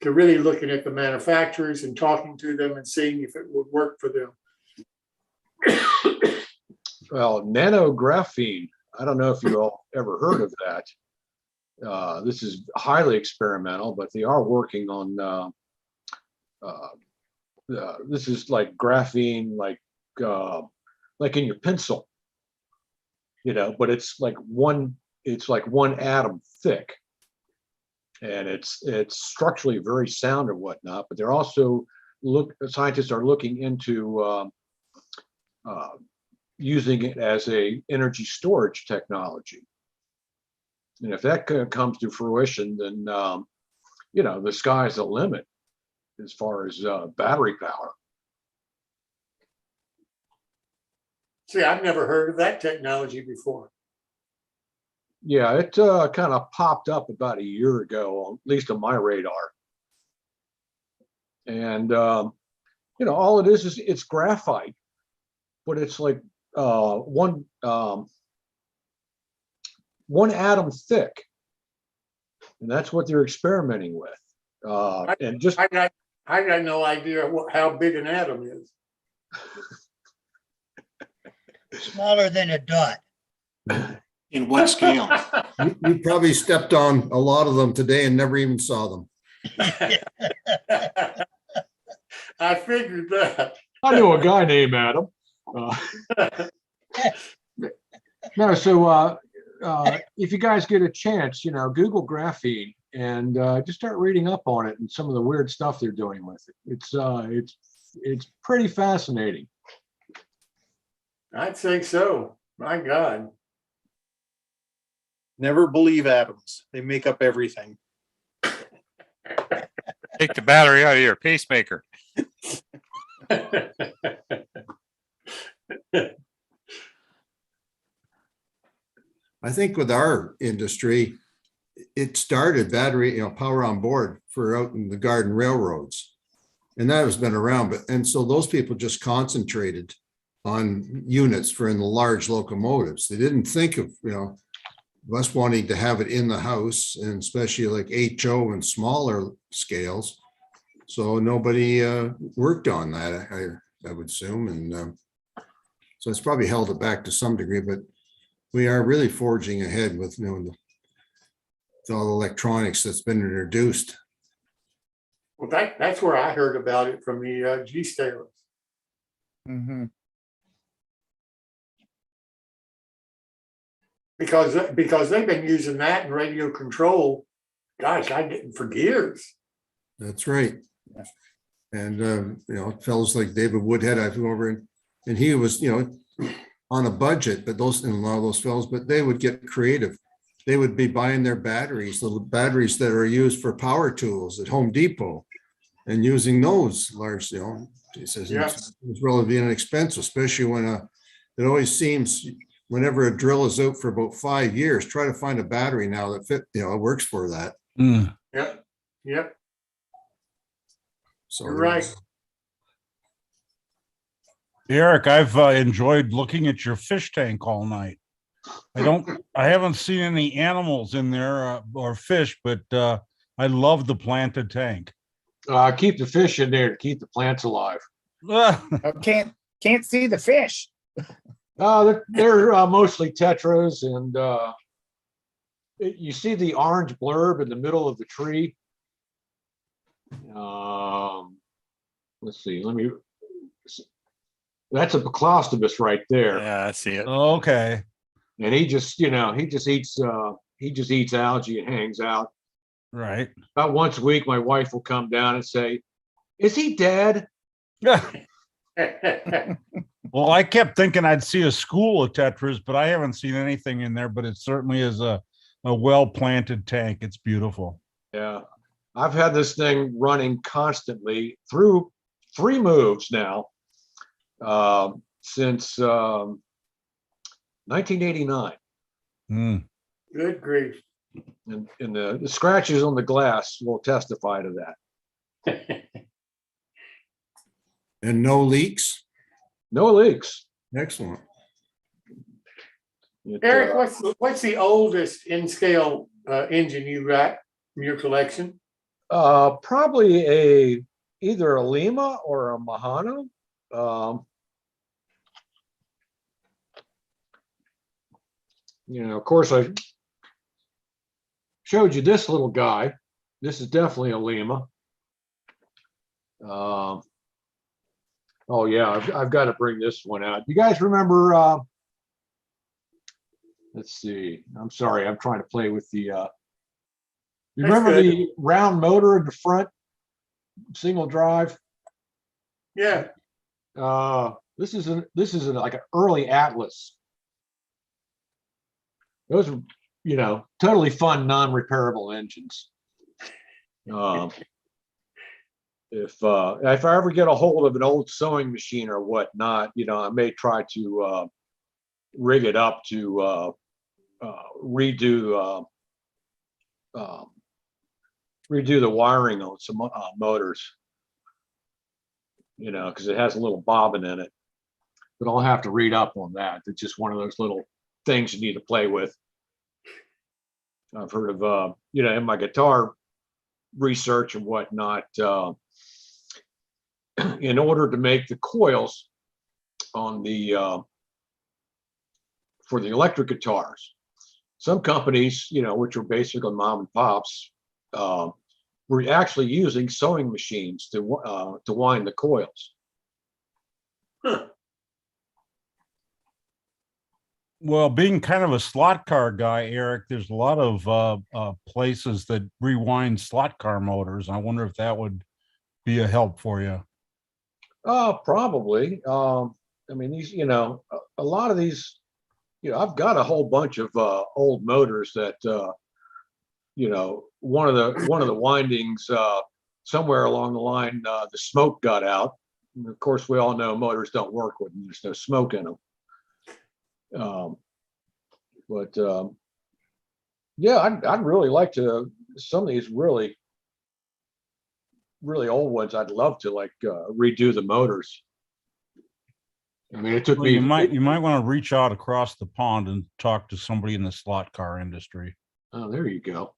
really looking at the manufacturers and talking to them and seeing if it would work for them. Well, nanographene. I don't know if you all ever heard of that. This is highly experimental, but they are working on this is like graphene, like in your pencil, but it's like one atom thick, and it's structurally very sound and whatnot. But they're also scientists are looking into using it as a energy storage technology. And if that comes to fruition, then, the sky's the limit as far as battery power. See, I've never heard of that technology before. Yeah, it kind of popped up about a year ago, at least on my radar. And all it is it's graphite, but it's like one atom thick. And that's what they're experimenting with. And just I got no idea how big an atom is. Smaller than a dot. In what scale? You probably stepped on a lot of them today and never even saw them. I figured that. I know a guy named Adam. No, so if you guys get a chance, Google graphene and just start reading up on it and some of the weird stuff they're doing with it. It's pretty fascinating. I'd say so. My God. Never believe atoms. They make up everything. Take the battery out of your pacemaker. I think with our industry, it started battery, power on board for out in the garden railroads. And that has been around, and so those people just concentrated on units for in the large locomotives. They didn't think of, us wanting to have it in the house, and especially like HO and smaller scales. So nobody worked on that, I would assume. And so it's probably held it back to some degree, but we are really forging ahead with, with all the electronics that's been introduced. Well, that's where I heard about it, from the G Stalers. Mm-hmm. Because they've been using that in radio control, gosh, for years. That's right. And fellows like David Woodhead, I've been over and he was, on a budget, but a lot of those fellows, but they would get creative. They would be buying their batteries, little batteries that are used for power tools at Home Depot, and using those large, he says it's relatively inexpensive, especially when it always seems whenever a drill is out for about 5 years, try to find a battery now that it works for that. Yep. So you're right. Eric, I've enjoyed looking at your fish tank all night. I haven't seen any animals in there or fish, but I love the planted tank. Keep the fish in there to keep the plants alive. Can't see the fish. They're mostly tetras, and you see the orange blurb in the middle of the tree. Let's see. That's a Paclostibus right there. Yeah, I see it. Okay. And he just eats algae and hangs out. Right. About once a week, my wife will come down and say, "Is he dead?" Well, I kept thinking I'd see a school of tetras, but I haven't seen anything in there, but it certainly is a well-planted tank. It's beautiful. Yeah. I've had this thing running constantly through 3 moves now, since 1989. Good grief. And the scratches on the glass will testify to that. And no leaks? No leaks. Excellent. Eric, what's the oldest in-scale engine you got from your collection? Probably either a Lima or a Mahano. Of course, I showed you this little guy. This is definitely a Lima. Oh yeah, I've got to bring this one out. You guys remember? Let's see. I'm sorry, I'm trying to play with the. You remember the round motor in the front, single drive? Yeah. This is like an early Atlas. Those are, totally fun, non-repairable engines. If I ever get a hold of an old sewing machine or whatnot, I may try to rig it up to redo the wiring on some motors. you know, because it has a little bobbin in it. But I'll have to read up on that. It's just one of those little things you need to play with. I've heard of, you know, in my guitar research and whatnot, in order to make the coils on the for the electric guitars, some companies, you know, which are basically mom and pops, were actually using sewing machines to wind the coils. Huh. Well, being kind of a slot car guy, Eric, there's a lot of places that rewind slot car motors. I wonder if that would be a help for you. Probably. I mean, these, you know, a lot of these, you know, I've got a whole bunch of old motors that, you know, one of the windings somewhere along the line, the smoke got out. And of course, we all know motors don't work when there's no smoke in them. Yeah, I'd really like to, some of these really old ones, I'd love to like redo the motors. I mean, it took Well, me. you might want to reach out across the pond and talk to somebody in the slot car industry. Oh, there you go.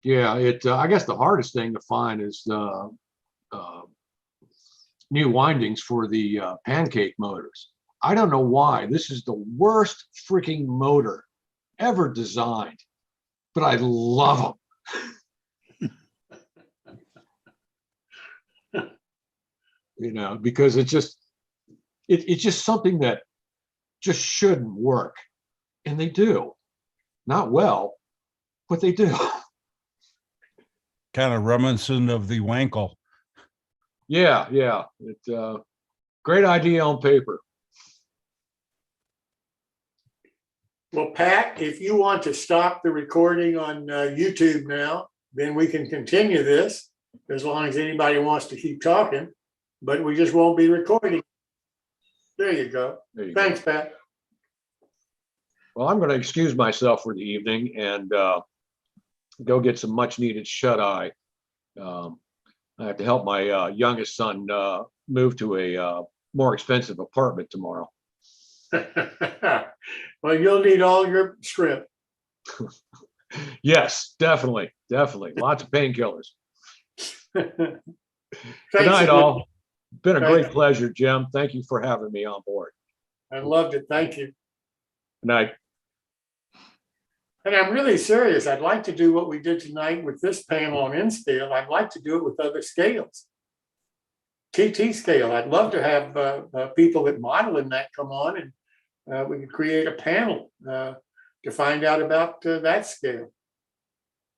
Yeah, I guess the hardest thing to find is the new windings for the pancake motors. I don't know why. This is the worst freaking motor ever designed, but I love them. You know, because it's just something that just shouldn't work, and they do. Not well, but they do. Kind of reminiscent of the Wankel. Yeah. Great idea on paper. Well, Pat, if you want to stop the recording on YouTube now, then we can continue this as long as anybody wants to keep talking, but we just won't be recording. There you go. Thanks, Pat. Well, I'm going to excuse myself for the evening and go get some much needed shut eye. I have to help my youngest son move to a more expensive apartment tomorrow. Well, you'll need all your strength. Yes, definitely. Lots of painkillers. Good Thanks night, again. all. Been a great Thanks. pleasure, Jim. Thank you for having me on board. I loved it. Thank you. Good night. And I'm really serious. I'd like to do what we did tonight with this panel on N scale. I'd like to do it with other scales. TT scale. I'd love to have people that model in that come on, and we could create a panel to find out about that scale.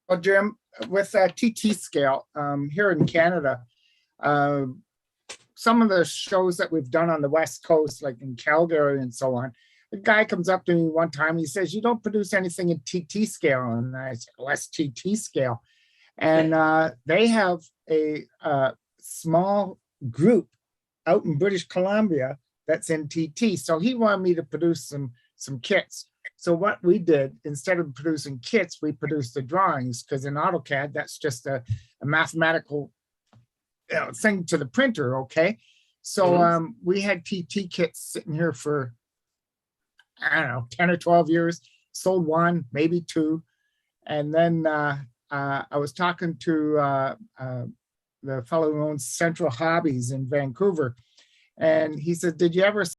Well, Jim, with TT scale here in Canada, some of the shows that we've done on the West Coast, like in Calgary and so on, the guy comes up to me one time, he says, "You don't produce anything in TT scale." And I said, "Well, that's TT scale." And they have a small group out in British Columbia that's in TT. So he wanted me to produce some kits. So what we did, instead of producing kits, we produced the drawings, because in AutoCAD, that's just a mathematical thing to the printer, okay? So we had TT kits sitting here for, I don't know, 10 or 12 years, sold one, maybe two. And then I was talking to the fellow who owns Central Hobbies in Vancouver, and he said, "Did you ever